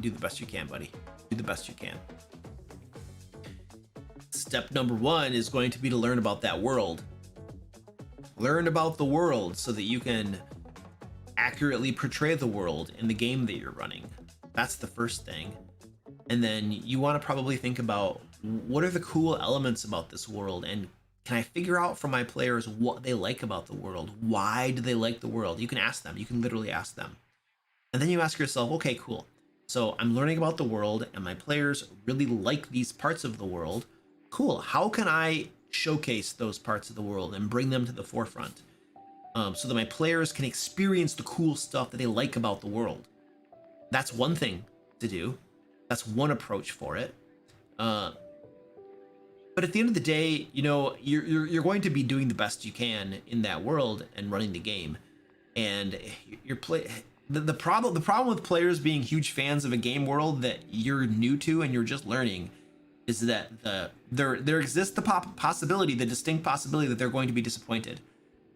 Do the best you can, buddy. Do the best you can. Step number one is going to be to learn about that world. Learn about the world so that you can accurately portray the world in the game that you're running. That's the first thing. And then you want to probably think about what are the cool elements about this world, and can I figure out from my players what they like about the world? Why do they like the world? You can ask them. You can literally ask them. And then you ask yourself, okay, cool. So I'm learning about the world and my players really like these parts of the world. Cool. How can I showcase those parts of the world and bring them to the forefront so that my players can experience the cool stuff that they like about the world? That's one thing to do. That's one approach for it. But at the end of the day, you know, you're going to be doing the best you can in that world and running the game. And the problem with players being huge fans of a game world that you're new to and you're just learning is that there exists the possibility, the distinct possibility that they're going to be disappointed.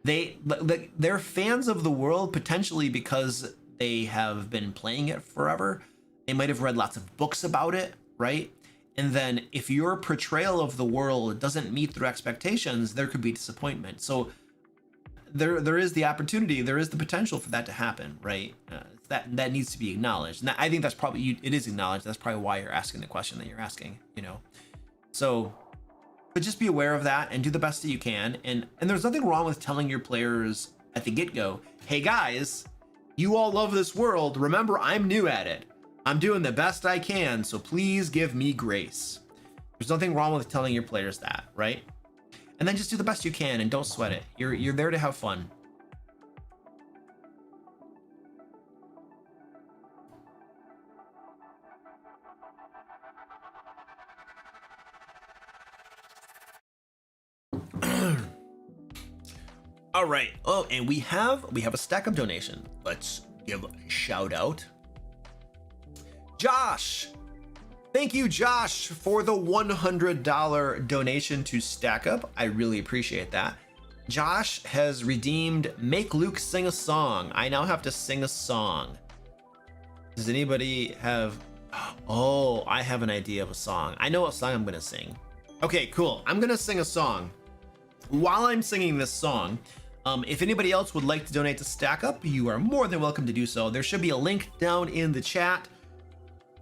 They're fans of the world potentially because they have been playing it forever. They might have read lots of books about it, right? And then if your portrayal of the world doesn't meet their expectations, there could be disappointment. So there is the opportunity, there is the potential for that to happen, right? That needs to be acknowledged. And I think that's probably, it is acknowledged. That's probably why you're asking the question that you're asking, you know? So, but just be aware of that and do the best that you can. And there's nothing wrong with telling your players at the get-go, hey guys, you all love this world. Remember, I'm new at it. I'm doing the best I can, so please give me grace. There's nothing wrong with telling your players that, right? And then just do the best you can and don't sweat it. You're there to have fun. All right. Oh, and we have a stack up donation. Let's give a shout out. Josh. Thank you, Josh, for the $100 donation to Stack Up. I really appreciate that. Josh has redeemed Make Luke Sing a Song. I now have to sing a song. Does anybody have... Oh, I have an idea of a song. I know what song I'm going to sing. Okay, cool. I'm going to sing a song. While I'm singing this song, if anybody else would like to donate to Stack Up, you are more than welcome to do so. There should be a link down in the chat.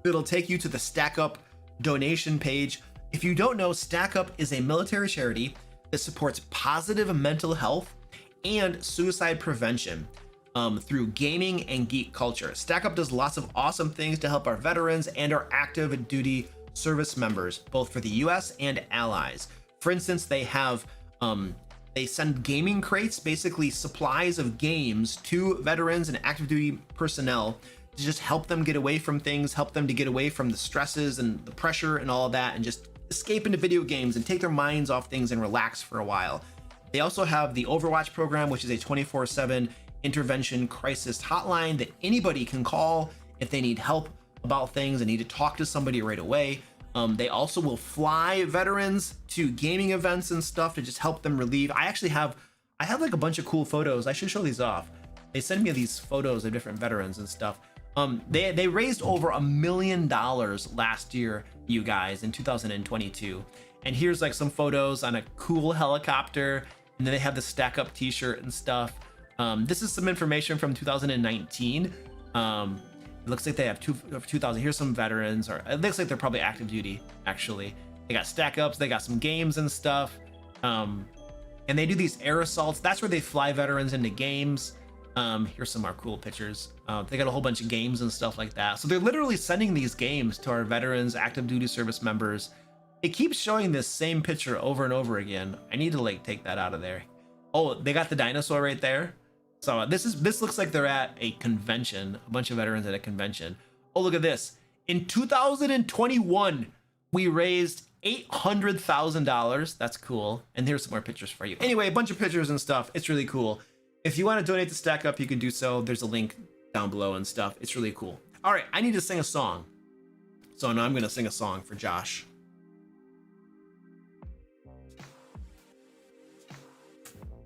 It'll take you to the Stack Up donation page. If you don't know, Stack Up is a military charity that supports positive mental health and suicide prevention through gaming and geek culture. Stack Up does lots of awesome things to help our veterans and our active duty service members, both for the US and allies. For instance, they have they send gaming crates, basically supplies of games, to veterans and active duty personnel to just help them get away from things, help them to get away from the stresses and the pressure and all of that, and just escape into video games and take their minds off things and relax for a while. They also have the Overwatch program, which is a 24/7 intervention crisis hotline that anybody can call if they need help about things and need to talk to somebody right away. They also will fly veterans to gaming events and stuff to just help them relieve. I have like a bunch of cool photos. I should show these off. They send me these photos of different veterans and stuff. They raised over $1 million last year, you guys, in 2022. And here's like some photos on a cool helicopter. And then they have the Stack Up t-shirt and stuff. This is some information from 2019. It looks like they have 2,000. Here's some veterans, or it looks like they're probably active duty, actually. They got Stack Ups, they got some games and stuff. And they do these air assaults. That's where they fly veterans into games. Here's some more cool pictures. They got a whole bunch of games and stuff like that. So they're literally sending these games to our veterans, active duty service members. It keeps showing this same picture over and over again. I need to like take that out of there. Oh, they got the dinosaur right there. So this looks like they're at a convention, a bunch of veterans at a convention. Oh, look at this. In 2021, we raised $800,000. That's cool. And here's some more pictures for you. Anyway, a bunch of pictures and stuff. It's really cool. If you want to donate to Stack Up, you can do so. There's a link down below and stuff. It's really cool. All right, I need to sing a song. So now I'm going to sing a song for Josh.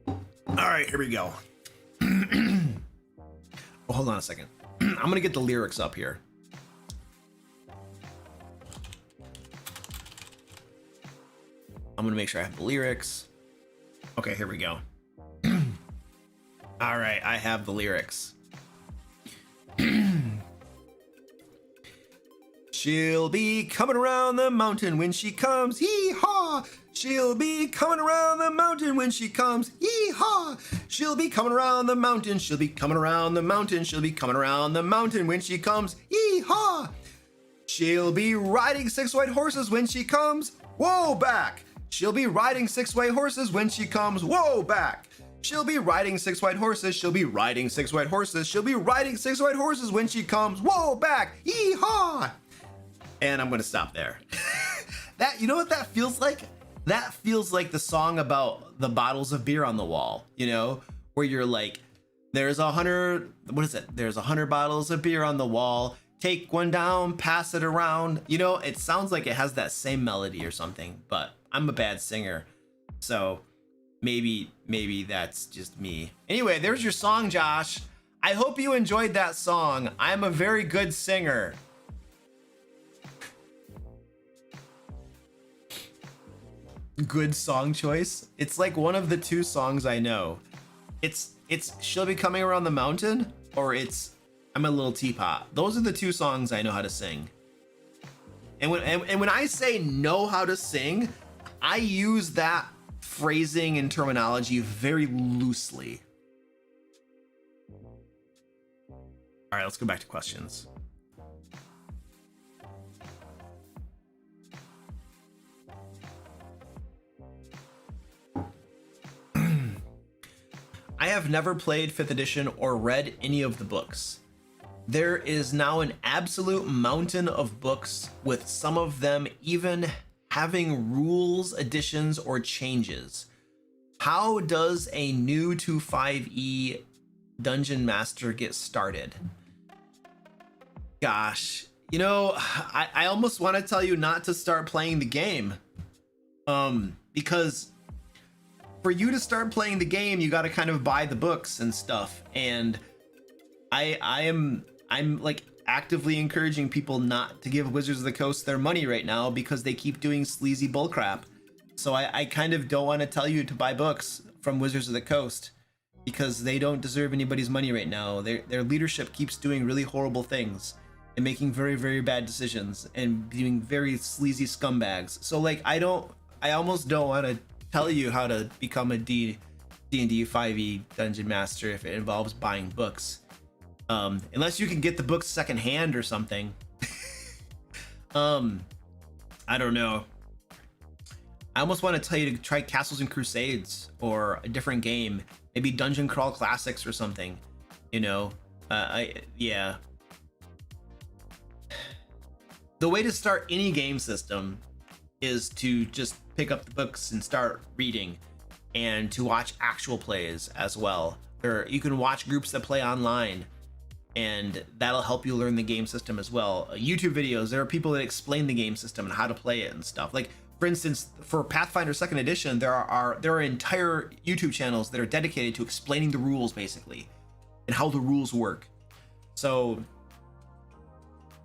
All right, here we go. Oh, hold on a second. I'm going to get the lyrics up here. I'm going to make sure I have the lyrics. Okay, here we go. All right, I have the lyrics. She'll be coming around the mountain when she comes, hee-haw! She'll be coming around the mountain when she comes, hee-haw! She'll be coming around the mountain, she'll be coming around the mountain, she'll be coming around the mountain when she comes, hee-haw! She'll be riding 6 white horses when she comes, whoa, back! She'll be riding 6 white horses when she comes, whoa, back! She'll be riding 6 white horses, she'll be riding 6 white horses, she'll be riding 6 white horses when she comes, whoa, back, yee-haw! And I'm gonna stop there. That, you know what that feels like? That feels like the song about the bottles of beer on the wall, you know, where you're like There's 100, what is it? There's 100 bottles of beer on the wall. Take one down, pass it around. You know, it sounds like it has that same melody or something, but I'm a bad singer. So maybe that's just me. Anyway, there's your song, Josh. I hope you enjoyed that song. I'm a very good singer. Good song choice. It's like one of the two songs I know. It's She'll Be Coming Around the Mountain, or it's I'm a Little Teapot. Those are the two songs I know how to sing. And when I say know how to sing, I use that phrasing and terminology very loosely. All right, let's go back to questions. I have never played 5th edition or read any of the books. There is now an absolute mountain of books, with some of them even having rules, additions, or changes. How does a new to 5e dungeon master get started? Gosh, you know, I almost want to tell you not to start playing the game. Because for you to start playing the game, you got to kind of buy the books and stuff. And I'm like actively encouraging people not to give Wizards of the Coast their money right now, because they keep doing sleazy bullcrap. So I kind of don't want to tell you to buy books from Wizards of the Coast, because they don't deserve anybody's money right now. Their leadership keeps doing really horrible things and making very, very bad decisions and being very sleazy scumbags. So like, I almost don't want to tell you how to become a D&D 5e dungeon master if it involves buying books, unless you can get the books secondhand or something. I don't know. I almost want to tell you to try Castles and Crusades or a different game, maybe Dungeon Crawl Classics or something, you know. Yeah, the way to start any game system is to just pick up the books and start reading, and to watch actual plays as well. Or you can watch groups that play online, and that'll help you learn the game system as well. YouTube videos, there are people that explain the game system and how to play it and stuff. Like, for instance, for Pathfinder 2nd edition, there are entire YouTube channels that are dedicated to explaining the rules, basically, and how the rules work. So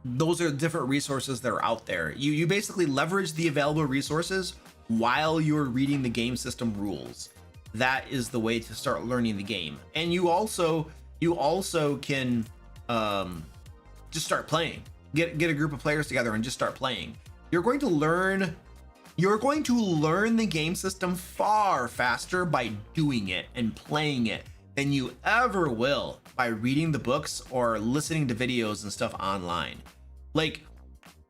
those are different resources that are out there. You basically leverage the available resources while you're reading the game system rules. That is the way to start learning the game. And you also can just start playing. Get a group of players together and just start playing. You're going to learn the game system far faster by doing it and playing it than you ever will by reading the books or listening to videos and stuff online. Like,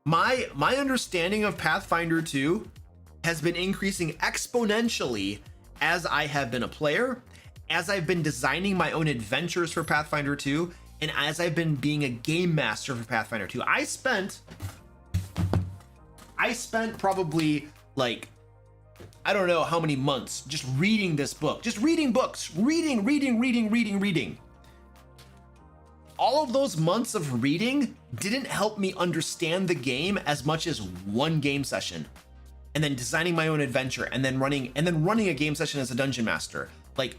my understanding of Pathfinder 2 has been increasing exponentially as I have been a player, as I've been designing my own adventures for Pathfinder 2, and as I've been being a game master for Pathfinder 2. I spent probably, like, I don't know how many months just reading this book, just reading books, reading. All of those months of reading didn't help me understand the game as much as one game session, and then designing my own adventure, and then running a game session as a dungeon master. Like,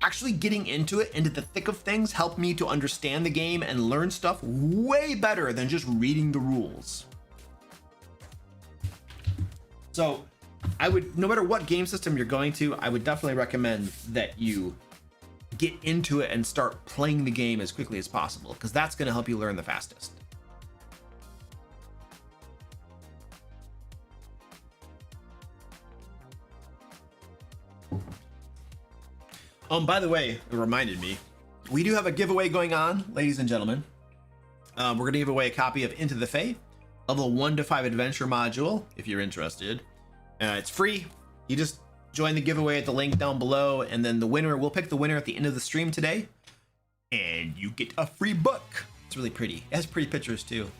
actually getting into the thick of things helped me to understand the game and learn stuff way better than just reading the rules. So I would, no matter what game system you're going to, I would definitely recommend that you get into it and start playing the game as quickly as possible, because that's going to help you learn the fastest. By the way, it reminded me, we do have a giveaway going on, ladies and gentlemen. We're going to give away a copy of Into the Fae, level 1 to 5 adventure module, if you're interested. It's free. You just join the giveaway at the link down below, and then we'll pick the winner at the end of the stream today, and you get a free book. It's really pretty. It has pretty pictures too.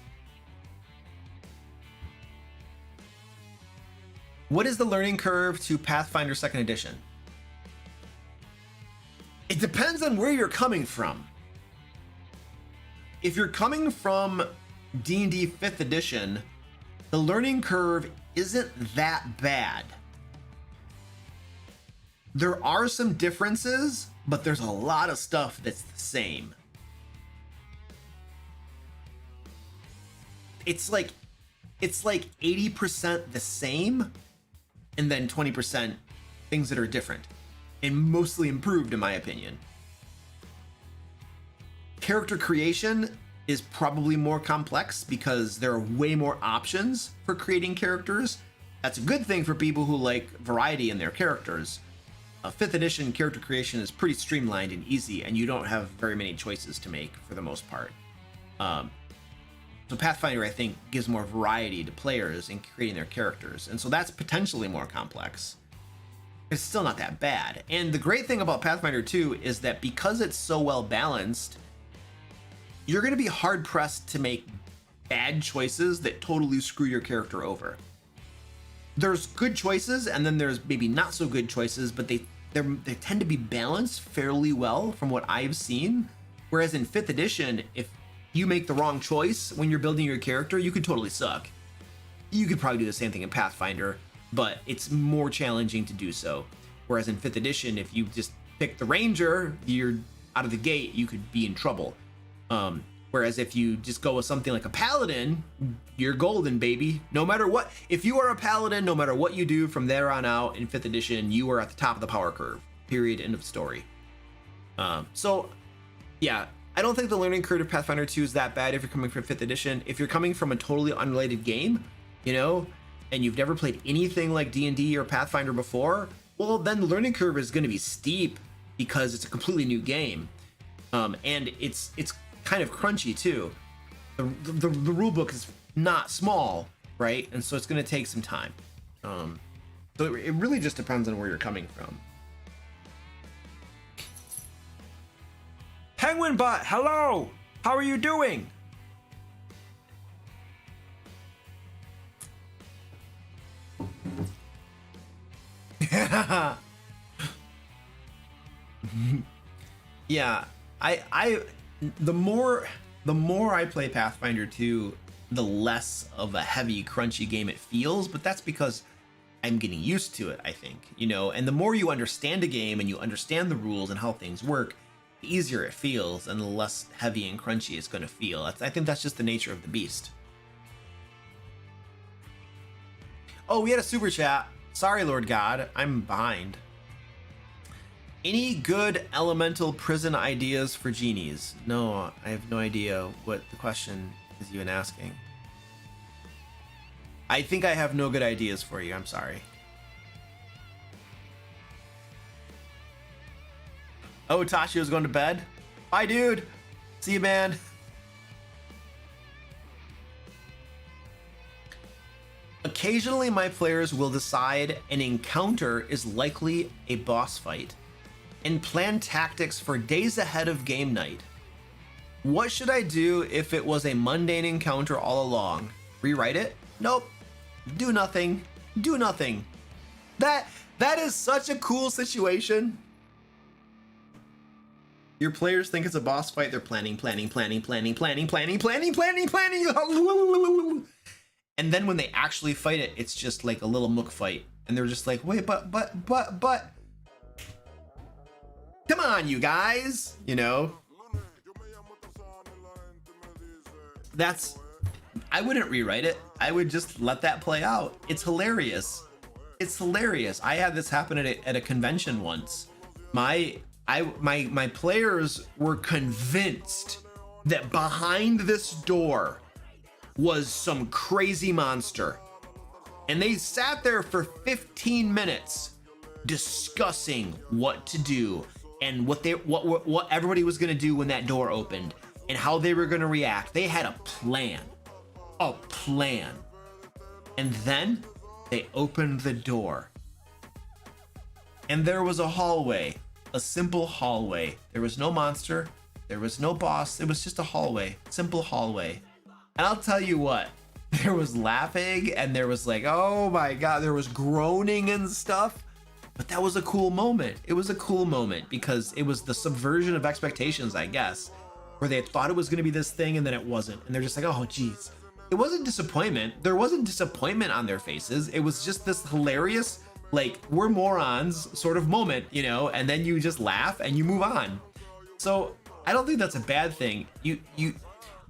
What is the learning curve to Pathfinder 2nd edition? It depends on where you're coming from. If you're coming from D&D 5th edition, the learning curve isn't that bad. There are some differences, but there's a lot of stuff that's the same. It's like 80% the same, and then 20% things that are different, and mostly improved in my opinion. Character creation is probably more complex because there are way more options for creating characters. That's a good thing for people who like variety in their characters. 5th edition character creation is pretty streamlined and easy, and you don't have very many choices to make for the most part. So Pathfinder, I think, gives more variety to players in creating their characters, and so that's potentially more complex. It's still not that bad. And the great thing about Pathfinder 2 is that because it's so well balanced, you're going to be hard pressed to make bad choices that totally screw your character over. There's good choices, and then there's maybe not so good choices, but they tend to be balanced fairly well from what I've seen. Whereas in 5th edition, if you make the wrong choice when you're building your character, you could totally suck. You could probably do the same thing in Pathfinder, but it's more challenging to do so. Whereas in 5th edition, if you just pick the Ranger, you're out of the gate, you could be in trouble. Whereas if you just go with something like a Paladin, you're golden, baby. No matter what, if you are a Paladin, no matter what you do from there on out in 5th edition, you are at the top of the power curve. Period. End of story. So, yeah. I don't think the learning curve of Pathfinder 2 is that bad if you're coming from 5th edition. If you're coming from a totally unrelated game, you know, and you've never played anything like D&D or Pathfinder before, well, then the learning curve is going to be steep because it's a completely new game. And it's kind of crunchy too. The rule book is not small, right? And so it's going to take some time. So it really just depends on where you're coming from. Penguin Butt, hello! How are you doing? Yeah, the more I play Pathfinder 2, the less of a heavy, crunchy game it feels, but that's because I'm getting used to it, I think, you know, and the more you understand a game and you understand the rules and how things work, the easier it feels and the less heavy and crunchy it's going to feel. I think that's just the nature of the beast. Oh, we had a super chat. Sorry, Lord God, I'm behind. Any good elemental prison ideas for genies? No, I have no idea what the question is even asking. I think I have no good ideas for you. I'm sorry. Oh, Tashio's going to bed. Bye, dude. See you, man. Occasionally, my players will decide an encounter is likely a boss fight and plan tactics for days ahead of game night. What should I do if it was a mundane encounter all along? Rewrite it? Nope. Do nothing. Do nothing. That is such a cool situation. Your players think it's a boss fight. They're planning. And then when they actually fight it, it's just like a little mook fight. And they're just like, wait, but. Come on, you guys. You know? I wouldn't rewrite it. I would just let that play out. It's hilarious. It's hilarious. I had this happen at a convention once. My players were convinced that behind this door was some crazy monster. And they sat there for 15 minutes discussing what to do and what everybody was going to do when that door opened and how they were going to react. They had a plan. A plan. And then they opened the door. And there was a hallway. A simple hallway. There was no monster. There was no boss. It was just a hallway. Simple hallway. And I'll tell you what. There was laughing and there was like, oh my god, there was groaning and stuff. But that was a cool moment. It was a cool moment because it was the subversion of expectations, I guess, where they thought it was going to be this thing and then it wasn't. And they're just like, oh, geez. It wasn't disappointment. There wasn't disappointment on their faces. It was just this hilarious, like, we're morons sort of moment, you know, and then you just laugh and you move on. So I don't think that's a bad thing. You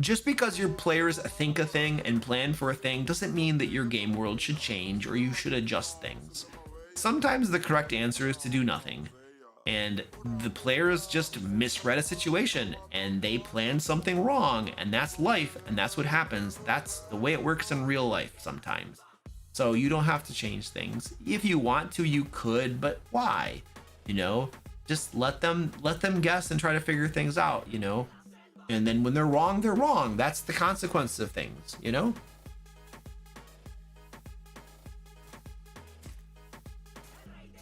just because your players think a thing and plan for a thing doesn't mean that your game world should change or you should adjust things. Sometimes the correct answer is to do nothing. And the players just misread a situation and they planned something wrong, and that's life and that's what happens. That's the way it works in real life sometimes. So you don't have to change things. If you want to, you could, but why? You know, just let them guess and try to figure things out, you know? And then when they're wrong, they're wrong. That's the consequence of things, you know?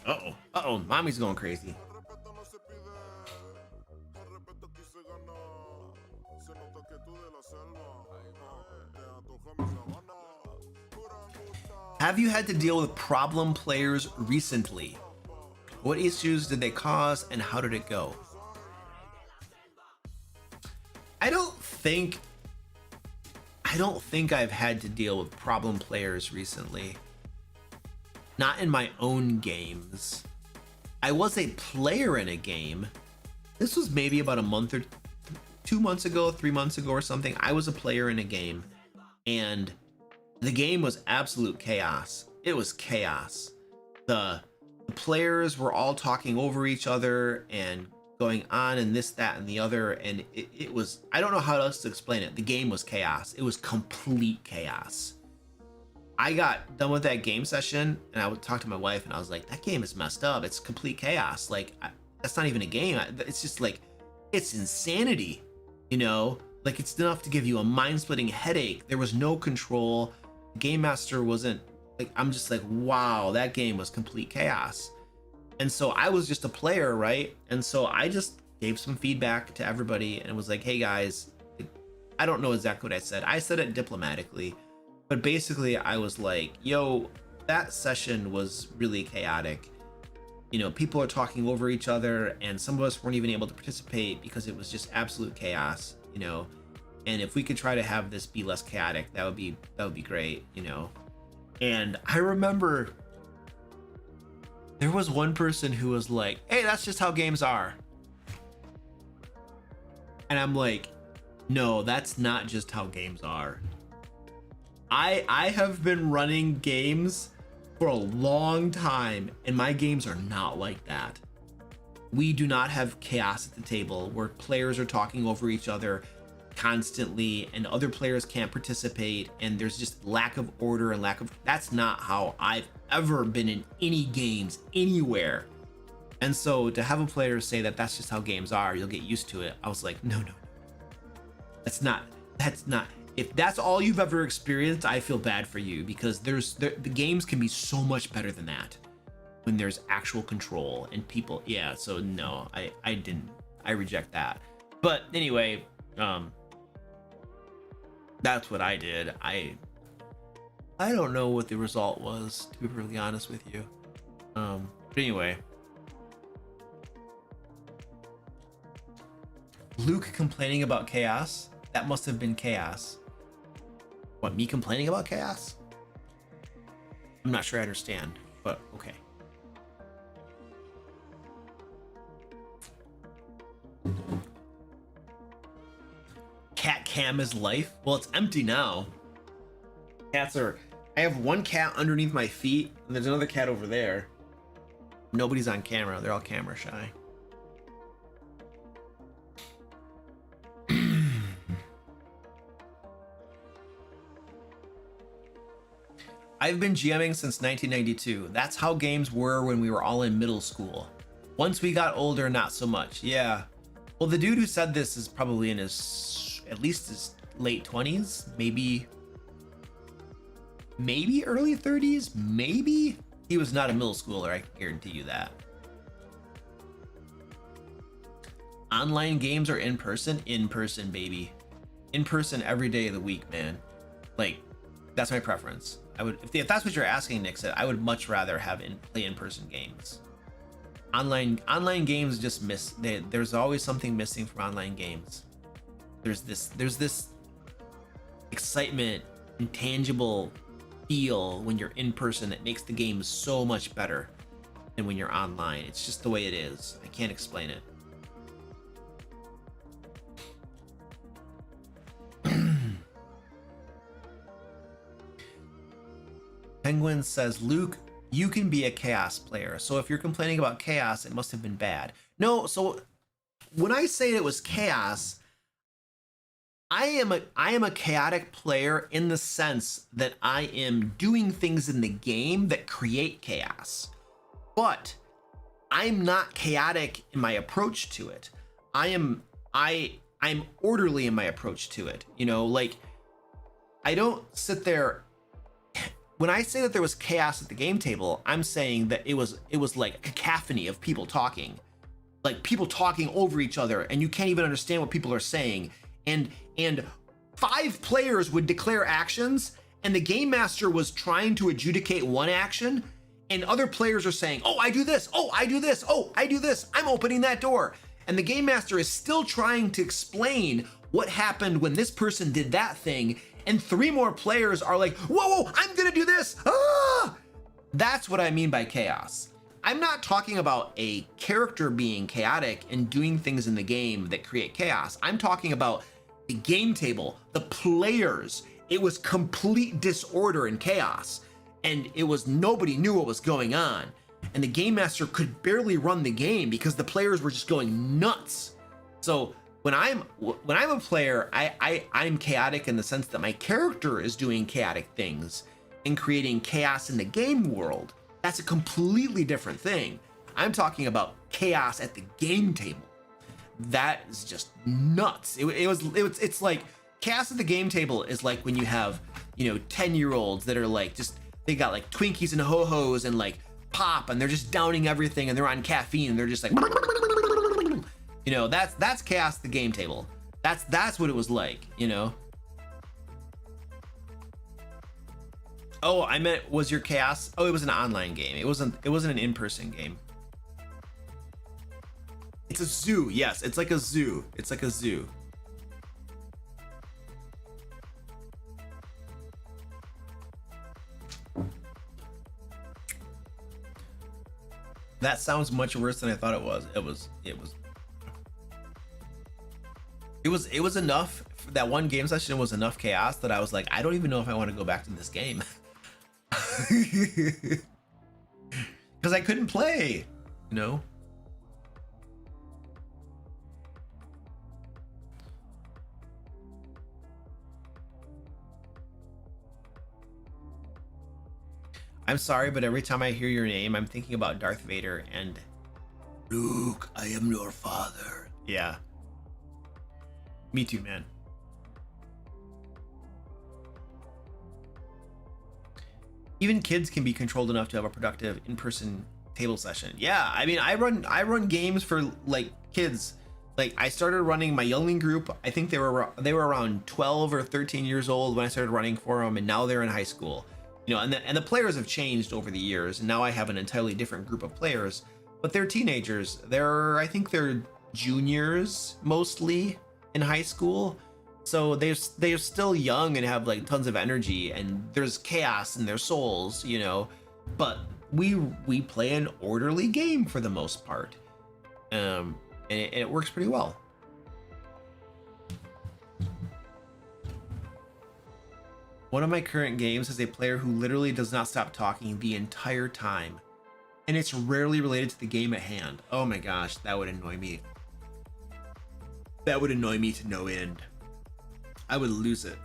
Uh-oh, mommy's going crazy. Have you had to deal with problem players recently? What issues did they cause and how did it go? I don't think I've had to deal with problem players recently. Not in my own games. I was a player in a game. This was maybe about a month or 2 months ago, 3 months ago or something. I was a player in a game and the game was absolute chaos. It was chaos. The players were all talking over each other and going on and this, that, and the other. And it was, I don't know how else to explain it. The game was chaos. It was complete chaos. I got done with that game session and I would talk to my wife and I was like, that game is messed up. It's complete chaos. Like, that's not even a game. It's just like, it's insanity, you know? Like, it's enough to give you a mind-splitting headache. There was no control. Game master wasn't, like, I'm just like, wow, that game was complete chaos. And so I was just a player, right? And so I just gave some feedback to everybody and was like, hey guys, I don't know exactly what I said. I said it diplomatically, but basically I was like, yo, that session was really chaotic. You know, people are talking over each other and some of us weren't even able to participate because it was just absolute chaos, you know? And if we could try to have this be less chaotic, that would be great, you know? And I remember there was one person who was like, hey, that's just how games are. And I'm like, no, that's not just how games are. I have been running games for a long time and my games are not like that. We do not have chaos at the table where players are talking over each other constantly and other players can't participate and there's just lack of order and that's not how I've ever been in any games anywhere. And so to have a player say that that's just how games are, you'll get used to it, I was like, no, that's not if that's all you've ever experienced, I feel bad for you because the games can be so much better than that when there's actual control and people. Yeah, so no, I reject that. But anyway, that's what I did. I don't know what the result was, to be really honest with you. But anyway, Luke complaining about chaos. That must have been chaos. What, me complaining about chaos? I'm not sure I understand, but okay. Cat cam is life? Well, it's empty now. Cats are... I have one cat underneath my feet, and there's another cat over there. Nobody's on camera. They're all camera shy. I've been GMing since 1992. That's how games were when we were all in middle school. Once we got older, not so much. Yeah. Well, the dude who said this is probably in his, at least his late 20s, maybe early 30s, maybe. He was not a middle schooler, I can guarantee you that. Online games or in person? In person, baby. In person every day of the week, man. Like, that's my preference. I would, if that's what you're asking, Nick said, I would much rather have play in-person games. Online games just there's always something missing from online games. There's this excitement, intangible feel when you're in person that makes the game so much better than when you're online. It's just the way it is. I can't explain it. Penguin says, Luke, you can be a chaos player. So if you're complaining about chaos, it must have been bad. No, so when I say it was chaos, I am a chaotic player in the sense that I am doing things in the game that create chaos. But I'm not chaotic in my approach to it. I'm orderly in my approach to it. You know, like I don't sit there. When I say that there was chaos at the game table, I'm saying that it was like a cacophony of people talking, like people talking over each other, and you can't even understand what people are saying. And 5 players would declare actions, and the game master was trying to adjudicate one action, and other players are saying, "Oh, I do this. Oh, I do this. Oh, I do this. I'm opening that door." And the game master is still trying to explain what happened when this person did that thing. And 3 more players are like, whoa, I'm gonna do this. Ah! That's what I mean by chaos. I'm not talking about a character being chaotic and doing things in the game that create chaos. I'm talking about the game table, the players. It was complete disorder and chaos. And it was nobody knew what was going on. And the game master could barely run the game because the players were just going nuts. So when I'm a player, I'm chaotic in the sense that my character is doing chaotic things and creating chaos in the game world. That's a completely different thing. I'm talking about chaos at the game table. That is just nuts. It's like chaos at the game table is like when you have, 10-year-olds that are like they got like Twinkies and ho-hos and like pop, and they're just downing everything, and they're on caffeine, and they're just like that's chaos at the game table. That's what it was like. Oh, I meant, was your chaos? Oh, it was an online game. It wasn't an in-person game. It's a zoo. Yes, it's like a zoo. It's like a zoo. That sounds much worse than I thought it was. It was enough. That one game session was enough chaos that I was like, I don't even know if I want to go back to this game. Because I couldn't play, I'm sorry, but every time I hear your name, I'm thinking about Darth Vader and Luke, I am your father. Yeah. Me too, man. Even kids can be controlled enough to have a productive in-person table session. Yeah, I mean, I run games for like kids. Like I started running my youngling group. I think they were around 12 or 13 years old when I started running for them, and now they're in high school. And the players have changed over the years, and now I have an entirely different group of players. But they're teenagers. I think they're juniors mostly in high school. So they're still young and have like tons of energy, and there's chaos in their souls, but we play an orderly game for the most part. And it works pretty well. One of my current games is a player who literally does not stop talking the entire time, and it's rarely related to the game at hand. Oh my gosh, that would annoy me. That would annoy me to no end. I would lose it.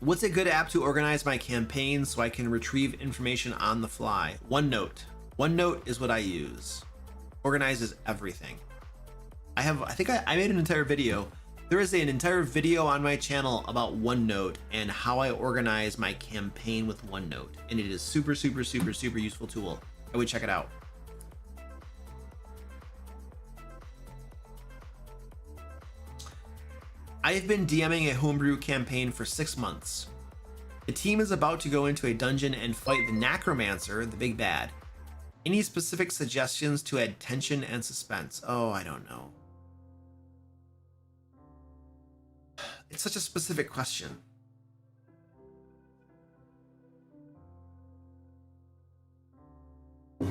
What's a good app to organize my campaigns so I can retrieve information on the fly? OneNote. OneNote is what I use. Organizes everything. I think I made an entire video. There is an entire video on my channel about OneNote and how I organize my campaign with OneNote. And it is super, super, super, super useful tool. I would check it out. I've been DMing a homebrew campaign for 6 months. The team is about to go into a dungeon and fight the necromancer, the big bad. Any specific suggestions to add tension and suspense? Oh, I don't know. It's such a specific question. I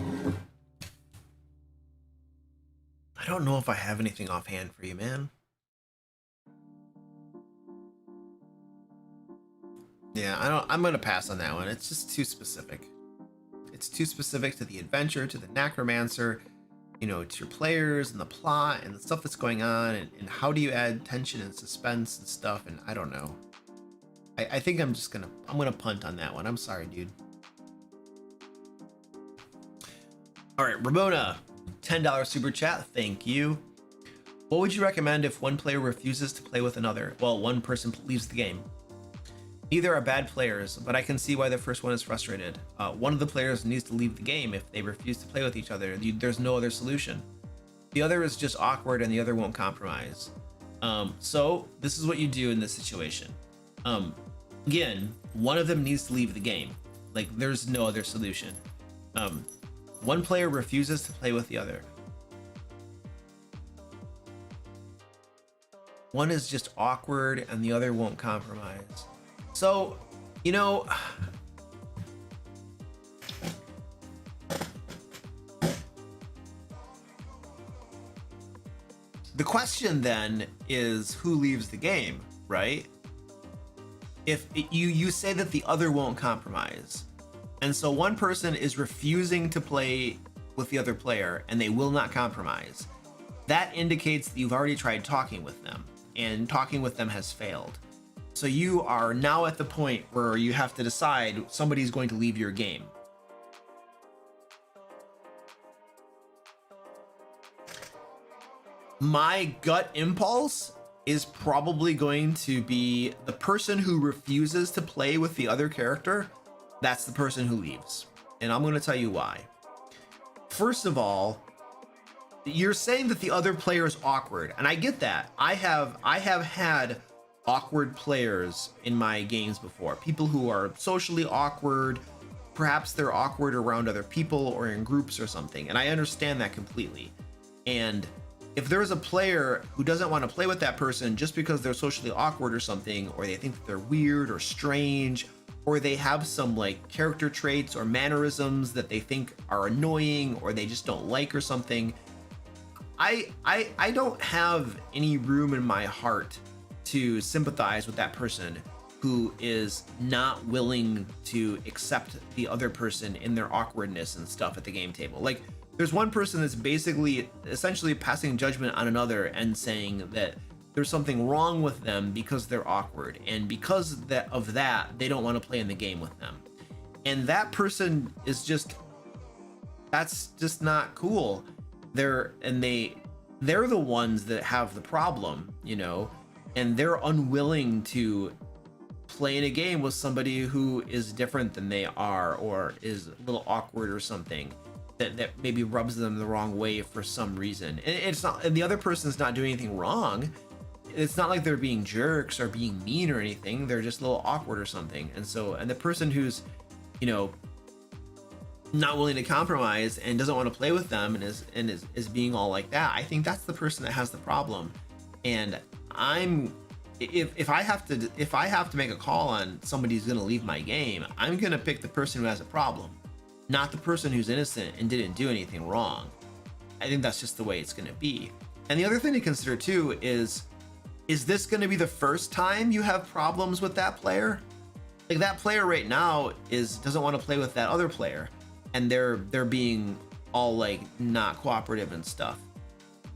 don't know if I have anything offhand for you, man. Yeah, I'm gonna pass on that one. It's just too specific. It's too specific to the adventure, to the necromancer, you know, to your players and the plot and the stuff that's going on, and how do you add tension and suspense and stuff, and I don't know. I think I'm gonna punt on that one. I'm sorry, dude. All right, Ramona, $10 super chat, thank you. What would you recommend if one player refuses to play with another? Well, one person leaves the game. Neither are bad players, but I can see why the first one is frustrated. One of the players needs to leave the game if they refuse to play with each other. There's no other solution. The other is just awkward and the other won't compromise. So this is what you do in this situation. Again, one of them needs to leave the game. Like, there's no other solution. One player refuses to play with the other. One is just awkward and the other won't compromise. So, you know, the question then is who leaves the game, right? If you say that the other won't compromise, and so one person is refusing to play with the other player and they will not compromise, that indicates that you've already tried talking with them, and talking with them has failed. So you are now at the point where you have to decide somebody's going to leave your game. My gut impulse is probably going to be the person who refuses to play with the other character. That's the person who leaves. And I'm going to tell you why. First of all, you're saying that the other player is awkward, and I get that. I have had awkward players in my games before. People who are socially awkward, perhaps they're awkward around other people or in groups or something, and I understand that completely. And if there's a player who doesn't want to play with that person just because they're socially awkward or something, or they think that they're weird or strange, or they have some like character traits or mannerisms that they think are annoying or they just don't like or something, I don't have any room in my heart to sympathize with that person who is not willing to accept the other person in their awkwardness and stuff at the game table. Like, there's one person that's basically essentially passing judgment on another and saying that there's something wrong with them because they're awkward, and because of that they don't want to play in the game with them. And that person is that's just not cool. They're the ones that have the problem, you know, and they're unwilling to play in a game with somebody who is different than they are, or is a little awkward or something that maybe rubs them the wrong way for some reason. And it's not, and the other person's not doing anything wrong. It's not like they're being jerks or being mean or anything. They're just a little awkward or something. And the person who's, you know, not willing to compromise and doesn't want to play with them and is being all like that, I think that's the person that has the problem. And if I have to make a call on somebody who's going to leave my game, I'm going to pick the person who has a problem, not the person who's innocent and didn't do anything wrong. I think that's just the way it's going to be. And the other thing to consider too is this going to be the first time you have problems with that player? Like, that player right now doesn't want to play with that other player, and they're being all like not cooperative and stuff.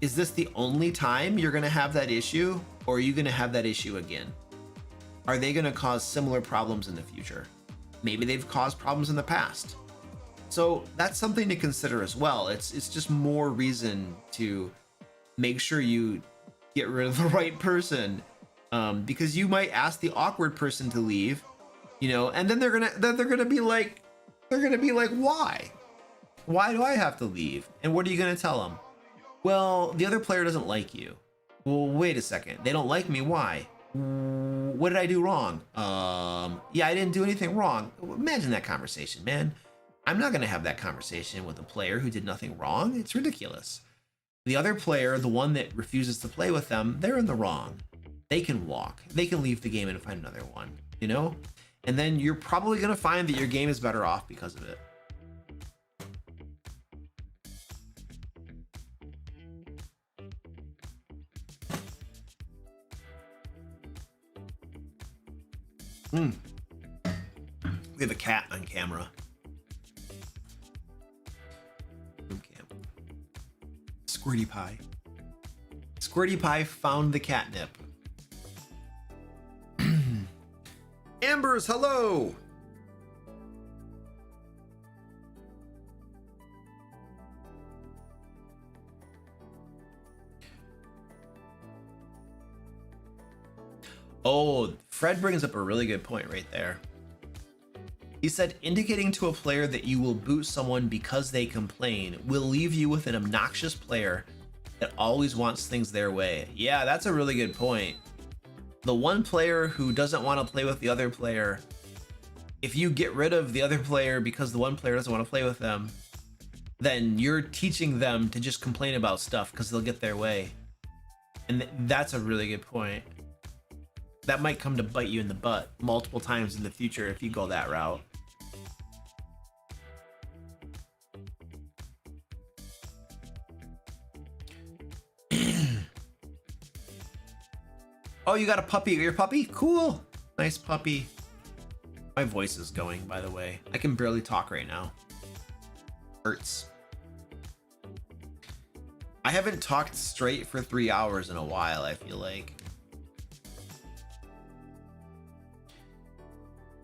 Is this the only time you're going to have that issue, or are you going to have that issue again? Are they going to cause similar problems in the future? Maybe they've caused problems in the past. So that's something to consider as well. It's just more reason to make sure you get rid of the right person, because you might ask the awkward person to leave, you know, and then they're gonna be like, why do I have to leave? And what are you gonna tell them? Well, the other player doesn't like you. Well, wait a second, they don't like me, why? What did I do wrong? Yeah, I didn't do anything wrong. Imagine that conversation, man. I'm not going to have that conversation with a player who did nothing wrong. It's ridiculous. The other player, the one that refuses to play with them, they're in the wrong. They can walk. They can leave the game and find another one, you know? And then you're probably going to find that your game is better off because of it. We have a cat on camera. Squirty Pie. Squirty Pie found the catnip. Ambers, hello! Oh, Fred brings up a really good point right there. He said, indicating to a player that you will boot someone because they complain will leave you with an obnoxious player that always wants things their way. Yeah, that's a really good point. The one player who doesn't want to play with the other player, if you get rid of the other player because the one player doesn't want to play with them, then you're teaching them to just complain about stuff because they'll get their way. And that's a really good point. That might come to bite you in the butt multiple times in the future if you go that route. Oh, you got a puppy. Your puppy? Cool. Nice puppy. My voice is going, by the way. I can barely talk right now. Hurts. I haven't talked straight for 3 hours in a while, I feel like.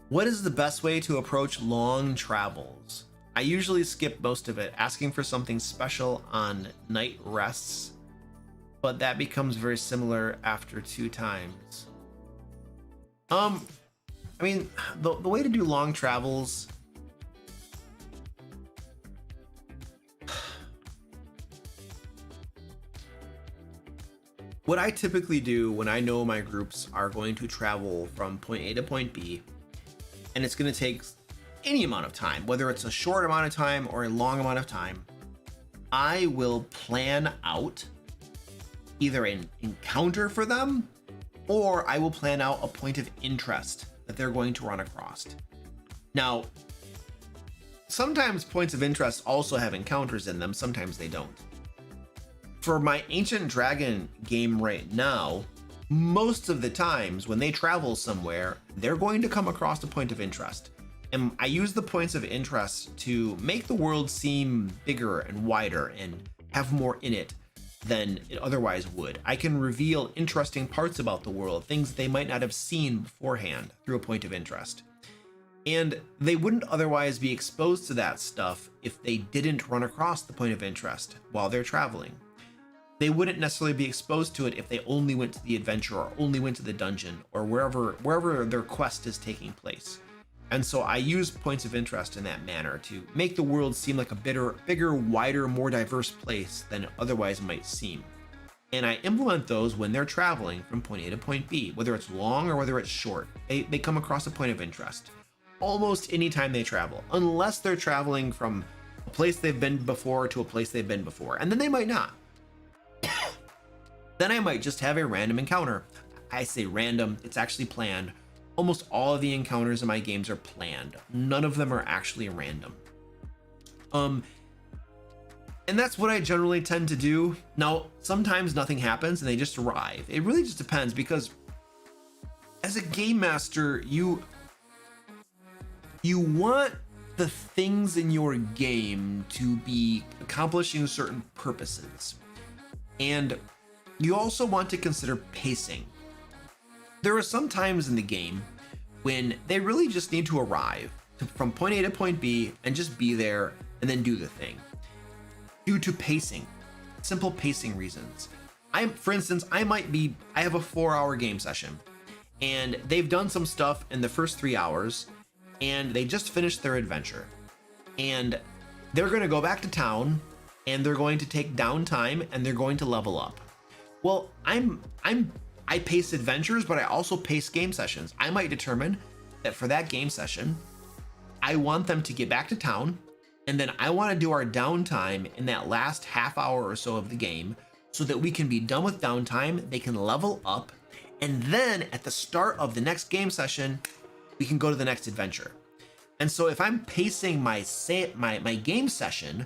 What is the best way to approach long travels? I usually skip most of it, asking for something special on night rests, but that becomes very similar after 2 times. I mean, the way to do long travels, what I typically do when I know my groups are going to travel from point A to point B, and it's going to take any amount of time, whether it's a short amount of time or a long amount of time, I will plan out either an encounter for them, or I will plan out a point of interest that they're going to run across. Now, sometimes points of interest also have encounters in them, sometimes they don't. For my Ancient Dragon game right now, most of the times when they travel somewhere, they're going to come across a point of interest. And I use the points of interest to make the world seem bigger and wider and have more in it than it otherwise would. I can reveal interesting parts about the world, things they might not have seen beforehand through a point of interest. And they wouldn't otherwise be exposed to that stuff if they didn't run across the point of interest while they're traveling. They wouldn't necessarily be exposed to it if they only went to the adventure or only went to the dungeon or wherever their quest is taking place. And so I use points of interest in that manner to make the world seem like a bigger, wider, more diverse place than it otherwise might seem. And I implement those when they're traveling from point A to point B, whether it's long or whether it's short. They come across a point of interest almost any time they travel, unless they're traveling from a place they've been before to a place they've been before, and then they might not. Then I might just have a random encounter. I say random, it's actually planned. Almost all of the encounters in my games are planned. None of them are actually random. And that's what I generally tend to do. Now, sometimes nothing happens and they just arrive. It really just depends, because as a game master, you want the things in your game to be accomplishing certain purposes. And you also want to consider pacing. There are some times in the game when they really just need to arrive from point A to point B and just be there and then do the thing. Due to pacing, simple pacing reasons. For instance, I have a 4-hour game session and they've done some stuff in the first 3 hours and they just finished their adventure. And they're gonna go back to town and they're going to take downtime and they're going to level up. Well, I pace adventures, but I also pace game sessions. I might determine that for that game session, I want them to get back to town, and then I want to do our downtime in that last half hour or so of the game so that we can be done with downtime, they can level up, and then at the start of the next game session, we can go to the next adventure. And so if I'm pacing my game session,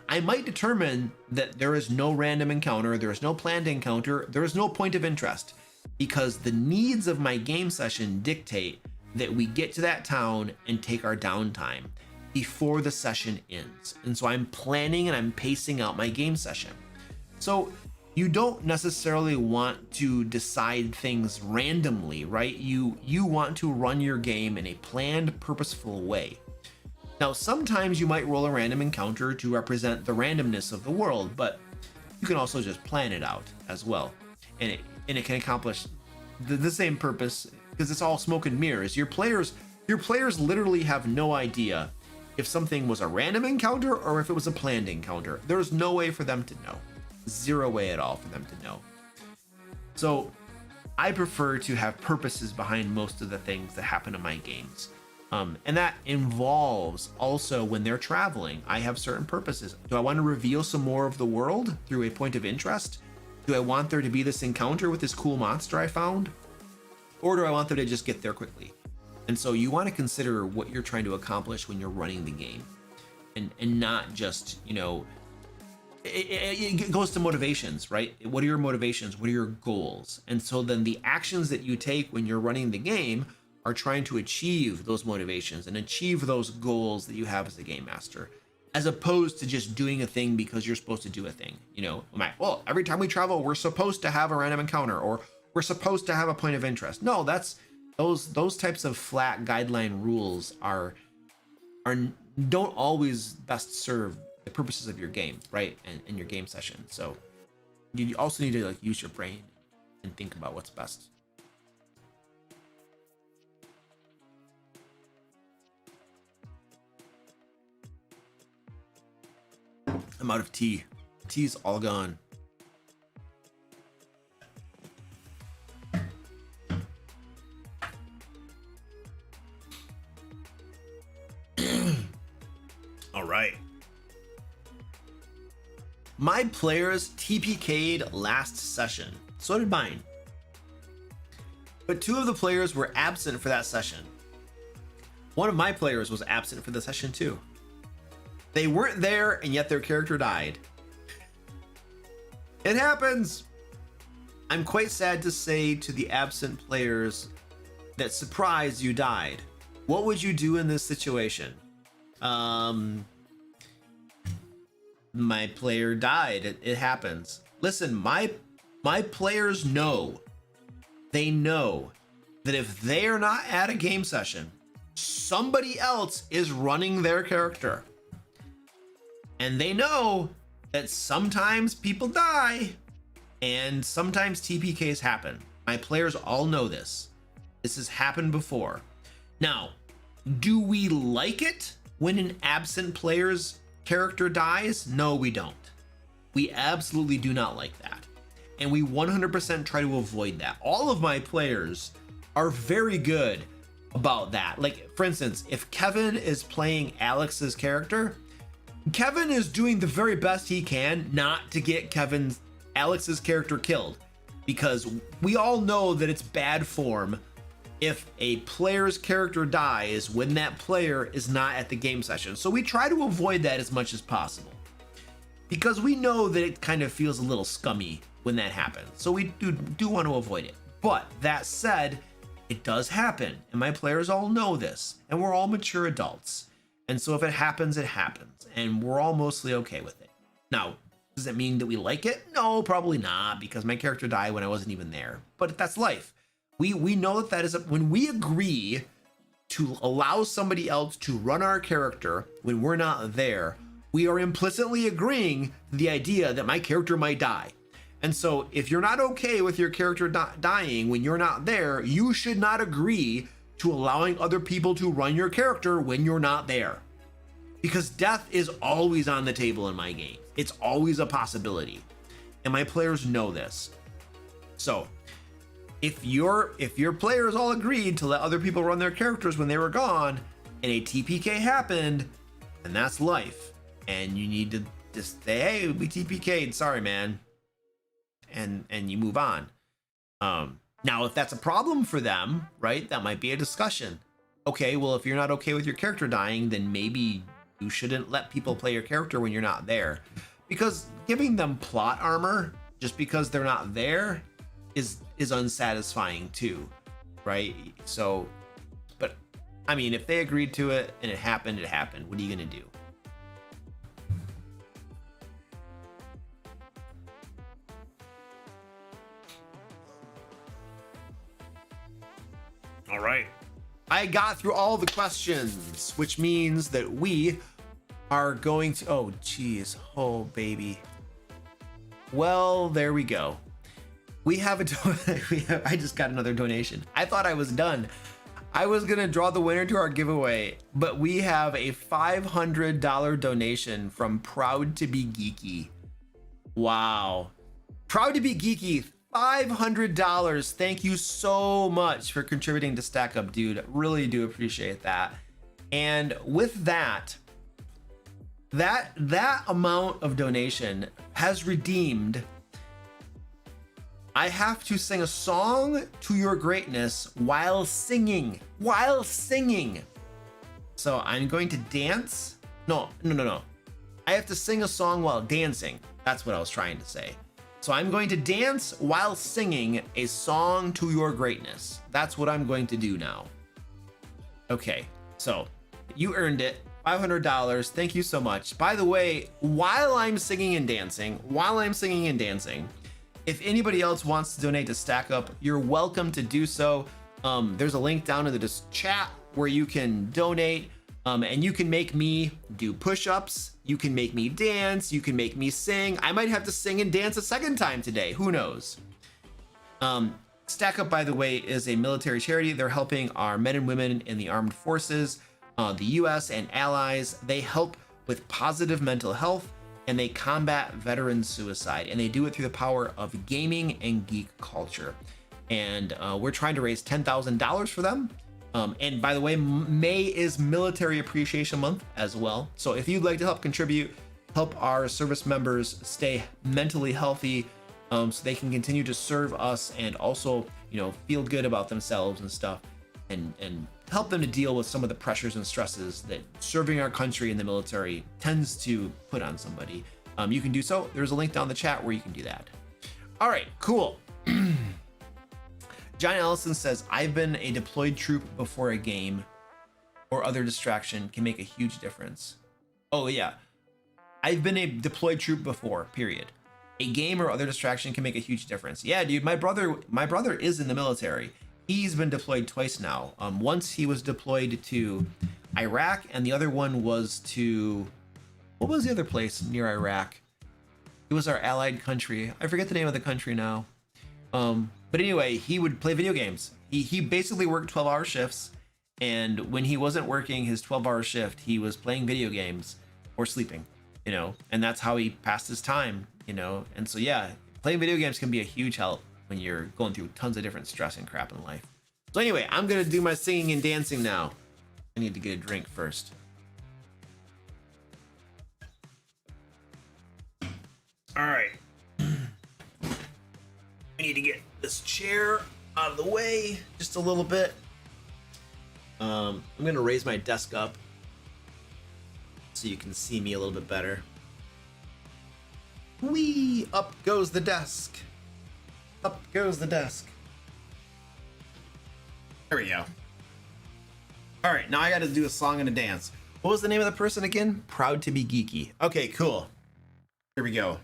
I might determine that there is no random encounter, there is no planned encounter, there is no point of interest, because the needs of my game session dictate that we get to that town and take our downtime before the session ends. And so I'm planning and I'm pacing out my game session. So you don't necessarily want to decide things randomly, right? You want to run your game in a planned, purposeful way. Now, sometimes you might roll a random encounter to represent the randomness of the world, but you can also just plan it out as well. And it can accomplish the same purpose, because it's all smoke and mirrors. Your players literally have no idea if something was a random encounter or if it was a planned encounter. There's no way for them to know. Zero way at all for them to know. So I prefer to have purposes behind most of the things that happen in my games. And that involves also when they're traveling, I have certain purposes. Do I want to reveal some more of the world through a point of interest? Do I want there to be this encounter with this cool monster I found? Or do I want them to just get there quickly? And so you want to consider what you're trying to accomplish when you're running the game, and not just, it goes to motivations, right? What are your motivations? What are your goals? And so then the actions that you take when you're running the game are trying to achieve those motivations and achieve those goals that you have as a game master, as opposed to just doing a thing because you're supposed to do a thing. Well, every time we travel, we're supposed to have a random encounter, or we're supposed to have a point of interest. No, that's those types of flat guideline rules don't always best serve the purposes of your game, right? And your game session. So you also need to use your brain and think about what's best. I'm out of tea. Tea's all gone. All right. My players TPK'd last session. So did mine. But 2 of the players were absent for that session. One of my players was absent for the session too. They weren't there, and yet their character died. It happens. I'm quite sad to say to the absent players that, surprise, you died. What would you do in this situation? My player died. It happens. Listen, my players know. They know that if they are not at a game session, somebody else is running their character. And they know that sometimes people die and sometimes TPKs happen. My players all know this. This has happened before. Now, do we like it when an absent player's character dies? No, we don't. We absolutely do not like that. And we 100% try to avoid that. All of my players are very good about that. Like, for instance, if Kevin is playing Alex's character, Kevin is doing the very best he can not to get Alex's character killed, because we all know that it's bad form if a player's character dies when that player is not at the game session. So we try to avoid that as much as possible, because we know that it kind of feels a little scummy when that happens. So we do want to avoid it. But that said, it does happen, and my players all know this, and we're all mature adults. And so if it happens, it happens, and we're all mostly okay with it. Now, does it mean that we like it? No, probably not, because my character died when I wasn't even there. But that's life. We know that is when we agree to allow somebody else to run our character when we're not there, we are implicitly agreeing to the idea that my character might die. And so if you're not okay with your character dying when you're not there, you should not agree to allowing other people to run your character when you're not there. Because death is always on the table in my game. It's always a possibility. And my players know this. So if your players all agreed to let other people run their characters when they were gone and a TPK happened, then that's life. And you need to just say, hey, we TPK'd, sorry, man. And you move on. Now, if that's a problem for them, right, that might be a discussion. Okay, well, if you're not okay with your character dying, then maybe you shouldn't let people play your character when you're not there. Because giving them plot armor just because they're not there is unsatisfying too, right? So, but I mean, if they agreed to it and it happened, it happened. What are you gonna do? All right. I got through all the questions, which means that we are going to, oh geez, oh baby. Well, there we go. We have I just got another donation. I thought I was done. I was gonna draw the winner to our giveaway, but we have a $500 donation from Proud to Be Geeky. Wow. Proud to Be Geeky, $500. Thank you so much for contributing to Stack Up, dude. Really do appreciate that. And with that amount of donation has redeemed. I have to sing a song to your greatness while singing. So I'm going to dance. No. I have to sing a song while dancing. That's what I was trying to say. So I'm going to dance while singing a song to your greatness. That's what I'm going to do now. Okay, so you earned it. $500. Thank you so much. By the way, while I'm singing and dancing, if anybody else wants to donate to Stack Up, you're welcome to do so. There's a link down in the chat where you can donate, and you can make me do push-ups. You can make me dance. You can make me sing. I might have to sing and dance a second time today. Who knows? Stack Up, by the way, is a military charity. They're helping our men and women in the armed forces, the US and allies. They help with positive mental health, and they combat veteran suicide, and they do it through the power of gaming and geek culture. And we're trying to raise $10,000 for them. And by the way, May is Military Appreciation Month as well. So if you'd like to help contribute, help our service members stay mentally healthy, so they can continue to serve us and also, feel good about themselves and stuff, and help them to deal with some of the pressures and stresses that serving our country in the military tends to put on somebody. You can do so. There's a link down in the chat where you can do that. All right, cool. John Ellison says, I've been a deployed troop before a game or other distraction can make a huge difference. Oh yeah, I've been a deployed troop before, period. A game or other distraction can make a huge difference. Yeah, dude, my brother is in the military. He's been deployed twice now. Once he was deployed to Iraq, and the other one was to, what was the other place near Iraq? It was our allied country. I forget the name of the country now. But anyway, he would play video games. He basically worked 12-hour shifts, and when he wasn't working his 12-hour shift, he was playing video games or sleeping, and that's how he passed his time, And so yeah, playing video games can be a huge help when you're going through tons of different stress and crap in life. So anyway, I'm gonna do my singing and dancing now. I need to get a drink first. All right. I need to get this chair out of the way just a little bit. I'm gonna raise my desk up so you can see me a little bit better. Whee! Up goes the desk. Up goes the desk. There we go. All right, now I gotta do a song and a dance. What was the name of the person again? Proud to Be Geeky. Okay, cool. Here we go.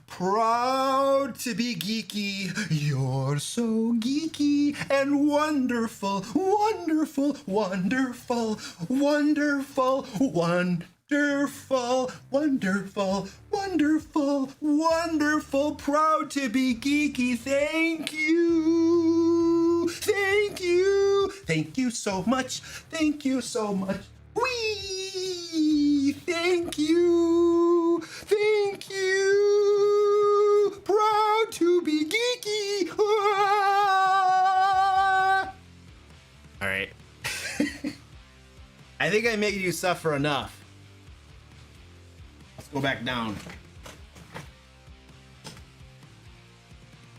Proud to be geeky, you're so geeky and wonderful, wonderful, wonderful, wonderful, wonderful, wonderful, wonderful, wonderful, proud to be geeky. Thank you. Thank you. Thank you so much. Thank you so much. Whee! Thank you. Thank you. Proud to be geeky. I think I made you suffer enough. Let's go back down.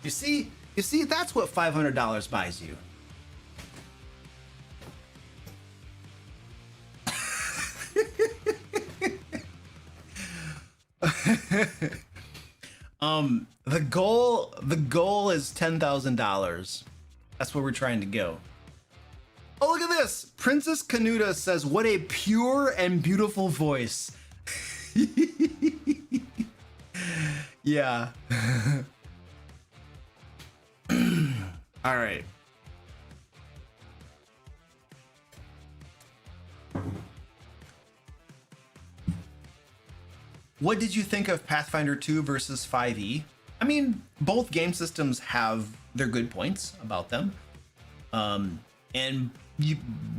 You see, that's what $500 buys you. The goal is $10,000. That's where we're trying to go. Oh, look at this. Princess Canuta says, what a pure and beautiful voice. Yeah. All right. What did you think of Pathfinder 2 versus 5e? I mean, both game systems have their good points about them. And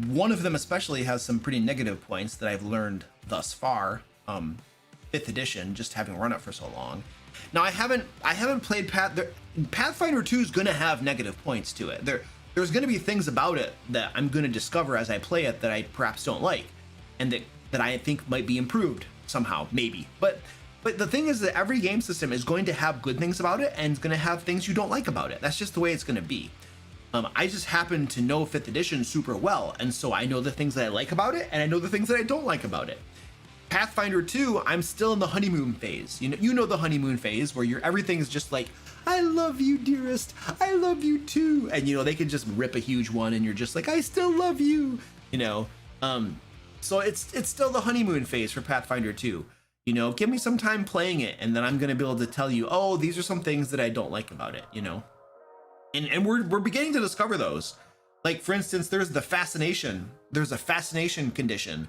one of them especially has some pretty negative points that I've learned thus far. 5th edition, just having run it for so long. Now I haven't played Pathfinder 2 is going to have negative points to it. There's going to be things about it that I'm going to discover as I play it that I perhaps don't like, and that I think might be improved somehow, maybe. But the thing is that every game system is going to have good things about it and it's going to have things you don't like about it. That's just the way it's going to be. I just happen to know 5th edition super well, and so I know the things that I like about it and I know the things that I don't like about it. Pathfinder 2, I'm still in the honeymoon phase. You know the honeymoon phase where everything is just like, I love you, dearest. I love you too. And they can just rip a huge one and you're just like, I still love you. So it's still the honeymoon phase for Pathfinder 2. Give me some time playing it and then I'm going to be able to tell you, oh, these are some things that I don't like about it, And we're beginning to discover those. Like, for instance, there's a fascination condition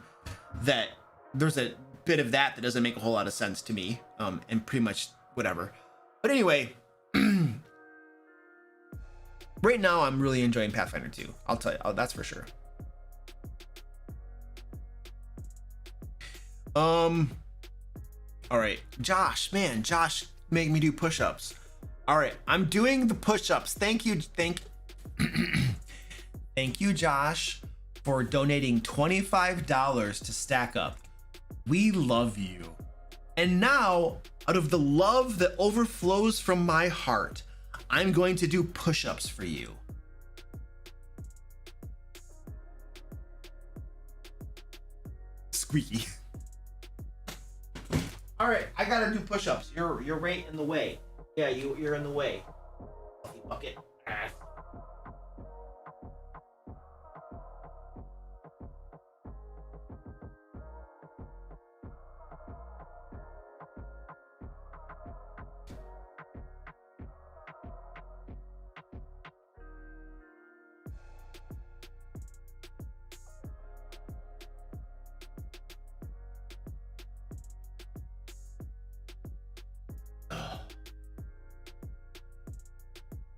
that there's a bit of that doesn't make a whole lot of sense to me, and pretty much whatever. But anyway, right now I'm really enjoying Pathfinder 2. I'll tell you, that's for sure. All right, Josh, make me do push-ups. All right, I'm doing the push-ups. Thank you, Josh, for donating $25 to Stack Up. We love you. And now, out of the love that overflows from my heart, I'm going to do push-ups for you. Squeaky. All right, I gotta do push-ups. You're right in the way. Yeah, you're in the way. Bucket.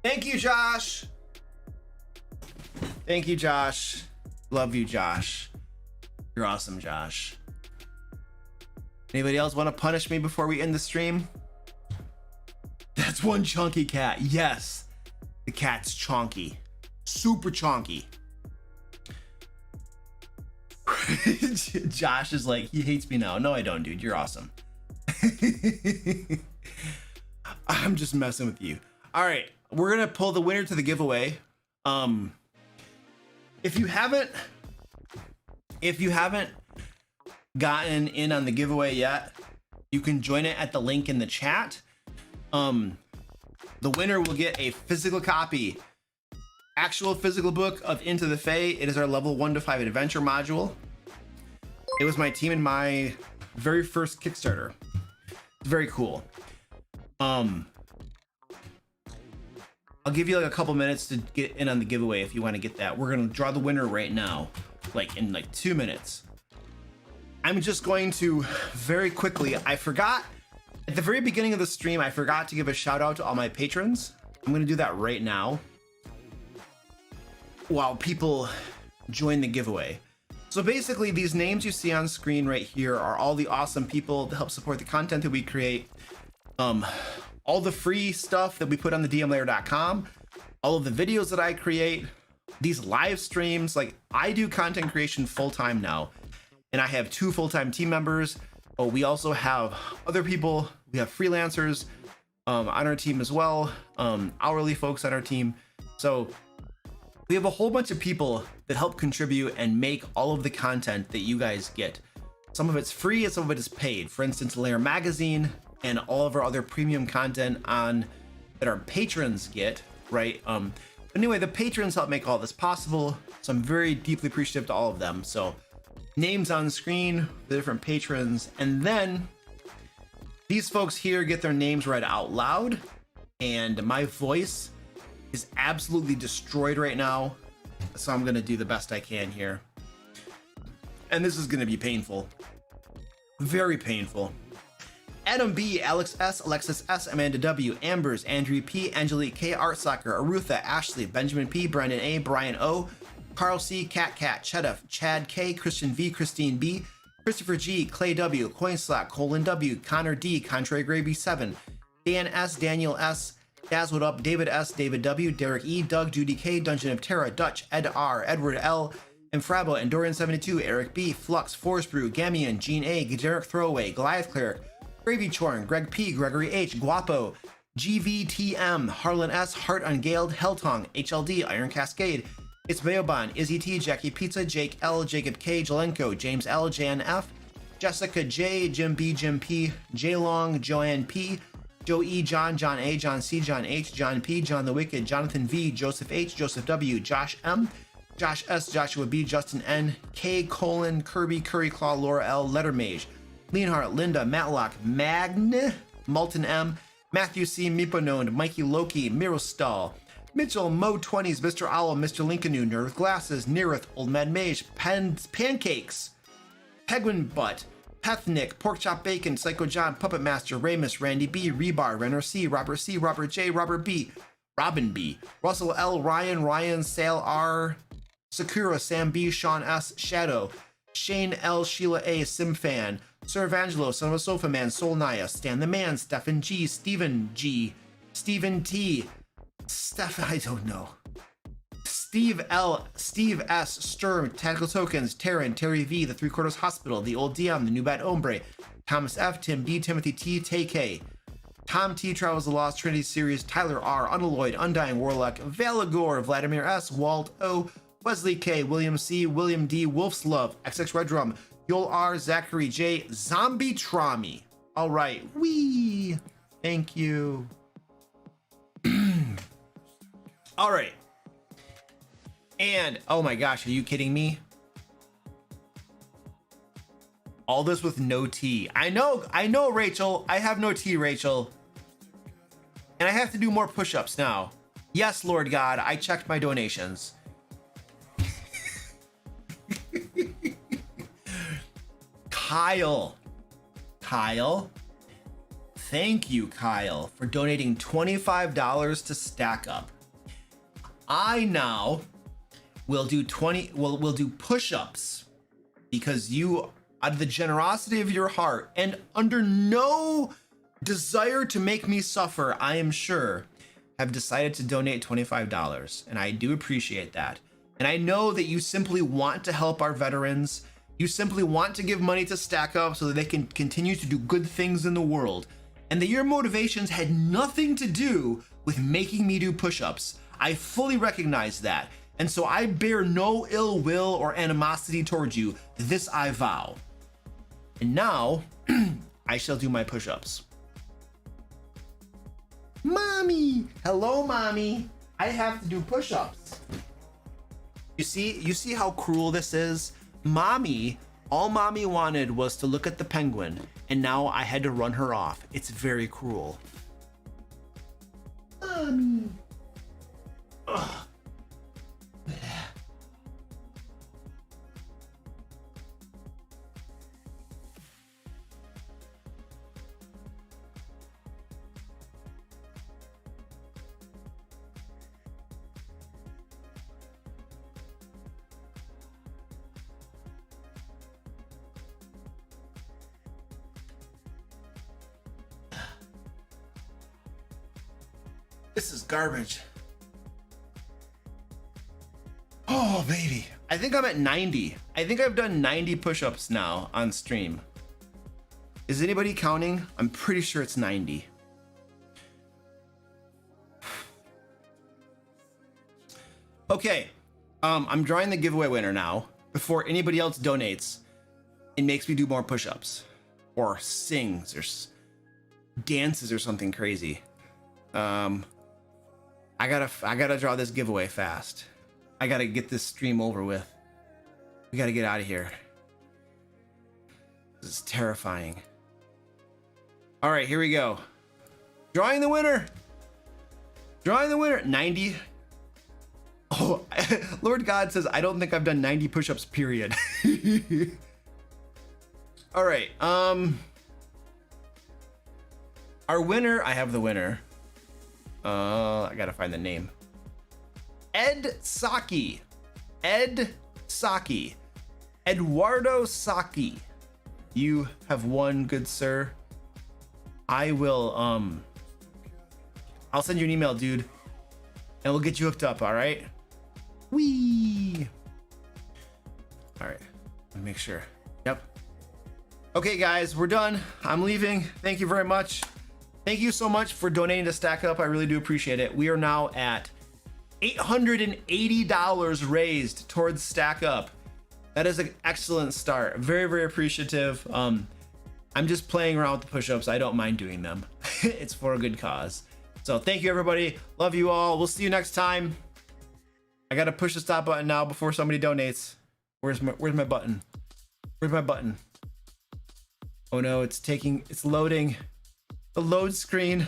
Thank you, Josh. Thank you, Josh. Love you, Josh. You're awesome, Josh. Anybody else want to punish me before we end the stream? That's one chunky cat. Yes, the cat's chonky. Super chonky. Josh is like, he hates me now. No, I don't, dude. You're awesome. I'm just messing with you. All right. We're gonna pull the winner to the giveaway. If you haven't gotten in on the giveaway yet, you can join it at the link in the chat. The winner will get a physical copy, actual physical book of Into the Fae. It is our level 1 to 5 adventure module. It was my team in my very first Kickstarter. It's very cool. I'll give you like a couple minutes to get in on the giveaway if you want to get that. We're gonna draw the winner right now, like in like 2 minutes. I'm just going to very quickly, I forgot at the very beginning of the stream, I forgot to give a shout out to all my patrons. I'm gonna do that right now while people join the giveaway. So basically these names you see on screen right here are all the awesome people that help support the content that we create. All the free stuff that we put on the dmlayer.com, all of the videos that I create, these live streams. Like, I do content creation full time now, and I have 2 full-time team members. But we also have other people. We have freelancers on our team as well, hourly folks on our team. So we have a whole bunch of people that help contribute and make all of the content that you guys get. Some of it's free and some of it is paid. For instance, Lair magazine and all of our other premium content that our patrons get, right? Anyway, the patrons help make all this possible, so I'm very deeply appreciative to all of them. So names on screen, the different patrons, and then these folks here get their names read out loud, and my voice is absolutely destroyed right now, so I'm gonna do the best I can here. And this is gonna be painful. Very painful. Adam B, Alex S, Alexis S, Amanda W, Ambers, Andrew P, Angelique K, Art Soccer, Arutha, Ashley, Benjamin P, Brandon A, Brian O, Carl C, Cat Cat, Chedif, Chad K, Christian V, Christine B, Christopher G, Clay W, Coinslack, Colin W, Connor D, Contrary Gravy 7, Dan S, Daniel S, Dazzled Up, David S, David W, Derek E, Doug, Judy K, Dungeon of Terra, Dutch, Ed R, Edward L, Infrabo, Endorian72, Eric B, Flux, Forest Brew, Gamian, Gene A, Derek Throwaway, Goliath Cleric, Gravy Chorn, Greg P, Gregory H, Guapo, GVTM, Harlan S, Heart Ungaled, Helltongue, HLD, Iron Cascade, It's Beoban, Izzy T, Jackie Pizza, Jake L, Jacob K, Jelenko, James L, Jan F, Jessica J, Jim B, Jim P, J Long, Joanne P, Joe E, John, John A, John C, John H, John P, John the Wicked, Jonathan V, Joseph H, Joseph W, Josh M, Josh S, Joshua B, Justin N, K, Colin, Kirby, Curry Claw, Laura L, Letter Mage, Leonhardt, Linda, Matlock, Magne, Malton M, Matthew C, Miponode, Mikey Loki, Mirostal, Mitchell, Mo 20s, Mr. Owl, Mr. Lincoln, Nerd with Glasses, Neareth, Old Mad Mage, Pancakes, Penguin Butt, Pethnick, Pork Chop Bacon, Psycho John, Puppet Master, Ramus, Randy B, Rebar, Renner C, Robert J, Robert B, Robin B, Russell L, Ryan, Sale R, Sakura, Sam B, Sean S, Shadow, Shane L, Sheila A, Simfan, Sir Evangelo, Son of a Sofa Man, Soul Naya, Stan the Man, Stephen G, Stephen G, Stephen T, I don't know. Steve L, Steve S, Sturm, Tactical Tokens, Taryn, Terry V, The Three Quarters Hospital, The Old DM, The New Bad Ombre, Thomas F, Tim B, Timothy T, TK, Tom T, Travels the Lost Trinity Series, Tyler R, Unalloyed, Undying Warlock, Valagor, Vladimir S, Walt O, Wesley K, William C, William D, Wolf's Love, XX Red Drum, Yol R, Zachary J, Zombie Trami. All right, wee. Thank you. All right. And oh my gosh, are you kidding me? All this with no tea. I know, Rachel. I have no tea, Rachel. And I have to do more push-ups now. Yes, Lord God, I checked my donations. Kyle, thank you, Kyle, for donating $25 to Stack Up. I now will do we'll do push-ups because you, out of the generosity of your heart and under no desire to make me suffer, I am sure, have decided to donate $25, and I do appreciate that. And I know that you simply want to help our veterans. You simply want to give money to Stack Up so that they can continue to do good things in the world, and that your motivations had nothing to do with making me do push-ups. I fully recognize that, and so I bear no ill will or animosity towards you. This I vow. And now, I shall do my push-ups. Mommy! Hello, Mommy! I have to do push-ups. You see how cruel this is? Mommy, all Mommy wanted was to look at the penguin, and now I had to run her off. It's very cruel. Mommy. Ugh. This is garbage. Oh, baby. I think I'm at 90. I think I've done 90 push-ups now on stream. Is anybody counting? I'm pretty sure it's 90. Okay, I'm drawing the giveaway winner now before anybody else donates and makes me do more push-ups or sings or dances or something crazy. I gotta draw this giveaway fast. I gotta get this stream over with. We gotta get out of here. This is terrifying. All right, here we go. Drawing the winner. Drawing the winner. 90. Oh, Lord God says, I don't think I've done 90 push-ups, period. All right. Our winner, I have the winner. I gotta find the name. Ed Saki. Ed Saki. Eduardo Saki. You have won, good sir. I will, I'll send you an email, dude. And we'll get you hooked up, all right? Whee! All right, let me make sure. Yep. Okay, guys, we're done. I'm leaving. Thank you very much. Thank you so much for donating to Stack Up. I really do appreciate it. We are now at $880 raised towards Stack Up. That is an excellent start. Very, very appreciative. I'm just playing around with the push-ups. I don't mind doing them. It's for a good cause. So thank you, everybody. Love you all. It's see you next time. I gotta push the stop button now before somebody donates. Where's my button? Where's my button? Oh no, it's loading. The load screen.